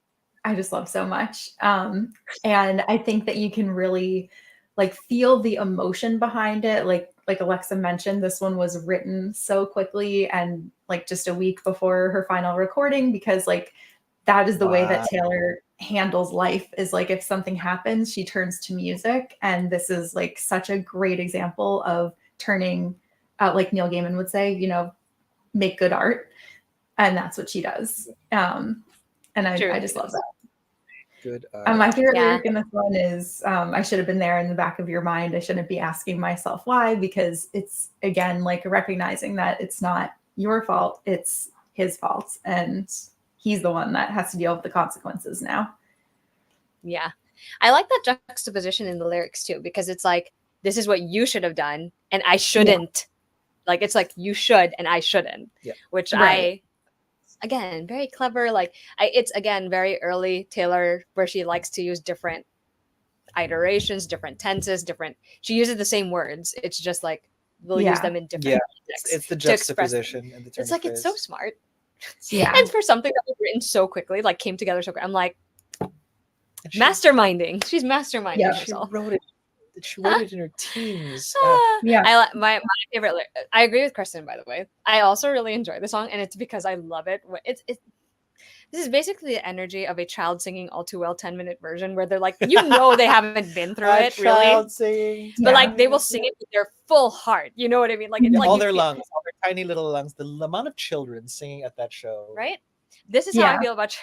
I just love so much. And I think that you can really like feel the emotion behind it. Like Alexa mentioned, this one was written so quickly and like just a week before her final recording, because like that is the way that
Wow.
Taylor handles life, is like if something happens, she turns to music. And this is like such a great example of turning, like Neil Gaiman would say, you know, make good art. And that's what she does. And I just love that.
Good.
My favorite
Yeah.
lyric in this one is I should have been there in the back of your mind. I shouldn't be asking myself why, because it's, again, like recognizing that it's not your fault, it's his fault. And he's the one that has to deal with the consequences now.
Yeah. I like that juxtaposition in the lyrics too, because it's like, this is what you should have done, and I shouldn't. Like, it's like you should and I shouldn't.
Yeah.
Which
Right.
again, very clever. Like, it's again very early Taylor, where she likes to use different iterations, different tenses, she uses the same words. It's just like we'll use them in different contexts
It's the
to express
juxtaposition and the turn
it's
of
like it's so
phrase.
smart.
Yeah.
And for something that was written so quickly, like came together so quick, I'm like,
And
masterminding. She's masterminding
Yeah.
she
herself.
wrote it. She wrote it in her teens.
Yeah.
My favorite. I agree with Kristin, by the way. I also really enjoy the song, and it's because I love it. This is basically the energy of a child singing All Too Well 10-minute version, where they're like, you know, they haven't been through it really,
Singing.
but like they will sing it with their full heart. You know what I mean? Like it's
Yeah,
like
All
you
their
feel-
lungs, all their tiny little lungs. The amount of children singing at that show.
right? This is how I
Yeah.
feel about.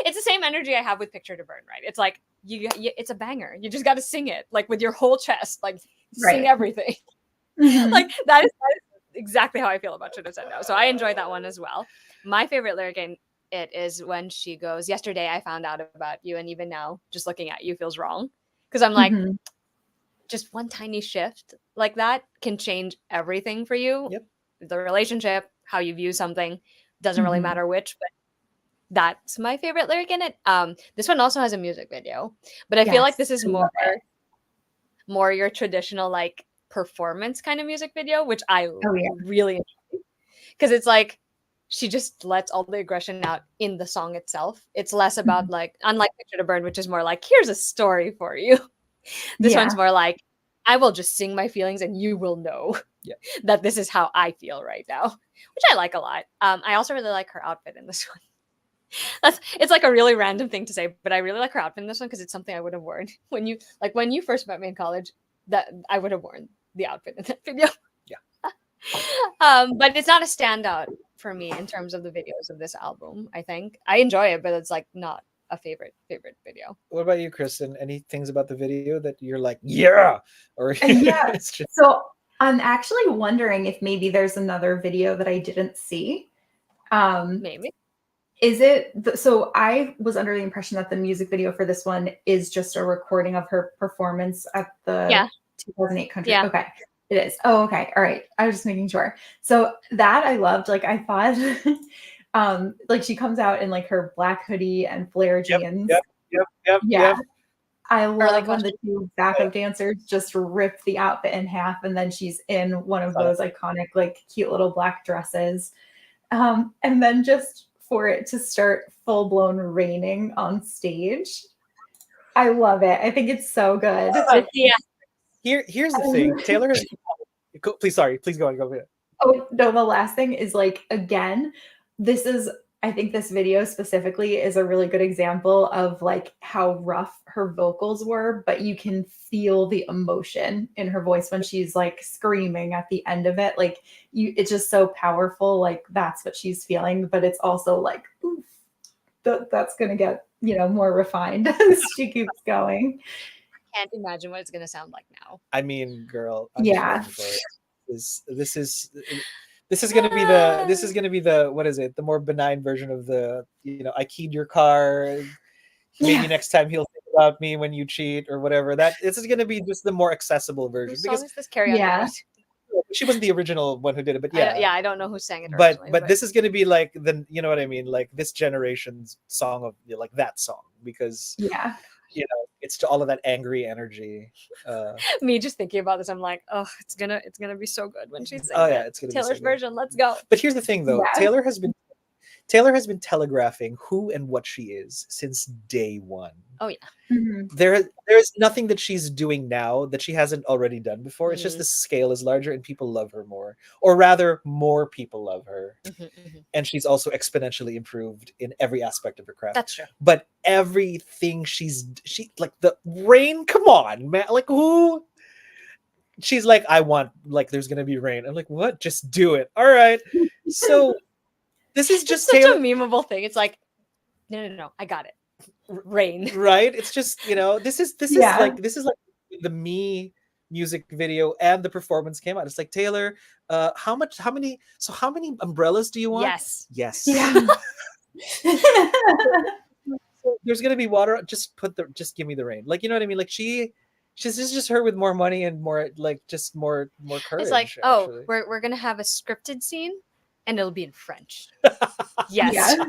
It's the same energy I have with Picture to Burn, right? It's like it's a banger. You just got to sing it like with your whole chest, like sing
Right.
everything.
Mhm.
Like that is exactly how I feel about Should Have Said No. So I enjoyed that one as well. My favorite lyric in it is when she goes, "Yesterday I found out about you, and even now, just looking at you feels wrong." Because I'm like,
Mhm.
just one tiny shift like that can change everything for you.
Yep.
The relationship, how you view something, doesn't really
Mhm.
matter which, but that's my favorite lyric in it. This one also has a music video, but I feel like this
Yes,
is
I love it.
more your traditional like performance kind of music video, which I
Oh, yeah.
really enjoy, because it's like she just lets all the aggression out in the song itself. It's less about like, unlike Picture to Burn, which is more like, here's a story for you. This
Yeah.
one's more like, I will just sing my feelings and you will know that this is how I feel right now, which I like a lot. I also really like her outfit in this one. It's like a really random thing to say, but I really like her outfit in this one because it's something I would have worn when you first met me in college. That I would have worn the outfit in that video.
Yeah.
But it's not a standout for me in terms of the videos of this album. I think I enjoy it, but it's like not a favorite video.
What about you, Kristen? Any things about the video that you're like, yeah, or
Yeah.
it's just
So I'm actually wondering if maybe there's another video that I didn't see.
Maybe.
Is it so I was under the impression that the music video for this one is just a recording of her performance at the
Yeah.
2008 country.
Yeah.
Okay. It is. Oh, okay. All right. I was just making sure. So that I loved. Like I thought like she comes out in like her black hoodie and flare
yep,
jeans.
yep.
Yeah. I
Early
love when
question.
the two backup dancers just rip the outfit in half, and then she's in one of those iconic, like, cute little black dresses. And then just for it to start full blown raining on stage, I love it. I think it's so good.
Yeah.
Here's the thing. Taylor has please go ahead.
Oh no, the last thing is like, again, I think this video specifically is a really good example of like how rough her vocals were, but you can feel the emotion in her voice when she's like screaming at the end of it. Like it's just so powerful. Like that's what she's feeling, but it's also like, oof, that's gonna get, more refined as she keeps going.
Can't imagine what it's gonna sound like now.
I mean, girl, I'm
Yeah.
just waiting for it. This is gonna be the what is it? The more benign version of the I keyed your car. Maybe next time he'll think about me when you cheat or whatever. This is gonna be just the more accessible version.
Whose
Because
song is this? Carry On.
Yeah.
she wasn't the original one who did it, but
I don't know who sang it originally.
but this is gonna be like you know what I mean, like this generation's song of like that song, because
Yeah.
it's to all of that angry energy.
Me just thinking about this, I'm like, oh, it's gonna be so good when she sings
it's gonna be
Taylor's
so good.
version. Let's go.
But here's the thing, though.
Yeah.
Taylor has been telegraphing who and what she is since day one.
Oh yeah.
Mhm.
There is nothing that she's doing now that she hasn't already done before. It's just the scale is larger and people love her more, or rather, more people love her. And she's also exponentially improved in every aspect of her craft.
That's true.
But everything she like the rain. Come on, man! Like who? She's like, I want, like, there's gonna be rain. I'm like, what? Just do it. All right. So this is just
such
Taylor.
a memeable thing. It's like, no, I got it. Rain.
Right? It's just, this is like the Me music video and the performance came out. It's like, Taylor, how many umbrellas do you want? Yes.
Yeah.
So there's gonna be water. Just give me the rain. Like, you know what I mean? Like she's just her with more money and more, like, just more courage.
It's like,
actually.
we're gonna have a scripted scene and it'll be in French. Yes.
Yeah.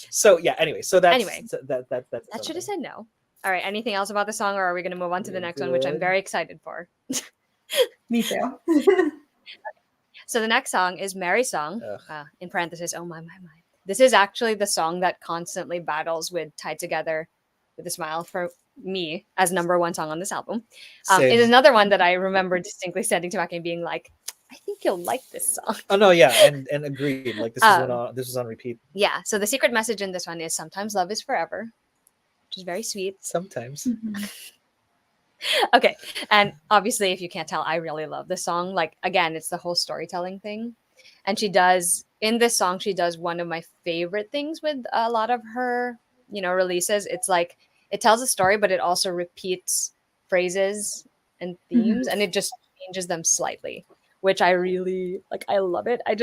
So yeah, anyway, that
should have said no. All right, anything else about the song, or are we going to move on to the next one, which I'm very excited for?
Me too.
So the next song is Mary's song, in parentheses, oh my. This is actually the song that constantly battles with Tied Together with a Smile for me as number 1 song on this album. It is another one that I remember distinctly sending to Macky and being like, I think you'll like this song.
Oh no, yeah, and agreed. Like this was on repeat.
Yeah. So the secret message in this one is sometimes love is forever, which is very sweet.
Sometimes.
Okay. And obviously, if you can't tell, I really love this song. Like, again, it's the whole storytelling thing. And in this song, she does one of my favorite things with a lot of her, releases. It's like, it tells a story, but it also repeats phrases and themes, and it just changes them slightly, which I really like. I love it. I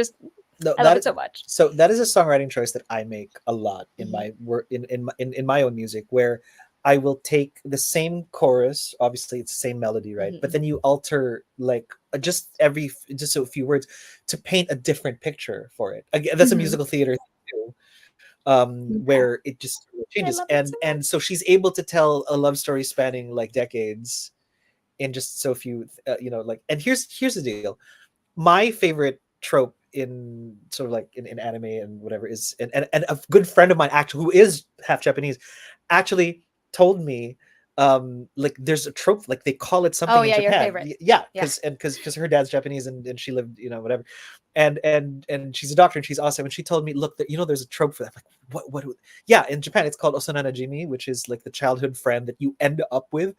love it so much.
So that is a songwriting choice that I make a lot in my work, in my own music, where I will take the same chorus, obviously it's the same melody, right? But then you alter like just a few words to paint a different picture for it. Again, that's a musical theater thing too, where it just changes. And so she's able to tell a love story spanning like decades in just so few, and here's the deal. My favorite trope in sort of like in anime and whatever is, and a good friend of mine actually, who is half Japanese, actually told me like there's a trope, like they call it something
Oh
in
yeah, your
Japan.
favorite.
Yeah,
Yeah.
because her dad's Japanese and she lived, whatever. And she's a doctor and she's awesome. And she told me, look, there's a trope for that. I'm like, what? Yeah, in Japan it's called Osana Najimi, which is like the childhood friend that you end up with.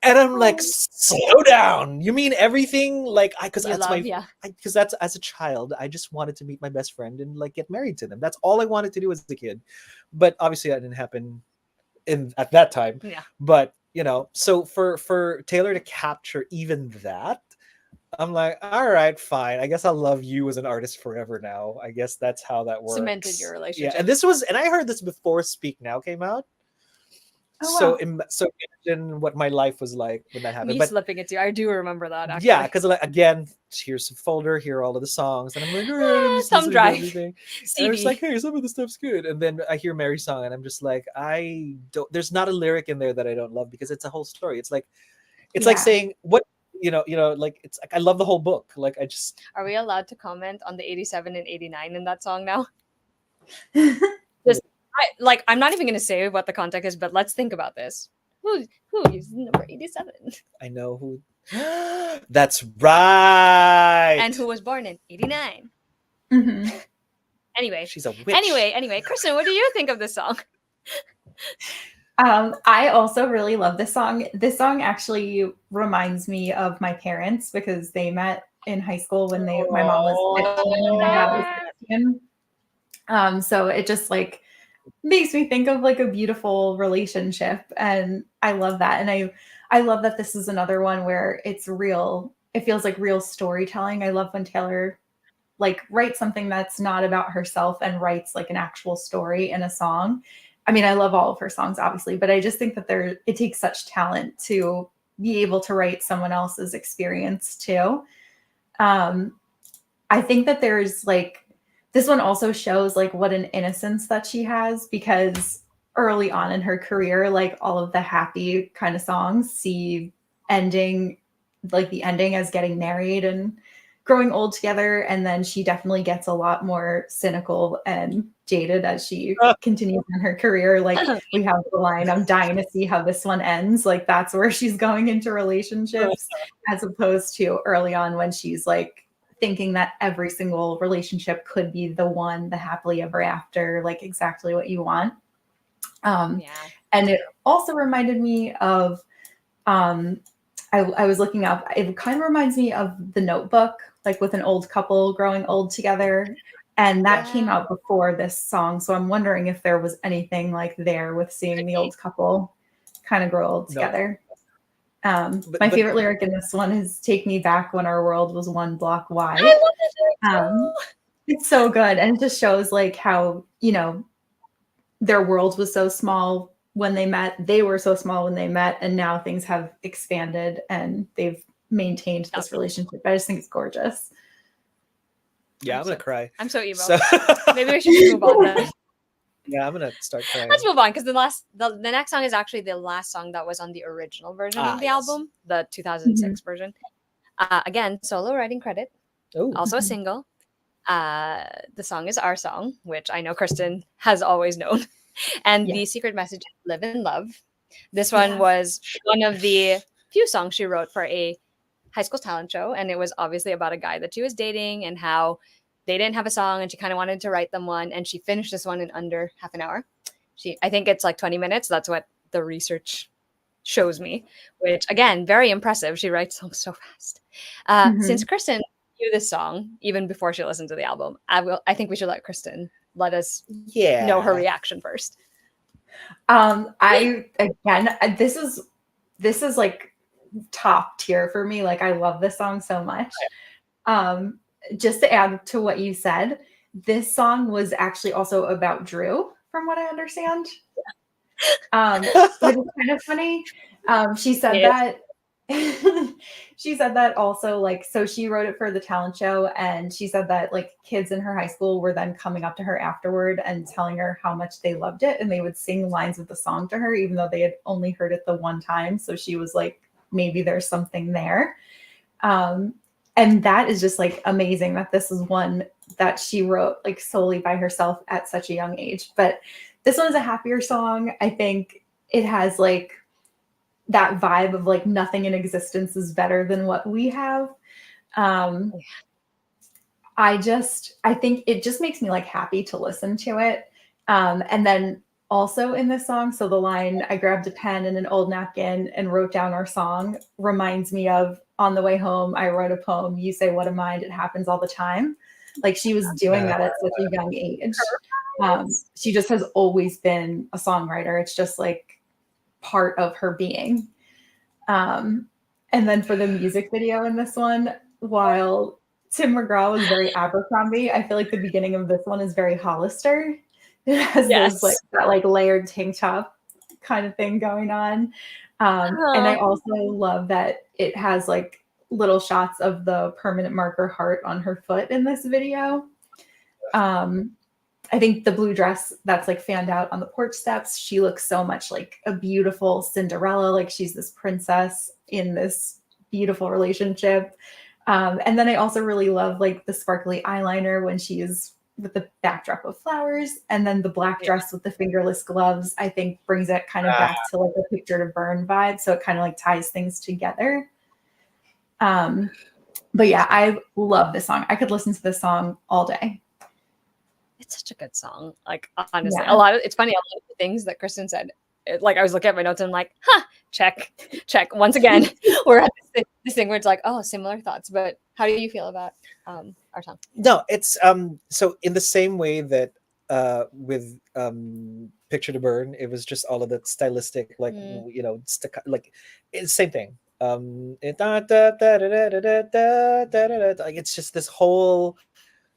And I'm like, slow down. You mean everything? Like, because
You
that's
love, yeah.
because that's, as a child, I just wanted to meet my best friend and like get married to them. That's all I wanted to do as a kid. But obviously that didn't happen at that time.
Yeah.
But so for Taylor to capture even that, I'm like, all right, fine. I guess I'll love you as an artist forever now. I guess that's how that works.
Cemented your relationship.
Yeah, and I heard this before Speak Now came out.
Oh,
So
wow.
so imagine what my life was like when that happened.
Me
But
slipping it to you. I do remember that actually.
yeah, because like again, here's some folder, here are all of the songs, and I'm like, all right, I'm just
Thumb
listening
drive.
to everything. And
CD.
I'm just like, hey, some of the stuff's good. And then I hear Mary's song, and I'm just like, I don't. There's not a lyric in there that I don't love because it's a whole story. It's like
Yeah.
saying what like it's like I love the whole book. Like I just
Are we allowed to comment on the 87 and 89 in that song now? I'm not even going to say what the context is, but let's think about this. Who is number 87?
I know who. That's right.
And who was born in 89?
Mhm.
Anyway.
She's a witch.
Anyway, Kristin, what do you think of this song?
I also really love this song. This song actually reminds me of my parents because they met in high school when my mom was 15 and my dad was 16. So it just like makes me think of like a beautiful relationship, and I love that. And I love that this is another one where it's real. It feels like real storytelling. I love when Taylor like writes something that's not about herself and writes like an actual story in a song. I mean, I love all of her songs, obviously, but I just think that it takes such talent to be able to write someone else's experience too. I think that there's like, this one also shows like what an innocence that she has, because early on in her career, like all of the happy kind of songs see ending, like the ending as getting married and growing old together. And then she definitely gets a lot more cynical and jaded as she continues in her career. Like we have the line, I'm dying to see how this one ends. Like that's where she's going into relationships, as opposed to early on when she's like thinking that every single relationship could be the one, the happily ever after, like exactly what you want. And it also reminded me of, I was looking up, it kind of reminds me of The Notebook, like with an old couple growing old together. And that came out before this song. So I'm wondering if there was anything like there with seeing the old couple kind of grow old together. My favorite lyric in this one is "Take me back when our world was one block wide."
I love it.
It's so good. And it just shows like how, their world was so small when they met. They were so small when they met. And now things have expanded and they've maintained this relationship. I just think it's gorgeous.
Yeah, I'm going to cry.
I'm so emo. So maybe we should move on then.
Yeah, I'm gonna start crying.
Let's move on, because the next song is actually the last song that was on the original version of the album, the 2006 version. Again, solo writing credit. Also a single. The song is Our Song, which I know Kristin has always known. And the secret message is Live and Love. This one was one of the few songs she wrote for a high school talent show, and it was obviously about a guy that she was dating and how they didn't have a song and she kind of wanted to write them one, and she finished this one in under half an hour. I think it's like 20 minutes. That's what the research shows me, which again, very impressive. She writes songs so fast. Since Kristin knew this song even before she listened to the album, I think we should let Kristin let us know her reaction first.
This is like top tier for me. Like I love this song so much. Just to add to what you said, this song was actually also about Drew, from what I understand. Which is kind of funny. She said that she said that also, like, so she wrote it for the talent show, and she said that like kids in her high school were then coming up to her afterward and telling her how much they loved it, and they would sing lines of the song to her even though they had only heard it the one time. So she was like, maybe there's something there. And that is just like amazing that this is one that she wrote like solely by herself at such a young age. But this one is a happier song. I think it has like that vibe of like nothing in existence is better than what we have. Um, I think it just makes me like happy to listen to it. And then also in this song, so the line, I grabbed a pen and an old napkin and wrote down our song, reminds me of on the way home, I wrote a poem, you say, what a mind, it happens all the time. Like she was doing that at such a young age. She just has always been a songwriter. It's just like part of her being. And then for the music video in this one, while Tim McGraw was very Abercrombie, I feel like the beginning of this one is very Hollister. It has those like that like layered tank top kind of thing going on. And I also love that it has like little shots of the permanent marker heart on her foot in this video. I think the blue dress that's like fanned out on the porch steps, she looks so much like a beautiful Cinderella, like she's this princess in this beautiful relationship. And then I also really love like the sparkly eyeliner when she is with the backdrop of flowers, and then the black dress with the fingerless gloves, I think brings it kind of back to like a picture to burn vibe. So it kind of like ties things together. But yeah, I love this song. I could listen to this song all day.
It's such a good song. Like honestly, it's funny. A lot of the things that Kristin said, like I was looking at my notes and I'm like, check. Once again, we're at this thing where it's like, oh, similar thoughts. But how do you feel about our song?
No, it's so in the same way that with Picture to Burn, it was just all of the stylistic, like like it's the same thing. Like it's just this whole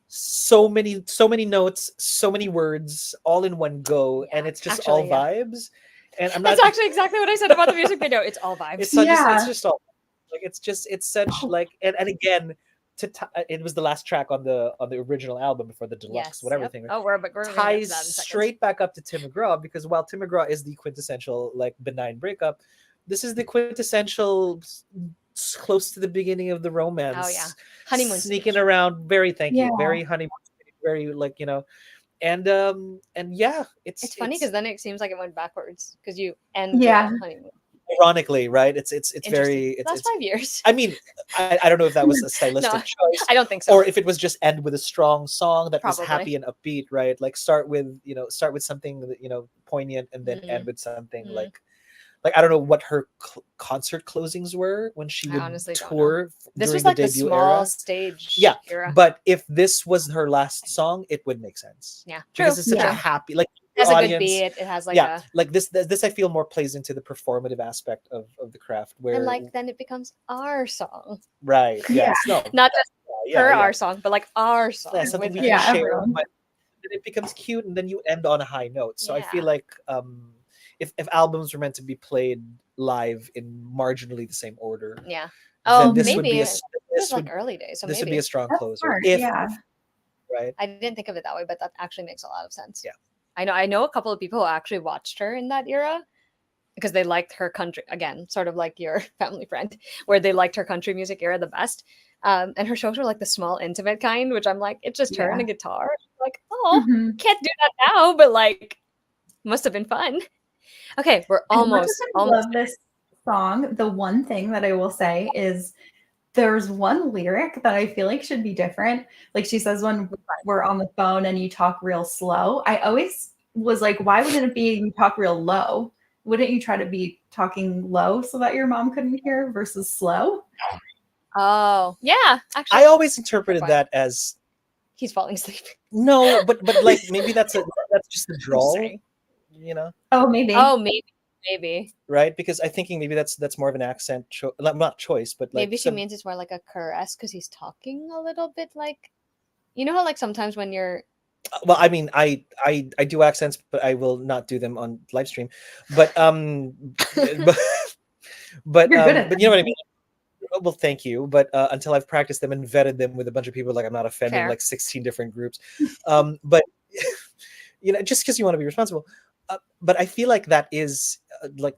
so many notes, so many words all in one go, and it's just all vibes. And I'm not.
That's actually exactly what I said about the music video. It's all vibes.
It's just all like it's such like and again. It was the last track on the original album before the deluxe thing.
Oh, we're
ties straight back up to Tim McGraw, because while Tim McGraw is the quintessential like benign breakup, this is the quintessential close to the beginning of the romance.
Oh yeah, honeymoon
sneaking
stage.
Around, very very honeymoon, very like and yeah,
it's funny because then it seems like it went backwards because you end honeymoon.
Ironically, right? It's very it's
5 years.
I mean, I don't know if that was a stylistic choice.
I don't think so.
Or if it was just end with a strong song that was happy and upbeat, right? Like start with something that, poignant, and then end with something like I don't know what her concert closings were when she would tour.
This was like the small stage era.
But if this was her last song, it would make sense.
Yeah, true.
Because it's such a happy
it has a good beat. It has like
like this I feel more plays into the performative aspect of the craft, where
and like then it becomes our song,
right? Yes, no,
not just our song, but like our song.
Yeah, something we can share, but then it becomes cute, and then you end on a high note. So I feel like if albums were meant to be played live in marginally the same order,
then
this
maybe
would be
this would early days. So
this
maybe
would be a strong closer. Right.
I didn't think of it that way, but that actually makes a lot of sense.
Yeah.
I know a couple of people who actually watched her in that era because they liked her country, again, sort of like your family friend, where they liked her country music era the best. And her shows were like the small, intimate kind, which I'm like, it's just her and a guitar. Like, can't do that now, but like, must have been fun. Okay, we're almost.
I love this song. The one thing that I will say is there's one lyric that I feel like should be different. Like she says, when we're on the phone and you talk real slow. I always was like, why wouldn't it be you talk real low? Wouldn't you try to be talking low so that your mom couldn't hear versus slow?
Oh, yeah. Actually,
I always interpreted that as
he's falling asleep.
No, but like maybe that's just a drawl,
Oh, maybe.
Maybe.
Right, because I'm thinking maybe that's more of an accent, not choice, but like
maybe she means it's more like a caress because he's talking a little bit like, how like sometimes when you're.
Well, I mean, I do accents, but I will not do them on live stream. But but you know what I mean. Well, thank you, but until I've practiced them and vetted them with a bunch of people, like I'm not offending like 16 different groups. But just because you want to be responsible. But I feel like that is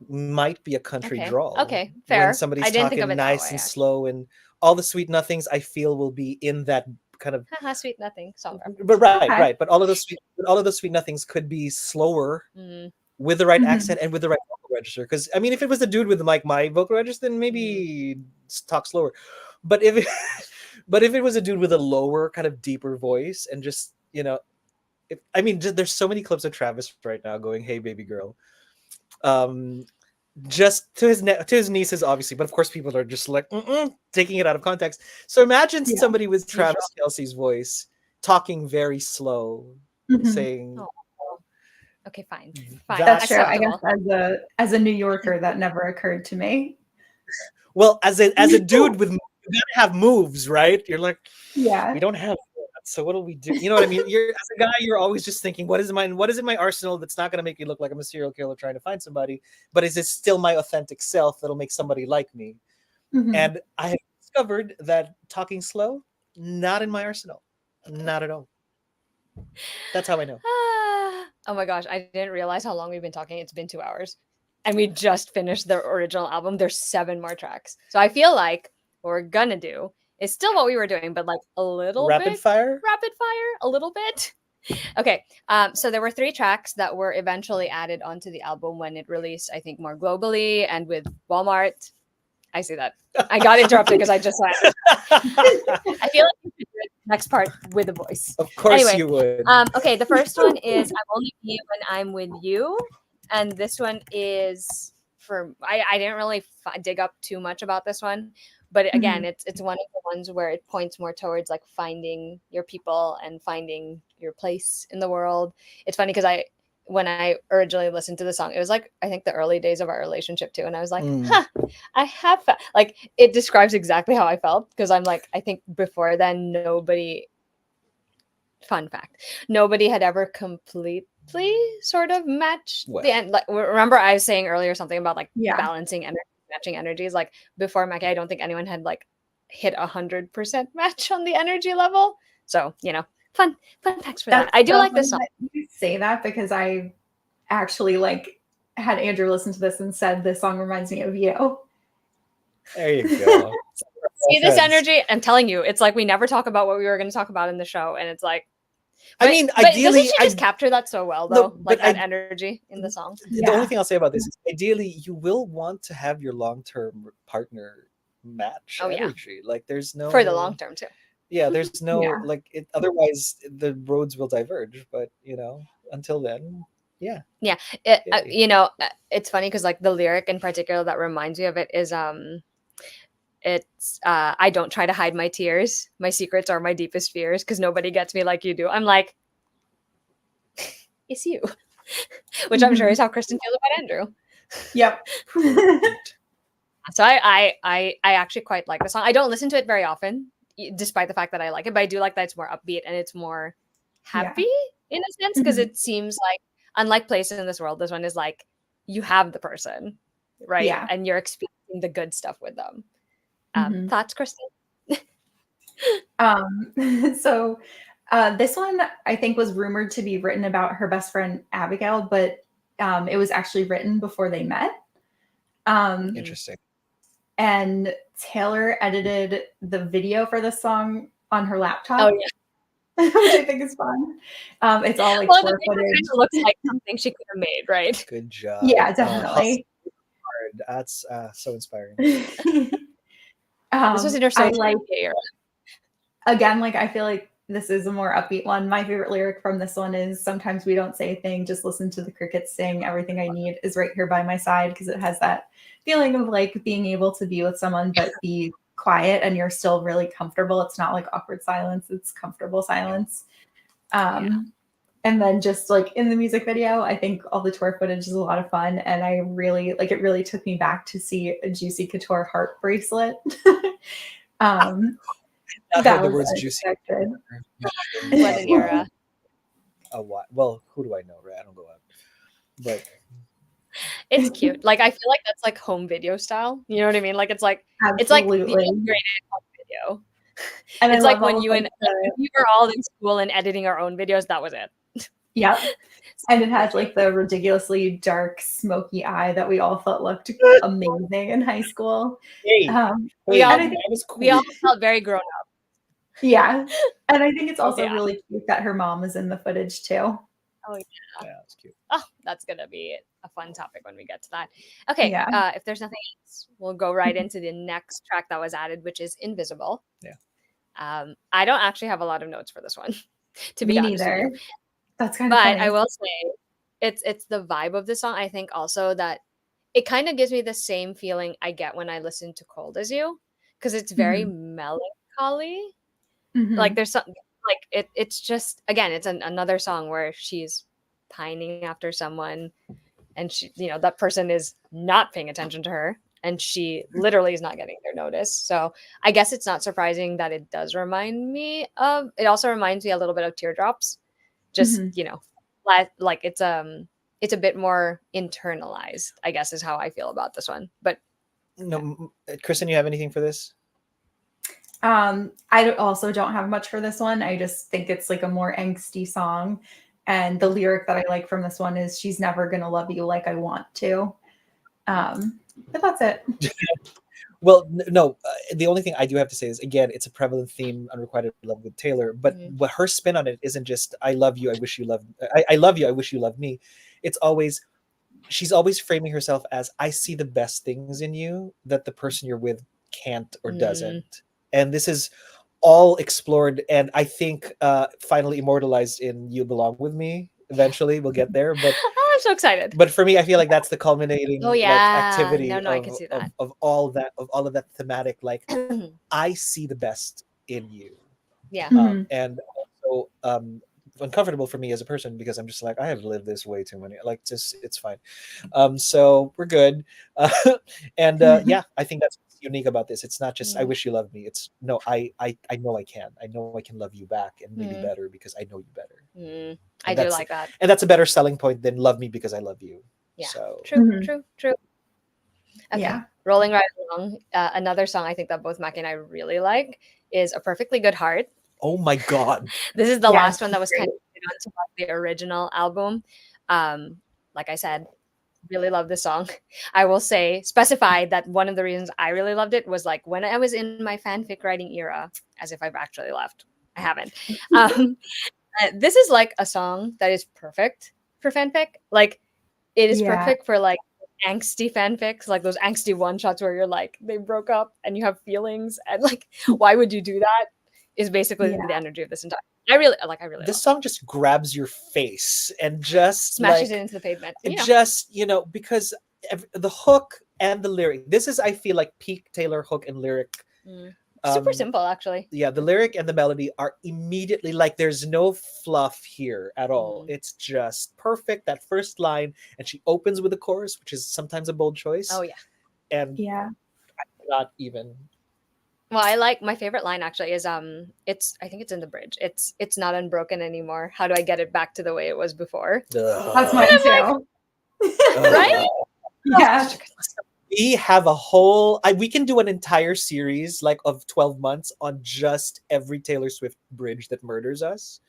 might be a country drawl.
Okay, fair.
When somebody's talking nice and slow, and all the sweet nothings, I feel will be in that kind of
sweet nothing song.
But right. But all of those sweet nothings could be slower with the right accent and with the right vocal register. Because I mean, if it was a dude with like my vocal register, then maybe talk slower. But if it, but if it was a dude with a lower, kind of deeper voice, and just I mean, there's so many clips of Travis right now going, "Hey, baby girl," just to his nieces, obviously, but of course, people are just like taking it out of context. So imagine somebody with Travis Kelce's voice talking very slow, saying,
Oh. Okay, fine.
That's true. I guess as a New Yorker, that never occurred to me.
Well, as a dude with, you gotta have moves, right? You're like,
yeah,
we don't have that, so what do we do? You know what I mean? You're, as a guy, you're always just thinking, what is in my arsenal that's not going to make me look like I'm a serial killer trying to find somebody, but is it still my authentic self that'll make somebody like me? And I have discovered that talking slow, not in my arsenal, not at all. That's how I know.
Oh my gosh, I didn't realize how long we've been talking. It's been 2 hours. And we just finished the original album. There's 7 more tracks. So I feel like what we're gonna do is still what we were doing, but like a little
rapid fire,
a little bit. Okay. So there were 3 tracks that were eventually added onto the album when it released, I think, more globally and with Walmart. I see that. I got interrupted because I just said I feel like you should do the next part with a voice.
Of course you would.
Okay, the first one is I'm Only Me When I'm With You. And this one is I didn't really dig up too much about this one. But again, it's one of the ones where it points more towards like finding your people and finding your place in the world. It's funny because when I originally listened to the song, it was like, I think the early days of our relationship too. And I was like, I have like, it describes exactly how I felt. Because I'm like, I think before then, fun fact, nobody had ever completely sort of matched the end. Like, remember I was saying earlier something about like balancing energy, matching energies. Like before Macky, I don't think anyone had like hit 100% match on the energy level. So, fun facts for that. I do like this song.
You say that because I actually like had Andrew listen to this and said this song reminds me of you.
There you go.
See this energy? I'm telling you, it's like we never talk about what we were going to talk about in the show, and it's like.
Ideally,
doesn't she just capture that so well, though? No, like that energy in the song.
The only thing I'll say about this is, ideally, you will want to have your long-term partner match energy. Like, there's no
for the long term too.
Yeah, there's no like it. Otherwise, the roads will diverge. But until then, yeah.
It's funny because like the lyric in particular that reminds me of it is it's I don't try to hide my tears. My secrets are my deepest fears because nobody gets me like you do. I'm like, it's you, which I'm sure is how Kristin feels about Andrew.
Yep.
So I actually quite like the song. I don't listen to it very often, despite the fact that I like it, but I do like that it's more upbeat and it's more happy in a sense because it seems like, unlike Places in This World, this one is like you have the person, right?
Yeah.
And you're experiencing the good stuff with them. Thoughts, Kristin?
So this one I think was rumored to be written about her best friend Abigail, but it was actually written before they met.
Interesting.
And Taylor edited the video for this song on her laptop.
Oh yeah.
Which I think is fun. It's all like
the video looks like something she could have made, right?
Good job.
Yeah, definitely.
That's so inspiring.
This was in her social media era.
Again, like I feel like this is a more upbeat one. My favorite lyric from this one is sometimes we don't say a thing, just listen to the crickets sing. Everything I need is right here by my side, because it has that feeling of like being able to be with someone but be quiet and you're still really comfortable. It's not like awkward silence, it's comfortable silence. And then just like in the music video, I think all the tour footage is a lot of fun. And I really like it really took me back to see a Juicy Couture heart bracelet.
That the words Juicy.
What an era.
What? Well, who do I know, right? I don't go out. But
it's cute. Like I feel like that's like home video style. You know what I mean? Like it's like
Absolutely.
It's like the integrated home video. And it's like when you were all in school and editing our own videos, that was it.
Yeah. And it has like the ridiculously dark, smoky eye that we all felt looked amazing in high school.
We all felt very grown up.
Yeah. And I think it's also really cute that her mom is in the footage too.
Oh, yeah.
Yeah, it's cute.
Oh, that's going to be a fun topic when we get to that. Okay.
Yeah.
If there's nothing else, we'll go right into the next track that was added, which is Invisible.
Yeah.
I don't actually have a lot of notes for this one, to be
Me
honest with
neither.
you.
That's kind of
But
funny.
I will say it's the vibe of the song. I think also that it kind of gives me the same feeling I get when I listen to Cold as You, because it's very melancholy. Like
Mhm.
there's something like it's just again, it's another song where she's pining after someone and she, that person is not paying attention to her and she literally is not getting their notice. So I guess it's not surprising that it does remind me of, it also reminds me a little bit of Teardrops. Just,
Mhm.
like it's a bit more internalized, I guess is how I feel about this one. But
No, Kristin, you have anything for this?
Also don't have much for this one. I just think it's like a more angsty song. And the lyric that I like from this one is she's never gonna love you like I want to. But that's it.
Well, no. The only thing I do have to say is, again, it's a prevalent theme, unrequited love with Taylor. But what her spin on it isn't just "I love you, I wish you loved." I love you, I wish you loved me. It's always, she's always framing herself as, I see the best things in you that the person you're with can't or doesn't. And this is all explored, and I think finally immortalized in "You Belong with Me." Eventually, we'll get there, but
oh, I'm so excited.
but for me, I feel like that's the culminating
Oh
like
yeah,
activity
no, I can see that.
of all of that thematic, like I see the best in you.
Yeah.
And also uncomfortable for me as a person, because I'm just like, I have lived this way too many, like, just it's fine. So we're good. And yeah, I think that's what's unique about this. It's not just I wish you loved me. It's no, I know I know I can love you back, and maybe better, because I know you better.
I do like that.
And that's a better selling point than love me because I love you.
Yeah.
So
True. Okay.
Yeah.
Rolling right along. Another song I think that both Macky and I really like is A Perfectly Good Heart.
oh my god.
This is the
Yeah,
last one that was
great.
kind of onto the original album. Like I said, really love this song. I will specify that one of the reasons I really loved it was like when I was in my fanfic writing era, as if I've actually left. I haven't. This is like a song that is perfect for fanfic. Like it is perfect for like angsty fanfics, like those angsty one shots where you're like they broke up and you have feelings, and like why would you do that? Is basically the energy of this entire. I really
This song just grabs your face and just
smashes
like,
it into the pavement.
it just, because the hook and the lyric. This is, I feel like, peak Taylor hook and lyric.
Super simple, actually.
Yeah, the lyric and the melody are immediately like, there's no fluff here at all. It's just perfect. That first line, and she opens with the chorus, which is sometimes a bold choice.
Oh yeah.
And not even.
Well, I like, my favorite line actually is I think it's in the bridge. It's not unbroken anymore. How do I get it back to the way it was before?
That's mine too.
Right?
Yeah.
We have we can do an entire series like of 12 months on just every Taylor Swift bridge that murders us.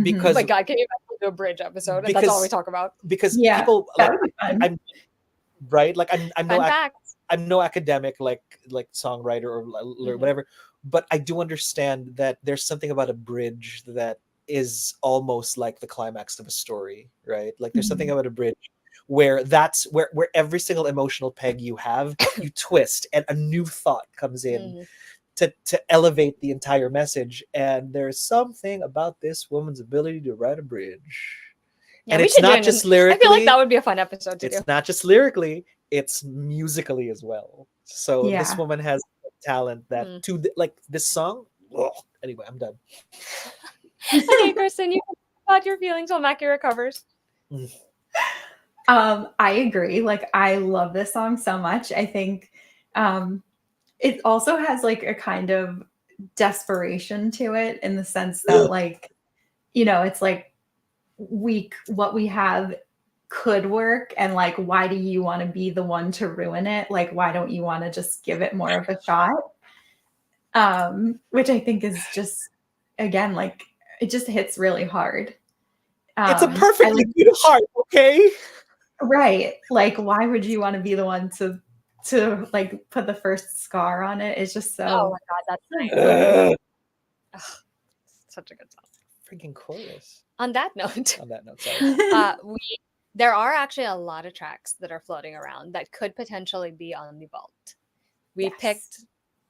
Because
oh my god, can you imagine do a bridge episode and that's all we talk about?
Because people
that would be fun.
I'm right, like I'm
Fun fact.
I'm no academic like songwriter or whatever, but I do understand that there's something about a bridge that is almost like the climax of a story, right? Like there's something about a bridge where that's where every single emotional peg you have, you twist and a new thought comes in to elevate the entire message. And there's something about this woman's ability to write a bridge.
Yeah,
and it's not just lyrically.
I feel like that would be a fun episode to do.
It's not just lyrically, it's musically as well. So this woman has talent that to like this song. Anyway, I'm done.
Okay, Kristin, you can talk about your feelings while Macky recovers.
I agree. Like I love this song so much. I think it also has like a kind of desperation to it, in the sense that like, it's like what we have could work, and like, why do you want to be the one to ruin it? Like, why don't you want to just give it more of a shot? Which I think is just, again, like it just hits really hard.
It's a perfectly good heart, okay?
Right. Like, why would you want to be the one to like put the first scar on it? It's just so.
Oh my god, that's nice.
Ugh.
Such a good song.
freaking chorus.
On that note,
On that note, sorry.
there are actually a lot of tracks that are floating around that could potentially be on the vault. We
Yes.
picked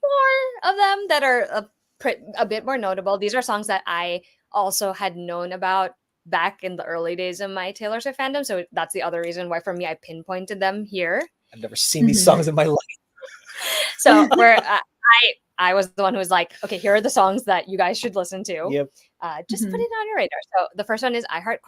4 of them that are a bit more notable. These are songs that I also had known about back in the early days of my Taylor Swift fandom. So that's the other reason why for me I pinpointed them here.
I've never seen these songs in my life.
So where I was the one who was like, okay, here are the songs that you guys should listen to.
Yep.
Just put it on your radar. So the first one is I Heart ?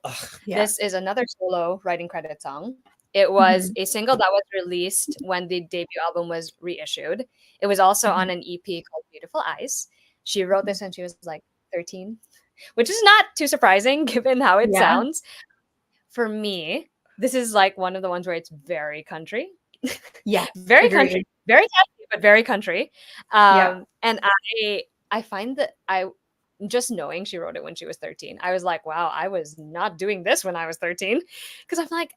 Ugh.
Yeah.
This is another solo writing credit song. It was a single that was released when the debut album was reissued. It was also on an EP called Beautiful Eyes. She wrote this when she was like 13, which is not too surprising given how it sounds. For me, this is like one of the ones where it's very country.
Yeah.
Very
agreed.
country. Very catchy, but very country. And I find that just knowing she wrote it when she was 13, I was like, wow, I was not doing this when I was 13. Because I'm like,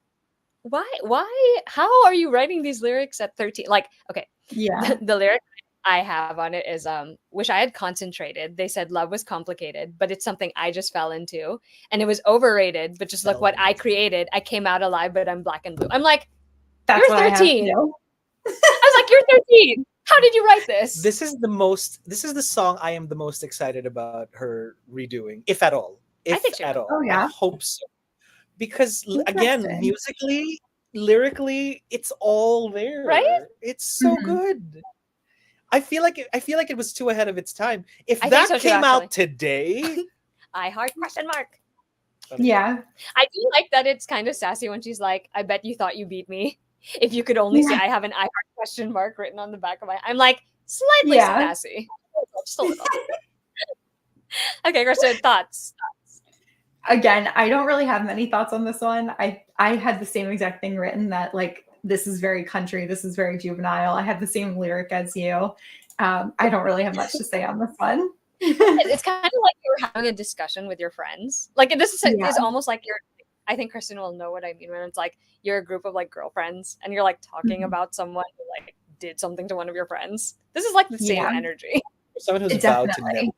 why, how are you writing these lyrics at 13? Like, okay, the lyric I have on it is wish I had concentrated. They said love was complicated, but it's something I just fell into. And it was overrated, but just look what I created. I came out alive, but I'm black and blue. I'm like,
That's
you're
what
13.
I
I was like, you're 13. How did you write this?
This is the song I am the most excited about her redoing, if at all. If
think she
at
will.
all.
Oh, yeah?
I hope so. Because again,
Interesting.
musically, lyrically, it's all there.
Right?
It's so good. I feel like it was too ahead of its time. If
I
that
think so too,
came out
actually.
today,
I Heart ?
Yeah.
I do like that it's kind of sassy when she's like, I bet you thought you beat me. If you could only see, I have an I Heart ? Written on the back of my. I'm like slightly sassy, just a little. Okay, Kristin, thoughts.
Again, I don't really have many thoughts on this one. I had the same exact thing written that like this is very country, this is very juvenile. I had the same lyric as you. I don't really have much to say on this one.
It's kind of like you were having a discussion with your friends. Like this is almost like you're. I think Kristin will know what I mean when it's like you're a group of like girlfriends and you're like talking about someone who like did something to one of your friends. This is like the same energy.
For someone who's vowed to never go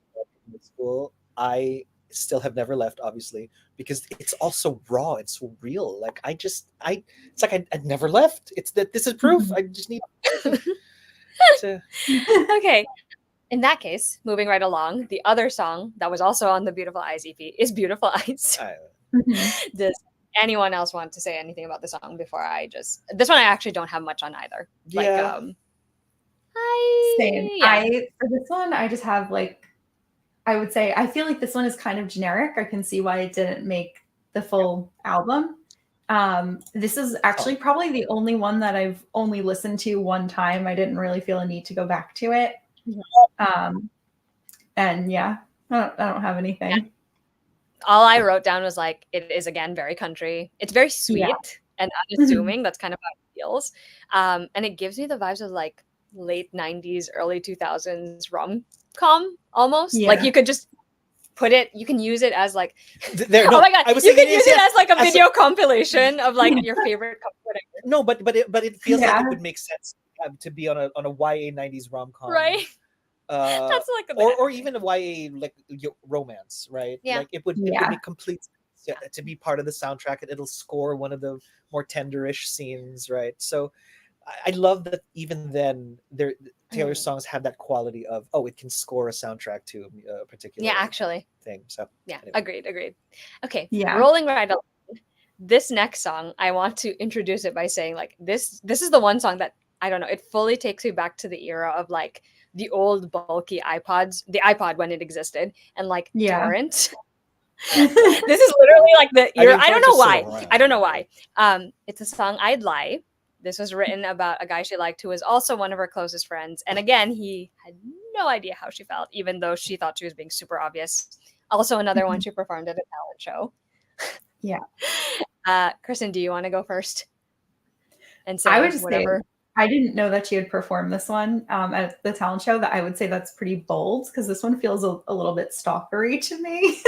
to school, I still have never left, obviously, because it's all so raw, it's so real. Like it's like I'd never left. It's that this is proof. I just need to.
Okay. In that case, moving right along, the other song that was also on the Beautiful Eyes EP is Beautiful Eyes. Does anyone else want to say anything about the song before this one I actually don't have much on either.
Yeah.
Same. For this one, I just have like, I would say, I feel like this one is kind of generic. I can see why it didn't make the full album. This is actually probably the only one that I've only listened to one time. I didn't really feel a need to go back to it. And yeah, I don't have anything.
Yeah. All I wrote down was like, it is again very country. It's very sweet and unassuming. That's kind of how it feels. And it gives me the vibes of like late 90s, early 2000s rom-com almost. Like you could just put it, you can use it as like, oh my God, you can use it as like a video compilation of like your favorite couple.
No, but it feels like it would make sense to be on a YA 90s rom-com.
Right. That's like
or even a YA like romance, right?
Yeah.
Like it would make complete sense to be part of the soundtrack, and it'll score one of the more tenderish scenes, right? So I love that even then Taylor's songs have that quality of it can score a soundtrack to a particular thing. So
anyway. Agreed. Okay, rolling right along. This next song, I want to introduce it by saying like this is the one song that I don't know, it fully takes me back to the era of like the old bulky iPods, the iPod when it existed, and like torrent. This is literally like the era. I don't know why. It's a song I'd Lie. This was written about a guy she liked who was also one of her closest friends. And again, he had no idea how she felt, even though she thought she was being super obvious. Also another one she performed at a talent show.
Yeah.
Kristin, do you want to go first? And say
I would just
whatever.
say, I didn't know that she had performed this one at the talent show. That I would say that's pretty bold because this one feels a little bit stalkery to me.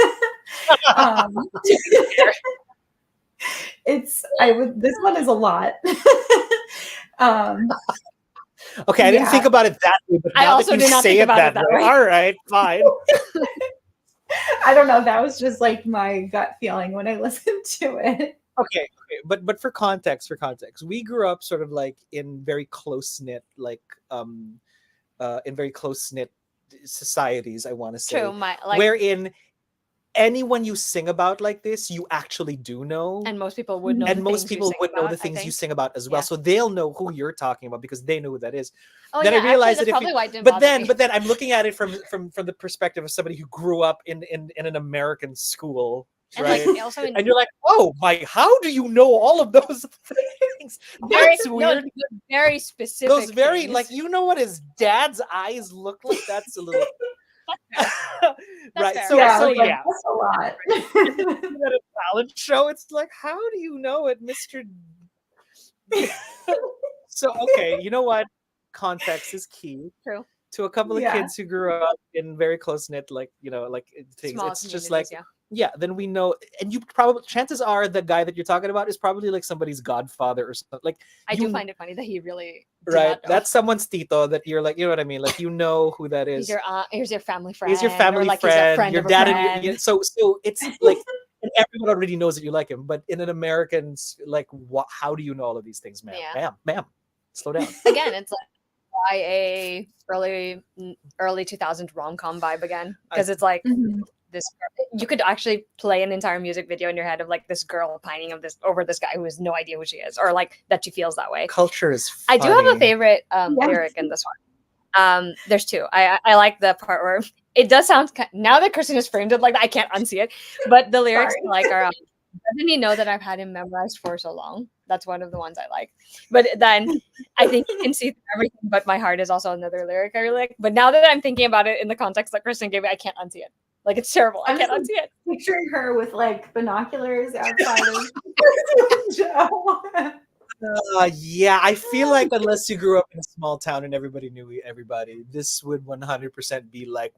This one is a lot.
Okay, I didn't think about it that way, but
I
now
also
that you
did not
say
think
it
about
that
it that
way.
way.
All right, fine.
I don't know. That was just like my gut feeling when I listened to it.
Okay, but for context, we grew up sort of like in very close knit, in very close knit societies, I want to say,
True, my like,
wherein anyone you sing about like this, you actually do know,
and most people would know
and
the
most
things you
people
sing
would know
about,
the
I
things you
think.
sing about as well,
Yeah.
so they'll know who you're talking about because they know who that is.
Oh
Then
yeah,
I realized
actually,
that
that's
if
probably why it didn't
but
bother
then
me.
but then I'm looking at it from the perspective of somebody who grew up in an American school,
And
right?
like also in
And you're like, oh my, how do you know all of those things?
very
That's weird.
very specific
Those very
things.
like, you know what his dad's eyes look like? That's a little right.
fair.
So
Yeah, I
so
was like,
yeah.
that's a lot.
At a talent show, it's like, how do you know it, Mr. So okay, you know what? Context is key.
True.
To a couple of
Yeah.
kids who grew up in very close knit, like, like things.
Small
It's just like,
communities,
then we know, and you probably, chances are the guy that you're talking about is probably like somebody's godfather or something. Like,
I do
you
find it funny that he really did
right,
not know.
that's someone's tito that you're like, you know what I mean? Like, you know who that
He's
is.
your aunt, here's your family friend.
He's your family
or like
friend,
he's a friend
your
of a
dad,
friend.
and so it's like, and everyone already knows that you like him. But in an American's, like, how do you know all of these things, ma'am?
Yeah.
Ma'am, slow down.
Again, it's like YA early 2000s rom-com vibe again, because it's like
Mhm.
this. You could actually play an entire music video in your head of like this girl pining over this guy who has no idea who she is, or like that she feels that way.
Culture is
I
funny.
do have a favorite
Yes.
lyric in this one. There's two. I like the part where it does sound, now that Kristin has framed it like that, I can't unsee it. But the lyrics
Sorry.
like are doesn't he know that I've had him memorized for so long? That's one of the ones I like. But then I think you can see through everything, but my heart is also another lyric I really like. But now that I'm thinking about it in the context that Kristin gave me, I can't unsee it. Like, it's terrible. I
I'm
can't
just
unsee it.
picturing her with like binoculars outside of Joe.
Yeah, I feel like unless you grew up in a small town and everybody knew everybody, this would 100% be like,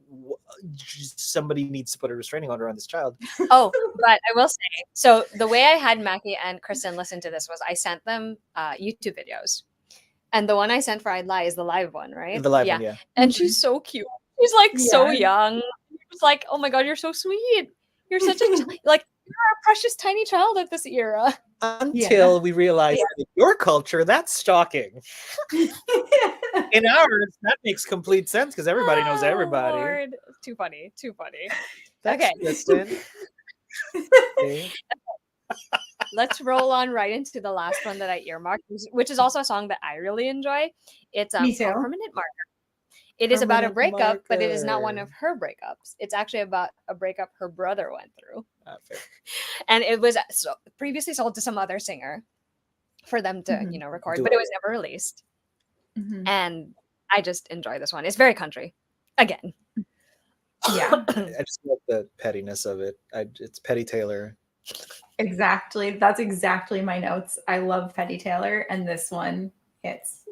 somebody needs to put a restraining order on this child.
Oh, but I will say, so the way I had Macky and Kristin listen to this was I sent them YouTube videos. And the one I sent for I'd Lie is the live one, right?
The live one, yeah.
And she's so cute. She's like so
Yeah.
young. It's like, oh my God, you're so sweet. You're such a, like, you're a precious tiny child at this era.
Until we realize that in your culture, that's stalking. In ours, that makes complete sense because everybody knows
Oh,
everybody.
Lord. Too funny. Too funny.
That's
Okay.
Kristin. Okay.
Let's roll on right into the last one that I earmarked, which is also a song that I really enjoy. It's
Me too.
Permanent Marker. It is about a
Permanent
breakup, but it is not one
Marker.
of her breakups. It's actually about a breakup her brother went through.
Fair.
And it was previously sold to some other singer for them to,
Mhm.
record,
Do
but
it.
it was never released.
Mhm.
And I just enjoy this one. It's very country. Again.
Yeah,
I just love the pettiness of it. It's Petty Taylor.
exactly. That's exactly my notes. I love Petty Taylor, and this one hits.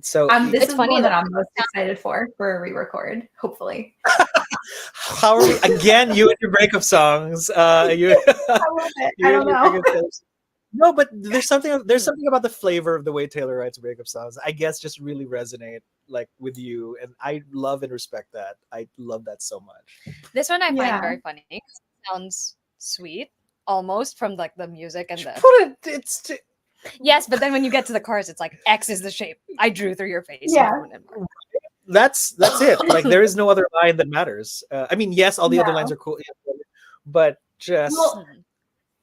So
This
It's
is
funny
the one that
that-
I'm most excited for a re-record, hopefully.
how are we again? You and your breakup songs. You.
I love it.
You
I
and
don't
your
know.
breakup songs. No, but there's something about the flavor of the way Taylor writes breakup songs. I guess just really resonate like with you, and I love and respect that. I love that so much.
This one I find
Yeah.
very funny. It sounds sweet, almost, from like the music and the
Put it. It's.
yes, but then when you get to the chorus, it's like X is the shape I drew through your face. in
Yeah.
permanent marker.
That's it. Like there is no other line that matters. I mean, yes, all the other
No.
lines are cool, but just
Well,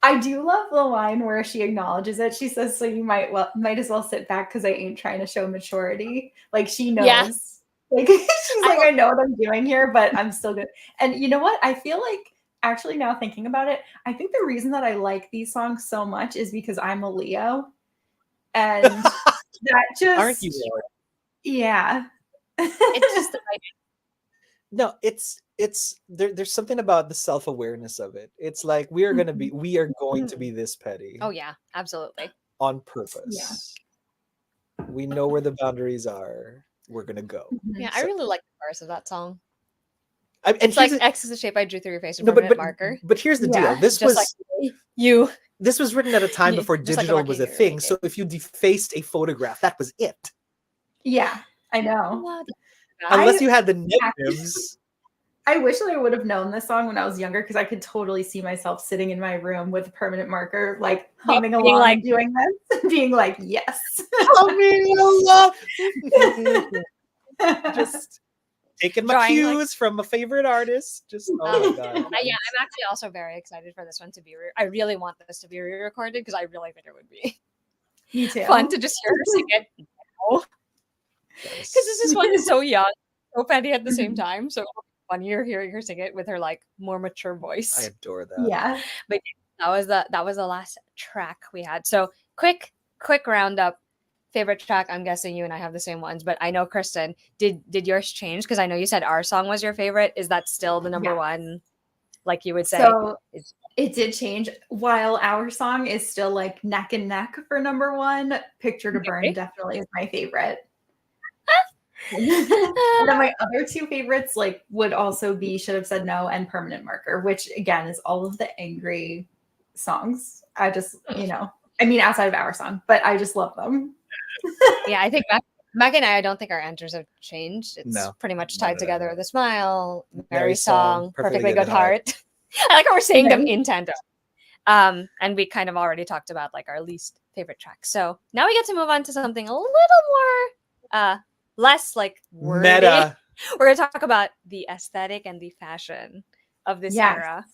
I do love the line where she acknowledges it. She says, "So you might as well sit back because I ain't trying to show maturity." Like she knows.
Yeah.
Like she's like, I know what I'm doing here, but I'm still good. And you know what? I feel like actually now thinking about it, I think the reason that I like these songs so much is because I'm a Leo, and that just
aren't you? Laura?
Yeah.
It's just the right.
No, it's there's something about the self-awareness of it. It's like we are going to be this petty
Oh yeah, absolutely.
on purpose. We know where the boundaries are. We're going to go.
Yeah, I really like the chorus of that song.
And
It's like
here's
X is the shape I drew through your face in
no,
permanent marker.
but here's the
Yeah,
deal. This
Just
was
like you.
this was written at a time
Yeah,
before
just like the
digital
Lucky
was a
Hero
thing.
did.
So if you defaced a photograph, that was it.
Yeah, I know.
Unless you had the negatives.
I wish that I would have known this song when I was younger because I could totally see myself sitting in my room with a permanent marker, like humming
being
along
like-
and doing this, and being like, yes.
Just taking my
Drawing, like-
cues from a favorite artist. Just oh my god.
Yeah, I'm actually also very excited for this one to be. I really want this to be re-recorded because I really think it would be
Me too.
fun to just hear her sing it now. Because this one is so young, so petty at the same time. So funnier hearing her sing it with her like more mature
I
voice.
adore that.
Yeah.
But that was the last track we had. So quick roundup. Favorite track. I'm guessing you and I have the same ones, but I know Kristin. Did yours change? Because I know you said our song was your favorite. Is that still the number one? Like you would say.
So it did change. While our song is still like neck and neck for number one, Picture to Burn definitely is my favorite. And then my other two favorites like would also be Should Have Said No and Permanent Marker, which again is all of the angry songs. I just, I mean, outside of our song, but I just love them.
Yeah, I think Mac and I don't think our answers have changed. It's pretty much tied together with a smile, Mary song, perfectly good heart. I like how we're saying them in tandem. And we kind of already talked about like our least favorite track. So now we get to move on to something a little more less like wordy.
Meta.
We're gonna talk about the aesthetic and the fashion of this era.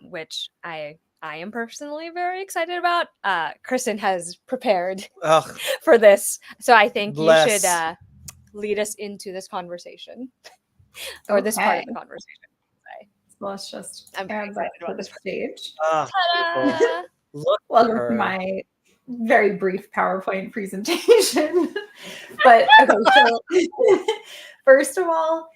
Which I am personally very excited about. Kristin has prepared for this. So I think you should lead us into this conversation. Or this part of the conversation.
Well, let's just
I'm very excited about this
stage.
Welcome
to my very brief PowerPoint presentation. But okay, so first of all,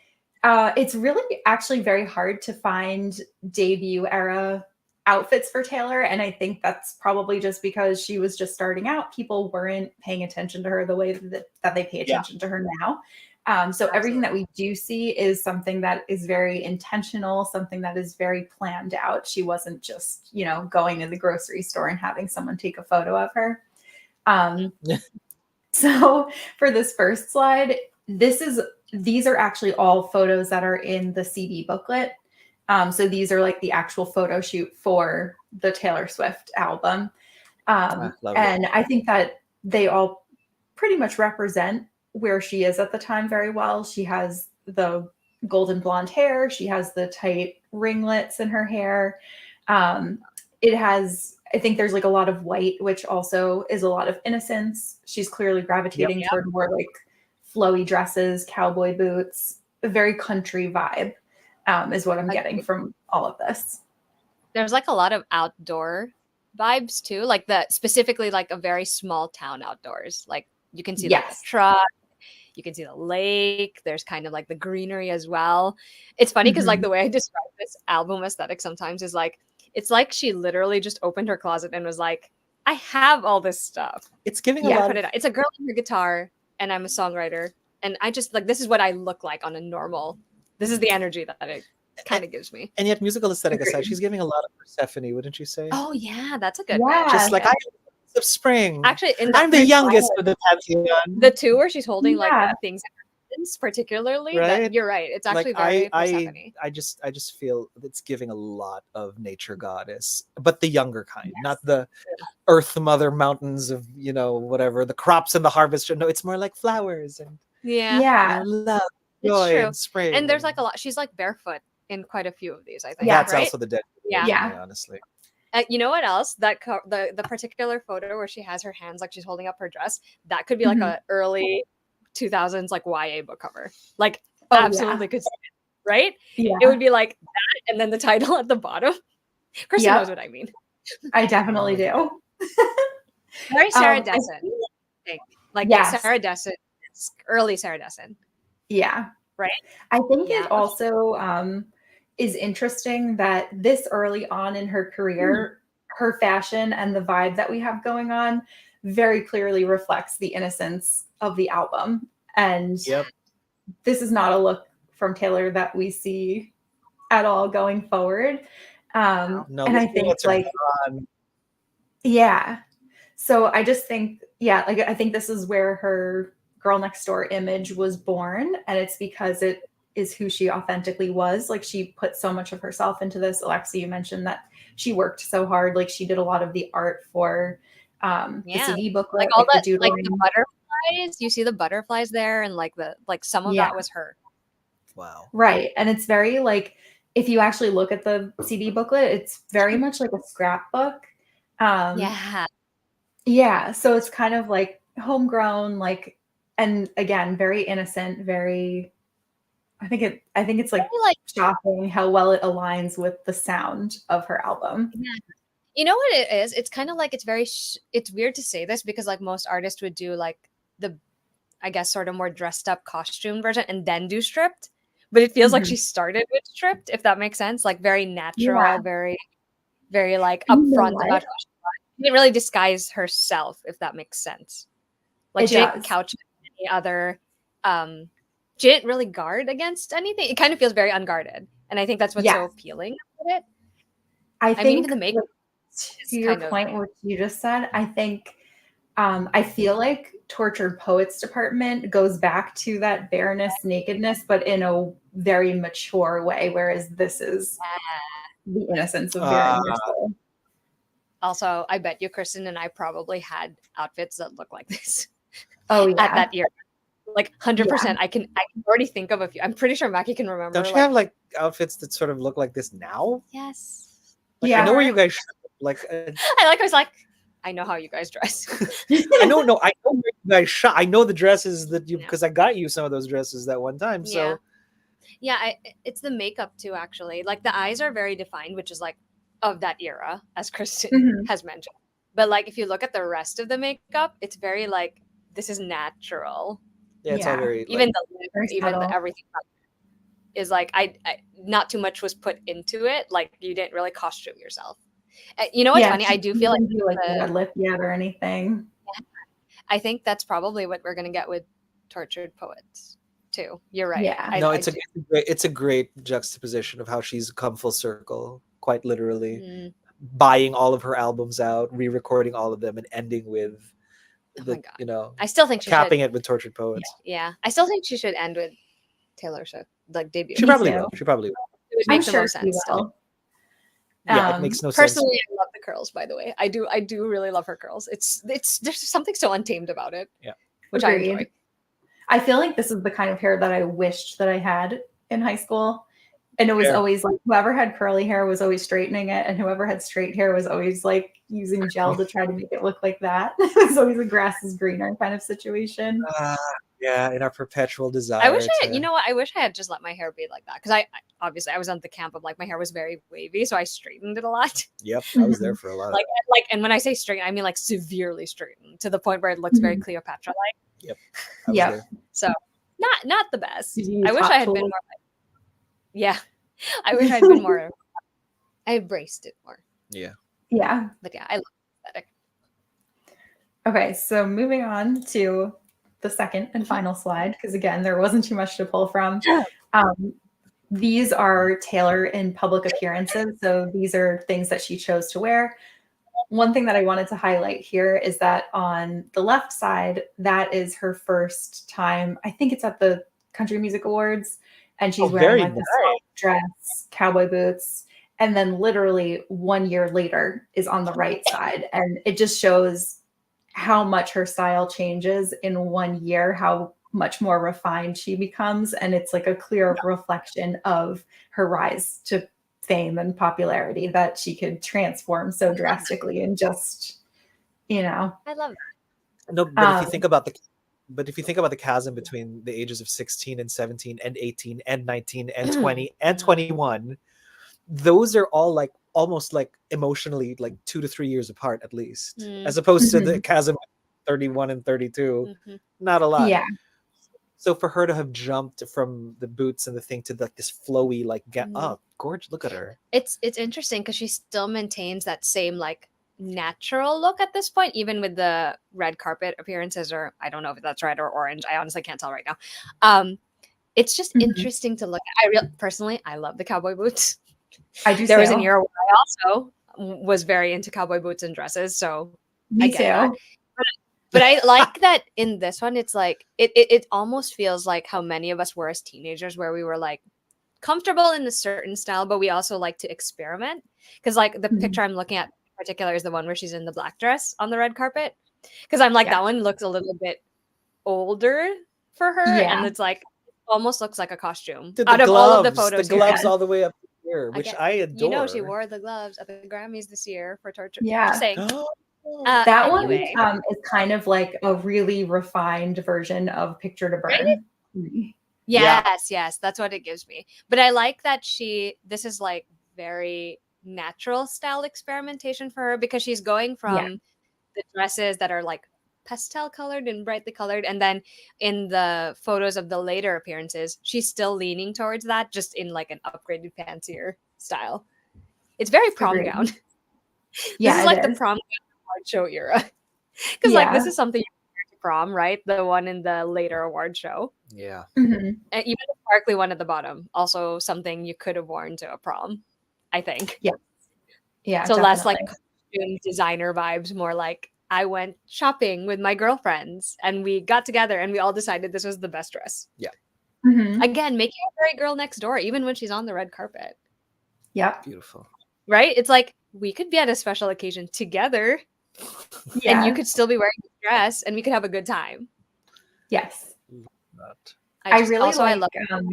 it's really actually very hard to find debut era outfits for Taylor. And I think that's probably just because she was just starting out. People weren't paying attention to her the way that they pay attention to her now. So everything that we do see is something that is very intentional, something that is very planned out. She wasn't just, going to the grocery store and having someone take a photo of her. So for this first slide, these are actually all photos that are in the CD booklet. So these are like the actual photo shoot for the Taylor Swift album. And I think that they all pretty much represent where she is at the time very well. She has the golden blonde hair. She has the tight ringlets in her hair. It has, I think there's like a lot of white, which also is a lot of innocence. She's clearly gravitating toward more like flowy dresses, cowboy boots, a very country vibe is what I'm getting from all of this.
There's like a lot of outdoor vibes too, like specifically like a very small town outdoors. Like you can see like the truck, you can see the lake. There's kind of like the greenery as well. It's funny because like the way I describe this album aesthetic sometimes is like, it's like she literally just opened her closet and was like, I have all this stuff.
It's giving a lot of...
It's a girl with her guitar and I'm a songwriter. And I just like, this is what I look like on a normal, this is the energy that it kind of gives me.
And yet musical aesthetic aside, she's giving a lot of Persephone, wouldn't you say?
Oh yeah, that's a good
one.
Just like of spring.
Actually,
I'm the youngest of the pantheon.
The two where she's holding like things, particularly.
Right?
You're right. It's actually
like,
very Persephone.
I just feel it's giving a lot of nature goddess, but the younger kind, not the earth mother mountains of whatever the crops and the harvest. No, it's more like flowers and love, joy, and spring.
And there's like a lot. She's like barefoot in quite a few of these. I think.
That's also the dead.
Yeah.
Honestly.
You know what else? That the particular photo where she has her hands like she's holding up her dress, that could be like a early 2000s like YA book cover. Like absolutely could see it, right?
Yeah.
It would be like that and then the title at the bottom. Kristin knows what I mean.
I definitely do.
Very Sarah Dessen. Like Sarah Dessen, early Sarah Dessen.
Yeah.
Right?
I think it also is interesting that this early on in her career, her fashion and the vibe that we have going on very clearly reflects the innocence of the album. And this is not a look from Taylor that we see at all going forward. And I think like, so I just think, I think this is where her girl next door image was born. And it's because it is who she authentically was. Like she put so much of herself into this. Alexa, you mentioned that she worked so hard. Like she did a lot of the art for the CD booklet,
like all
the
that, like
doodling.
the butterflies. You see the butterflies there, and like some of
Yeah.
that was her.
Wow.
Right. And it's very like, if you actually look at the CD booklet, it's very much like a scrapbook.
Yeah.
Yeah. So it's kind of like homegrown, like, and again, very innocent, very, I think it's like
Very, like,
shocking how well it aligns with the sound of her album.
yeah. You know what it is? It's kind of like it's very it's weird to say this because like most artists would do like the, I guess, sort of more dressed up costume version and then do stripped. But it feels like
Mhm.
she started with stripped, if that makes sense. Like very natural,
Yeah.
very, very like
You know
upfront
what?
about who she was. She didn't really disguise herself, if that makes sense. Like
It
she didn't
does.
couch any other she didn't really guard against anything. It kind of feels very unguarded. And I think that's what's so
Yes.
appealing about it.
I
I mean,
think
even the makeup
to your
kind of,
point, what you just said, I think I feel like Tortured Poets Department goes back to that bareness, nakedness, but in a very mature way, whereas this is the innocence of bare in your soul.
also, I bet you Kristin and I probably had outfits that look like this
Oh yeah.
at that era. Like 100%. I can already think of a few. I'm pretty sure Mackie can remember.
Don't you have like outfits that sort of look like this now?
Yes.
Like,
Yeah.
I know where you guys like.
I was like, I know how you guys dress.
I know where you guys shop. I know the dresses that you,
Yeah.
because I got you some of those dresses that one time. So
Yeah, it's the makeup too, actually. Like the eyes are very defined, which is like of that era, as Kristin
Mhm.
has mentioned. But like if you look at the rest of the makeup, it's very like this is natural.
yeah, it's all
Yeah.
very
Even
like,
the lip,
Very
even the
subtle.
everything is like I not too much was put into it. Like you didn't really costume yourself. You know what's funny? I do feel like
do like the red lip yet or anything.
I think that's probably what we're gonna get with Tortured Poets too. You're right.
Yeah.
no, it's a great juxtaposition of how she's come full circle, quite literally,
Mm.
buying all of her albums out, re-recording all of them, and ending with
Oh
the
my God.
you know
I still think she
capping
should.
it with Tortured Poets.
Yeah, I still think she should end with Taylor Swift, like debut.
She
Me
probably
too.
will. She probably will.
It would
I'm
make the
sure
most
she
sense. Still.
will.
Yeah, it makes no sense.
Personally, I love the curls. By the way, I do really love her curls. It's there's something so untamed about it.
Yeah,
which
Agreed.
I enjoy.
I feel like this is the kind of hair that I wished that I had in high school. And it was
Fair.
always like whoever had curly hair was always straightening it, and whoever had straight hair was always like using gel to try to make it look like that. It was always a grass is greener kind of situation.
Yeah, in our perpetual desire.
I wish
to...
you know what? I wish I had just let my hair be like that because I obviously I was on the camp of like my hair was very wavy, so I straightened it a lot.
Yep, I was there for a lot. Of
like, and when I say straighten, I mean like severely straightened to the point where it looks very Cleopatra like.
Yep. I was
Yep.
there.
So not the best.
Did you use
I wish
hot
I had been
tools?
more like, yeah. I wish I'd been more. I embraced it more.
Yeah.
Yeah.
But yeah, I love the aesthetic.
Okay, so moving on to the second and final slide, because again, there wasn't too much to pull from. These are Taylor in public appearances. So these are things that she chose to wear. One thing that I wanted to highlight here is that on the left side, that is her first time. I think it's at the Country Music Awards, and she's wearing like this dress, cowboy boots, and then literally 1 year later is on the right side, and it just shows how much her style changes in 1 year, how much more refined she becomes, and it's like a clear reflection of her rise to fame and popularity that she could transform so drastically and just,
I love that.
No, but if you think about the chasm between the ages of 16 and 17 and 18 and 19 and 20 and 21, those are all like almost like emotionally like 2 to 3 years apart at least, as opposed to the chasm 31 and 32. Not a lot.
Yeah.
So for her to have jumped from the boots and the thing to like this flowy like gorgeous, look at her.
It's interesting because she still maintains that same like natural look at this point, even with the red carpet appearances, or I don't know if that's red or orange. I honestly can't tell right now. It's just interesting to look at. Personally, I love the cowboy boots.
I do.
There was an era where I also was very into cowboy boots and dresses, so
Me
I get
too.
that. But I like that in this one, it's like it almost feels like how many of us were as teenagers, where we were like comfortable in a certain style, but we also like to experiment. Because like the
Mhm.
picture I'm looking at in particular is the one where she's in the black dress on the red carpet. Because I'm like,
Yeah.
that one looks a little bit older for her,
Yeah.
and it's like almost looks like a costume.
Dude,
Out
the
of all of the
gloves,
photos,
the gloves
Yeah.
all the way up here, which
Again,
I adore.
you know, she wore the gloves at the Grammys this year for torture.
Yeah.
Just saying.
That
Anyway.
one is kind of like a really refined version of Picture to Burn.
Right?
Yeah.
Yes, that's what it gives me. But I like that this is like very natural style experimentation for her, because she's going from the dresses that are like pastel colored and brightly colored, and then in the photos of the later appearances, she's still leaning towards that, just in like an upgraded, fancier style. It's very prom
Agreed.
gown.
Yeah,
This is
it
like the
is.
prom gown award show era. Because like this
Yeah.
is something you wear to prom, right? The one in the later award show.
Yeah.
Mhm.
And even the sparkly one at the bottom, also something you could have worn to a prom, I think.
Yeah. Yeah,
So less like
definitely.
costume designer vibes, more like I went shopping with my girlfriends and we got together and we all decided this was the best dress.
Mhm.
Again, making a very girl next door, even when she's on the red carpet.
Yep.
Beautiful.
Right? It's like we could be at a special occasion together
Yeah.
and you could still be wearing the dress and we could have a good time.
Yes.
That.
I really
I
like
love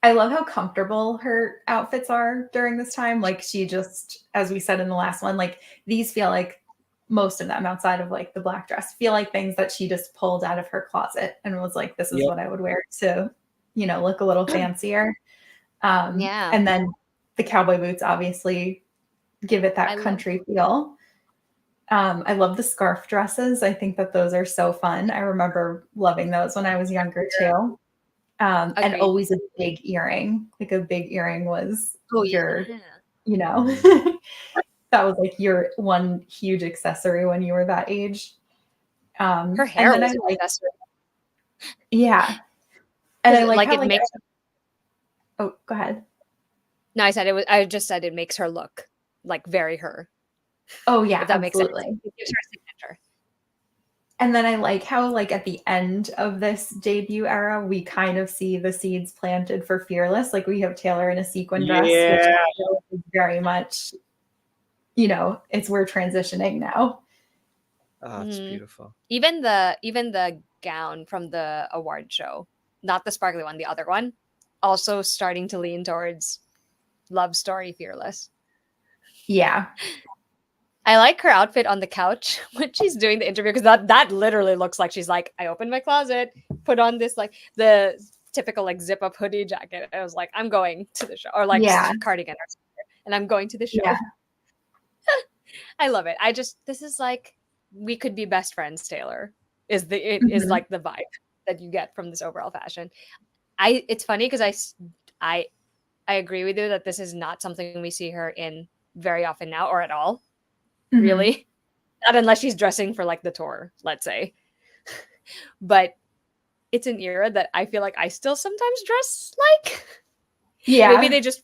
I love how comfortable her outfits are during this time. Like she just, as we said in the last one, like these feel like most of them outside of like the black dress feel like things that she just pulled out of her closet and was like, this is
Yep.
what I would wear to, you know, look a little fancier.
Yeah.
And then the cowboy boots obviously give it that
I love
country feel. I love the scarf dresses. I think that those are so fun. I remember loving those when I was younger too. And
Agreed.
always a big earring. Like a big earring was your,
yeah.
you know, that was like your one huge accessory when you were that age.
Her hair
and then
was
I like,
accessory.
yeah. And I like how
it
like,
makes
oh, go ahead.
No, I just said it makes her look like very her.
Oh yeah,
If that makes sense.
absolutely.
It gives her a signature.
And then I like how like at the end of this debut era, we kind of see the seeds planted for Fearless. Like we have Taylor in a sequin dress, which I feel is very much, you know, we're transitioning now.
Oh, it's beautiful.
Even the gown from the award show, not the sparkly one, the other one, also starting to lean towards love story Fearless.
Yeah.
I like her outfit on the couch when she's doing the interview, because that literally looks like she's like, I opened my closet, put on this like the typical like zip up hoodie jacket. I was like, I'm going to the show, or like cardigan or something, and I'm going to the show.
Yeah.
I love it. This is like we could be best friends. Taylor is like the vibe that you get from this overall fashion. It's funny because I agree with you that this is not something we see her in very often now, or at all. Really, not unless she's dressing for like the tour, let's say. But it's an era that I feel like I still sometimes dress like.
Yeah.
Maybe they just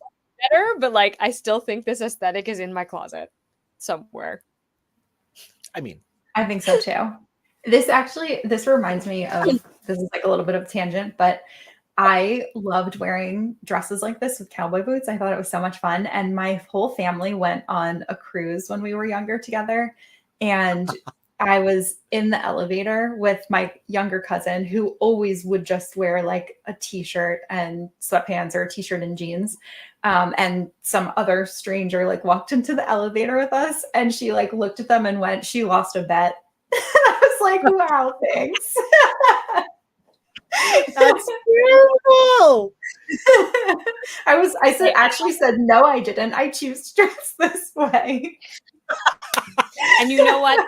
better, but like I still think this aesthetic is in my closet somewhere.
I mean,
I think so too. This reminds me of, this is like a little bit of a tangent, but I loved wearing dresses like this with cowboy boots. I thought it was so much fun. And my whole family went on a cruise when we were younger together. And I was in the elevator with my younger cousin, who always would just wear like a t-shirt and sweatpants or a t-shirt and jeans. And some other stranger like walked into the elevator with us, and she like looked at them and went, she lost a bet. I was like, wow, thanks.
that's beautiful.
I actually said, no, I didn't. I choose to dress this way.
And you know what?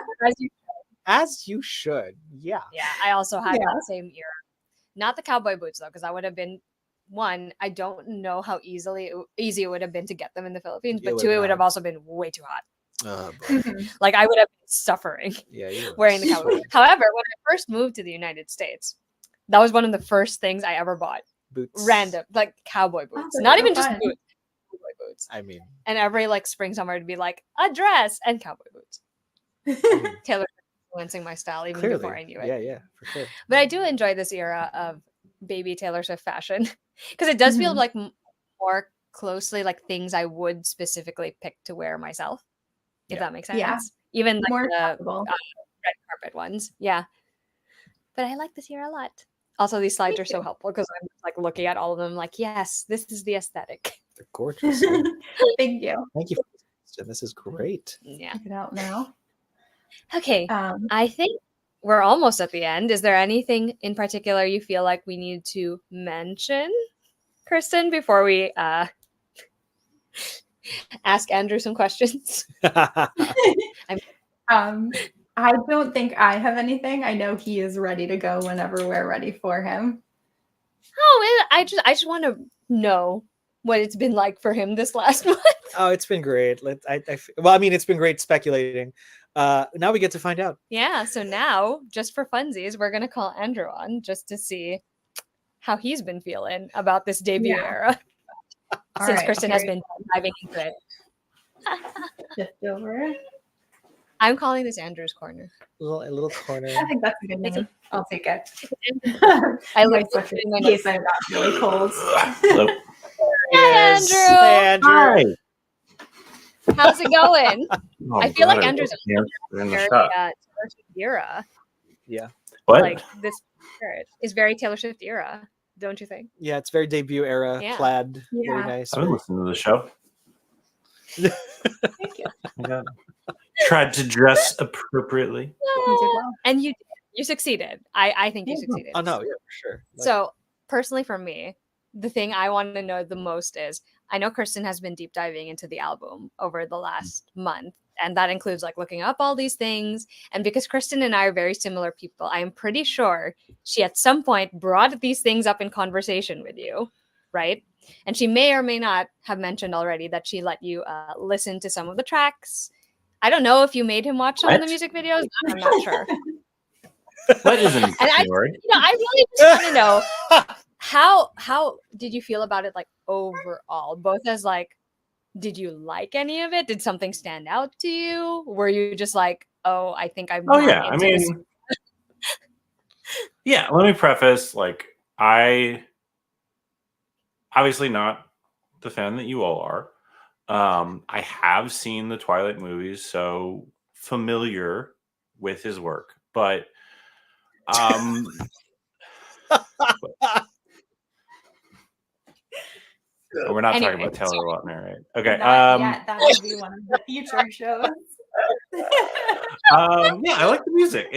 As you should. Yeah.
Yeah, I also had that same era. Not the cowboy boots though, because I would have been one. I don't know how easy it would have been to get them in the Philippines, but two, it would have also been way too hot. Like I would have been suffering wearing the cowboy boots. However, when I first moved to the United States, that was one of the first things I ever bought.
Boots.
Random, like cowboy boots. Not even just boots. Cowboy boots.
I mean.
And every like spring, summer, it'd be like a dress and cowboy boots. Taylor influencing my style even
Clearly.
before I knew it.
Yeah, for sure.
But I do enjoy this era of baby Taylor Swift fashion because it does feel
Mhm.
like more closely like things I would specifically pick to wear myself, if that makes sense.
Yeah.
Even like
More
the
accessible.
red carpet ones. Yeah. But I like this year a lot. Also, these slides
Me
are so
too.
helpful because I'm like looking at all of them like, yes, this is the aesthetic.
They're gorgeous. Yeah.
Thank you.
Thank you for this question. This is great.
Yeah.
Check it out now.
Okay.
Um,
I think we're almost at the end. Is there anything in particular you feel like we need to mention, Kristin, before we ask Andrew some questions?
I don't think I have anything. I know he is ready to go whenever we're ready for him.
Oh, I just want to know what it's been like for him this last month.
Oh, it's been great. Well, I mean, it's been great speculating. Now we get to find out.
Yeah, so now, just for funsies, we're going to call Andrew on just to see how he's been feeling about this debut
Yeah.
era.
All
Since
right,
Kristin has
here-
been diving into it.
Shift over.
I'm calling this Andrew's corner.
A little corner.
I think that's a good name. I'll take it.
I
My
like
sweater
putting my
in case I'm not really cold.
Hello.
Hi,
Yes.
Andrew.
Hi, Andrew.
Hi.
How's it going?
Oh,
I feel like
God,
Andrew's
yeah, in the
very
shot.
Taylor Swift era.
Yeah.
What?
Like this spirit is very Taylor Swift era, don't you think?
Yeah, it's very debut era,
Yeah.
plaid, very
Yeah.
nice.
I've been listening to the show.
Thank you.
I got tried to dress appropriately.
You did well.
And you succeeded. I think you
Yeah.
succeeded.
Oh no, yeah, for sure. Like,
So personally for me, the thing I want to know the most is I know Kristin has been deep diving into the album over the last month. And that includes like looking up all these things. And because Kristin and I are very similar people, I am pretty sure she at some point brought these things up in conversation with you, right? And she may or may not have mentioned already that she let you listen to some of the tracks. I don't know if you made him watch some of the
What?
music videos. I'm not sure.
What isn't
And I,
story?
I really just want to know how did you feel about it, like overall, both as like, did you like any of it? Did something stand out to you? Were you just like, oh, I think I'm
Oh
not
yeah, I
into this?
mean, yeah. Let me preface, like, I obviously not the fan that you all are. I have seen the Twilight movies, so familiar with his work, but we're not talking
Anyway,
about Taylor Lautner, right? Okay.
Not yet. That will be one of the future shows.
Yeah, I like the music.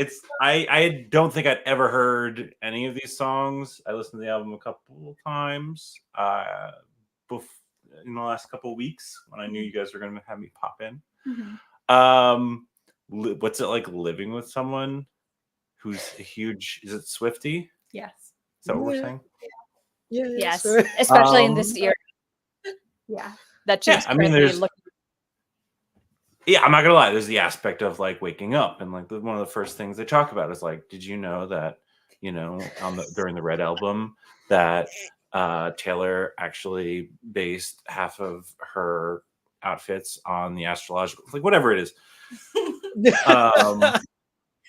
I don't think I'd ever heard any of these songs. I listened to the album a couple of times in the last couple of weeks when I knew you guys were going to have me pop in.
Mhm.
What's it like living with someone who's a huge? Is it Swiftie?
Yes.
Is that what we're
Yeah.
saying?
Yes,
sorry.
especially in this year
Yeah.
that
Yeah,
she's
I mean,
currently
there's-
looking.
Yeah, I'm not gonna lie. There's the aspect of like waking up, and like one of the first things they talk about is like, did you know that during the Red album that Taylor actually based half of her outfits on the astrological, like whatever it is.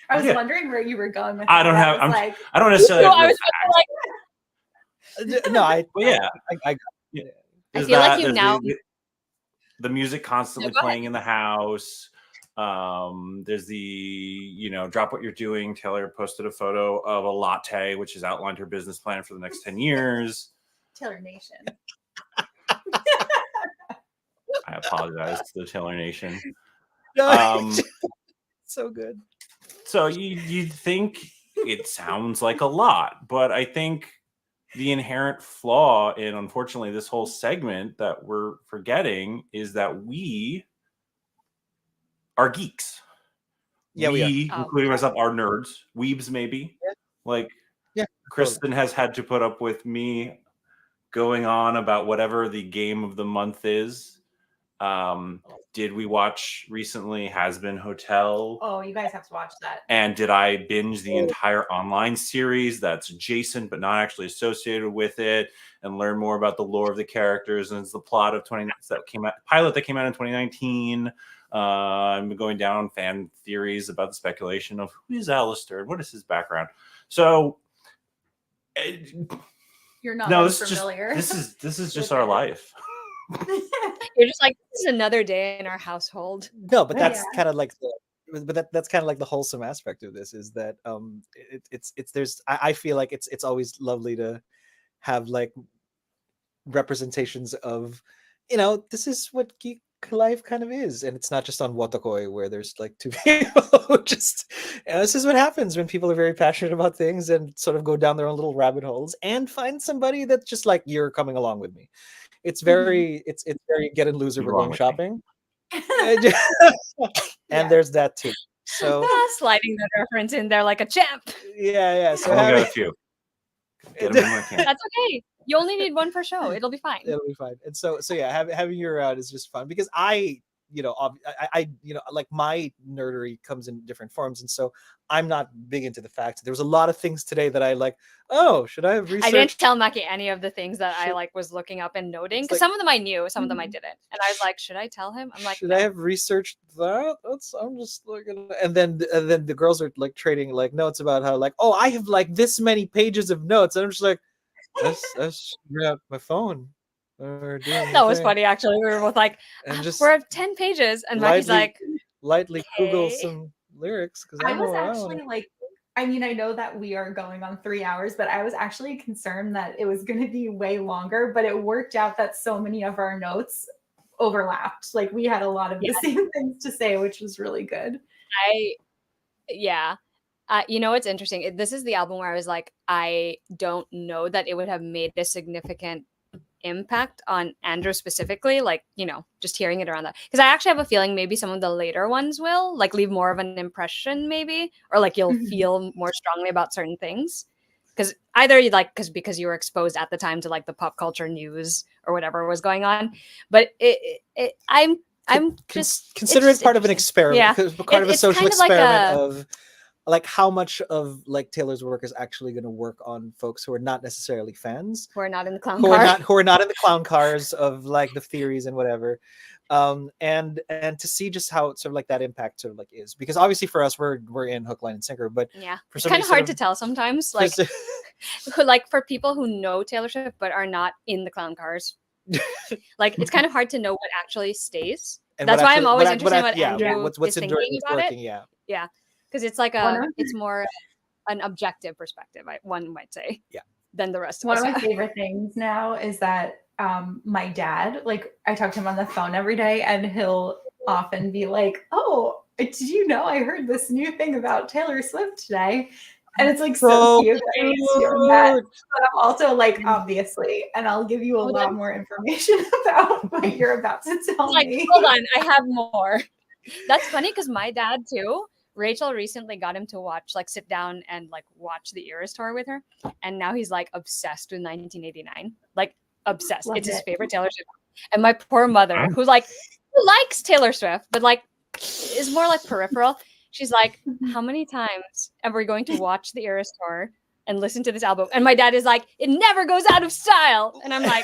I was
Yeah.
wondering where you were going with
I
that.
don't have-
was like,
I don't necessarily.
No,
have
I
the
was
facts.
like,
No, I.
But yeah.
I
There's
feel like
that,
you
there's
now-
the music constantly
No, go
playing in the house. There's the drop what you're doing. Taylor posted a photo of a latte, which has outlined her business plan for the next 10 years.
Taylor Nation.
I apologize to the Taylor Nation.
no, so good.
So you'd think it sounds like a lot, but I think the inherent flaw in, unfortunately, this whole segment that we're forgetting is that we are geeks.
Yeah, we
Oh.
including myself, are nerds, weebs, maybe.
Yeah.
Like,
Yeah,
Kristin has had to put up with me going on about whatever the game of the month is. Did we watch recently Has Been Hotel?
Oh, you guys have to watch that.
And did I binge the entire online series that's adjacent but not actually associated with it, and learn more about the lore of the characters and it's the plot of pilot that came out in 2019? I'm going down fan theories about the speculation of who is Alistair and what is his background. So
You're not
no,
very
this is
familiar.
this is just
with
our
it.
life.
You're just like, this is another day in our household.
No, but that's
Yeah.
kind of like that's kind of like the wholesome aspect of this, is that it's there's I feel like it's always lovely to have like representations of, this is what geek life kind of is, and it's not just on Wotakoi where there's like two people who just, this is what happens when people are very passionate about things and sort of go down their own little rabbit holes and find somebody that's just like, you're coming along with me. It's very it's very get and loser, we're
Wrong
going
with me.
shopping. And
Yeah.
there's that too. So
Sliding that reference in there like a champ.
yeah. So
I only got a
having,
few. Get them in my can.
That's okay. You only need one per show. It'll be fine.
it'll be fine. And so yeah, having you around is just fun, because I like my nerdery comes in different forms, and so I'm not big into the fact that there was a lot of things today that I like, oh, should I have
I didn't
researched?
tell Macky any of the things that I
Should-
like was looking up and noting,
It's
because
like-
some of them I knew, some of them I
Mhm.
didn't, and I was like, should I tell him? I'm like,
should
no.
I have researched that? I'm just looking, and then the girls are like trading like notes about how like, oh, I have like this many pages of notes, and I'm just like, that's grab my phone or doing
That was
thing.
funny actually. We were both like,
And just
we're at 10 pages, and Macky's like,
lightly Google
okay.
some lyrics, because
I was actually like, I mean, I know that we are going on 3 hours, but I was actually concerned that it was going to be way longer, but it worked out that so many of our notes overlapped. Like we had a lot of the same things to say, which was really good.
Yeah. It's interesting. This is the album where I was like, I don't know that it would have made a significant impact on Andrew specifically, like, just hearing it around that. Because I actually have a feeling maybe some of the later ones will like leave more of an impression, maybe, or like you'll
Mhm.
feel more strongly about certain things. Because either you like because you were exposed at the time to like the pop culture news or whatever was going on. But I'm just
consider
it's
it part of an
interesting.
experiment,
Yeah.
because part of a
It's
social
kind of like
experiment
a-
of like how much of like Taylor's work is actually going to work on folks who are not necessarily fans,
We're not in the clown
who
car.
are not in the clown cars of like the theories and whatever, and to see just how sort of like that impact sort of like is, because obviously for us we're in hook, line, and sinker, but
Yeah,
for
it's
somebody
kind of
sort
hard to tell sometimes. Like, like for people who know Taylor Swift but are not in the clown cars, like it's kind of hard to know what actually stays.
and
That's
what
why
actually-
I'm always
what
interested in what
yeah,
Andrew
what's
is
enduring,
thinking
what's
about
working,
it.
yeah.
Yeah, because it's like
One of-
it's more an objective perspective, one might say.
Yeah.
Than the rest of
One
us.
of my favorite things now is that my dad, like I talk to him on the phone every day, and he'll often be like, oh, did you know I heard this new thing about Taylor Swift today? And it's like so cute that he's doing that. But I'm also like, obviously, and I'll give you a lot more information about what you're about to tell
like,
me.
hold on, I have more. That's funny because my dad too. Rachel recently got him to sit down and watch the Eras tour with her, and now he's like obsessed with 1989, like obsessed.
Love
it's his
it.
favorite Taylor Swift. And my poor mother, who likes Taylor Swift, but is more like peripheral. She's like, how many times are we going to watch the Eras tour and listen to this album? And my dad is like, it never goes out of style. And I'm like,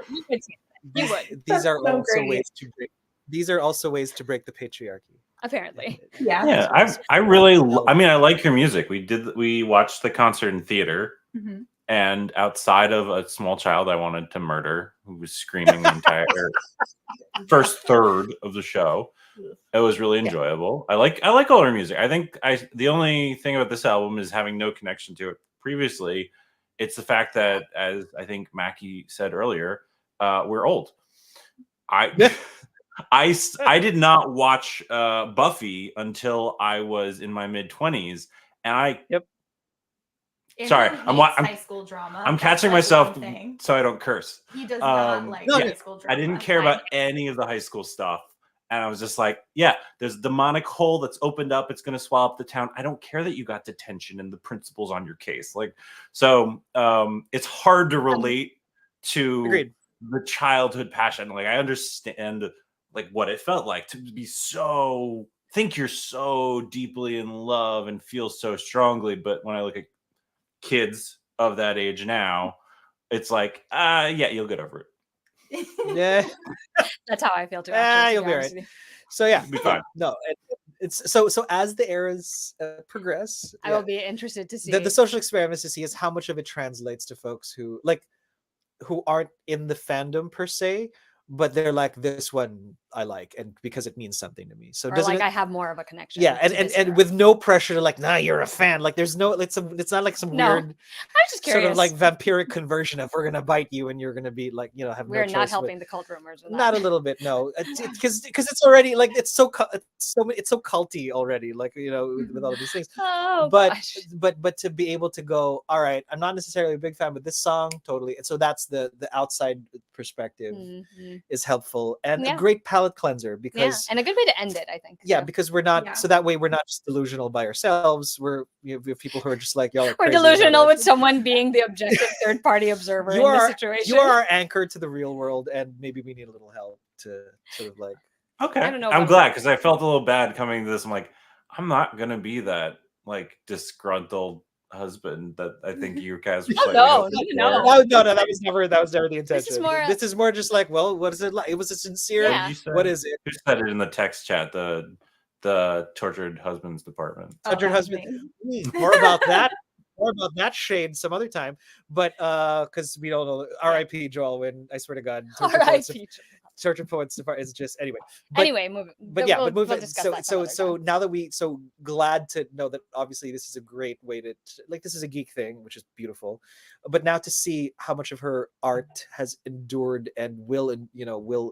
you would see it. You would.
These are
so
also
great.
ways to break. These are also ways to break the patriarchy.
Apparently.
Yeah.
I really I mean, I like your music. We watched the concert in theater,
Mhm.
and outside of a small child I wanted to murder who was screaming the entire first third of the show, it was really enjoyable. I like all her music. I think the only thing about this album is having no connection to it previously. It's the fact that, as I think Macky said earlier, we're old. I did not watch Buffy until I was in my mid-20s, and sorry, I'm
high school drama.
I'm
That's,
catching
like,
myself
one thing.
so I don't curse.
He does not like
no,
high school drama.
I didn't care about any of the high school stuff. And I was just like, yeah, there's a demonic hole that's opened up. It's going to swallow up the town. I don't care that you got detention and the principal's on your case. So it's hard to relate to
Agreed.
the childhood passion. Like, I understand what it felt like to be think you're so deeply in love and feel so strongly. But when I look at kids of that age now, it's like, yeah, you'll get over it.
Yeah.
That's how I feel too.
Ah,
Actually,
you'll be right. So yeah,
Be fine.
no, it's so as the eras progress,
I will be interested to see.
the social experiment is to see is how much of it translates to folks who aren't in the fandom per se, but they're like, this one I like, and because it means something to me. So
or
doesn't
like
it,
I have more of a connection.
yeah,
to this
and
era.
with no pressure to like, nah, you're a fan. Like there's no, it's not like some
No,
weird
I was just curious.
sort of like vampiric conversion of we're gonna bite you and you're gonna be like, have
We're
no
not
choice.
helping the cult rumors. With
Not
that.
a little bit, no. Because it's already like it's so culty already, like with all of these things.
Oh
but
gosh.
but to be able to go, all right, I'm not necessarily a big fan, but this song totally. And so that's the outside perspective
Mhm.
is helpful and
Yeah.
a great palate cleanser
Yeah,
because
and a good way to end it, I think.
yeah,
too.
because we're not
Yeah.
so that way we're not just delusional by ourselves. We have people who are just like, y'all are
We're
crazy about
delusional
it.
with someone being the objective third-party observer
You
in the
are
situation.
you are our anchor to the real world, and maybe we need a little help to sort of like.
Okay.
I don't know
I'm
about
glad
that.
because I felt a little bad coming to this. I'm like, I'm not gonna be that like disgruntled husband that I think you guys were
Oh,
slightly
no,
hoping
no.
for.
No, that was never the intention.
more-
This is more just like, well, what is it like? It was a sincere.
Yeah.
You said,
What is it?
who said it in the text chat? The tortured husbands department.
Tortured
that's
husband.
me.
More about that. More about that shade some other time. But because we don't know. R.I.P. Joel. When I swear to God,
R.I.P.
Tortured Poets is just anyway.
Anyway, moving.
But yeah,
we'll
moving.
discuss
So
that some
so
other
so
time.
now that so glad to know that obviously this is a great way to like this is a geek thing, which is beautiful. But now to see how much of her art has endured and will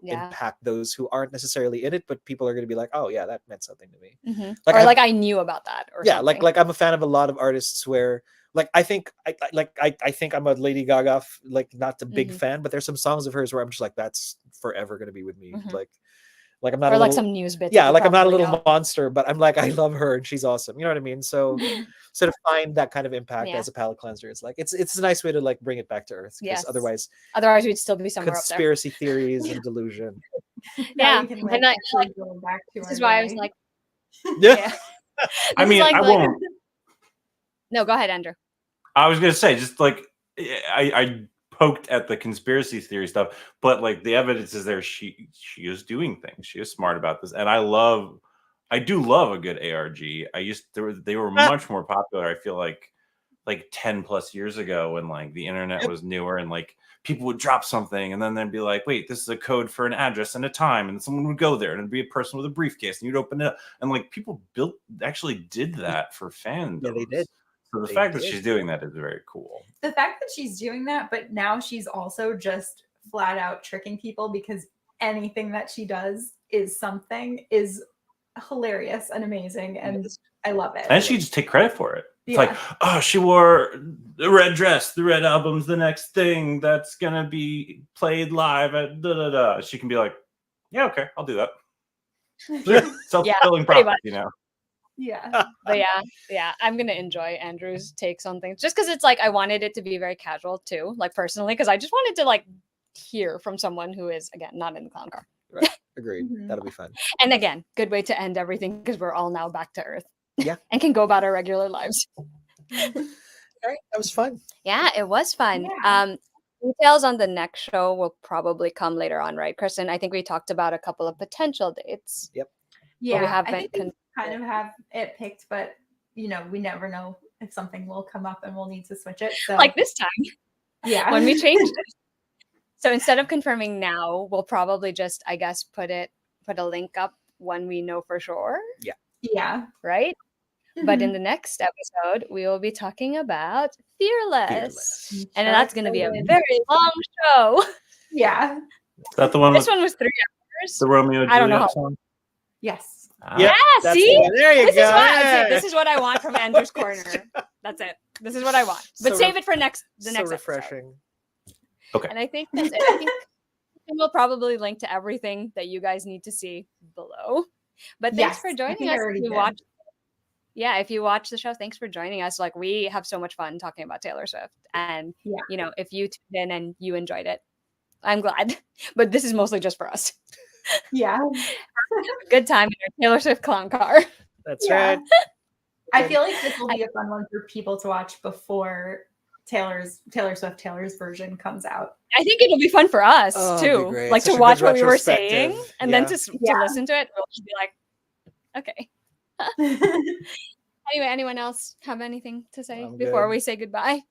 Yeah.
impact those who aren't necessarily in it, but people are going to be like, oh yeah, that meant something to me.
Mhm.
Like
or
I-
like I knew about that. Or
Yeah,
something.
like I'm a fan of a lot of artists where like I think I'm a Lady Gaga like not a big
Mhm.
fan, but there's some songs of hers where I'm just like that's forever going to be with me.
Mhm.
Like I'm not
or
a
like
little,
some news bits.
yeah,
that you
like I'm not a
probably
little
know.
monster, but I'm like I love her and she's awesome. You know what I mean? So to find that kind of impact
Yeah.
as a palate cleanser, it's like it's a nice way to like bring it back to earth because
Yes.
otherwise
Otherwise, we'd still be somewhere up there.
conspiracy theories and delusion.
Now
Yeah,
we can
and
like
I-
actually go back to
This
our
is why I was
day.
like,
Yeah.
yeah.
I
This is
mean,
like-
I
like-
won't.
No, go ahead, Andrew.
I was gonna say, just like I poked at the conspiracy theory stuff, but like the evidence is there. She is doing things. She is smart about this, and I do love a good ARG. They were much more popular. I feel like 10 plus years ago when like the internet was newer and like people would drop something and then they'd be like, wait, this is a code for an address and a time, and someone would go there and it'd be a person with a briefcase and you'd open it up and like people actually did that for fandom.
Yeah, they did.
So the
They
fact that
did.
she's doing that is very cool.
The fact that she's doing that, but now she's also just flat out tricking people because anything that she does is hilarious and amazing, and I love it.
And she just take credit for it. It's
Yeah.
like, oh, she wore the red dress, the red album's the next thing that's gonna be played live at da da da. She can be like, yeah, okay, I'll do that. Self-fulfilling
pretty
prophet, you know.
Yeah.
But yeah, I'm gonna enjoy Andrew's takes on things just because it's like I wanted it to be very casual too, like personally, because I just wanted to like hear from someone who is again not in the clown car.
Agreed.
Mhm.
That'll be fun.
And again, good way to end everything because we're all now back to earth.
Yeah.
And can go about our regular lives.
All right, that was fun.
Yeah, it was fun.
Yeah.
Details on the next show will probably come later on, right, Kristin? I think we talked about a couple of potential dates.
Yeah.
we
I
haven't
think we
con-
kind of have it picked, but we never know if something will come up and we'll need to switch it. So
Like this time
yeah.
when we changed it. So instead of confirming now, we'll probably just, I guess, put a link up when we know for sure,
Yeah.
right? But in
Mhm.
the next episode, we will be talking about Fearless.
Fearless.
And
So
that's going to be a
excited.
very long show.
Yeah.
Is that the one
This
with
one was 3 hours.
the Romeo and
I don't know
Juliet
how-
song?
Yes.
Ah.
Yeah.
Yeah, see?
There you
This
go.
is what
Yeah.
this is what I want from Andrew's corner. That's it. This is what I want. But
So
save it for the next
so
episode.
refreshing.
And I think that's it. I think we'll probably link to everything that you guys need to see below. But thanks
Yes,
for
I
joining
think I
us.
already
If you
did.
watch, if you watch the show, thanks for joining us. Like we have so much fun talking about Taylor Swift, and
Yeah.
if you tuned in and you enjoyed it, I'm glad. But this is mostly just for us.
Yeah.
Good time in our Taylor Swift clown car.
That's
Yeah.
right.
I feel like this will be a fun one for people to watch before Taylor Swift's version comes out.
I think it'll be fun for us
Oh, it'd be
too,
great.
like
Such a
to
good
watch what we were saying,
retrospective.
and then
Yeah.
to
Yeah.
listen to it. We'll just be like, okay. Anyway, anyone else have anything to say
I'm
before
good.
we say goodbye?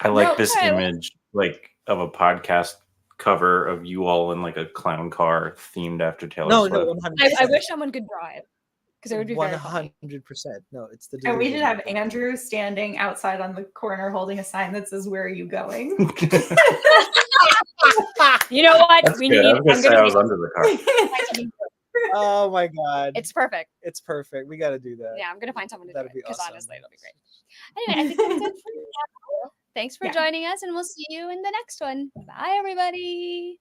I like
No,
this
all right, well-
image, like of a podcast cover of you all in like a clown car themed after Taylor
No,
Swift.
100%.
I wish someone could draw it because it would be very funny.
100%. No, it's the
And we should
delusion.
have Andrew standing outside on the corner holding a sign that says, "Where are you going?"
You know what?
That's
We
good.
need.
I was gonna
I'm
say
gonna
I was under the car.
Oh my god.
It's perfect.
It's perfect. We got to do that.
Yeah, I'm gonna find someone to do
That'd
it
be
because
awesome.
honestly, it'll be great. Anyway, I think that's it for now. Thanks for
Yeah.
joining us, and we'll see you in the next one. Bye, everybody.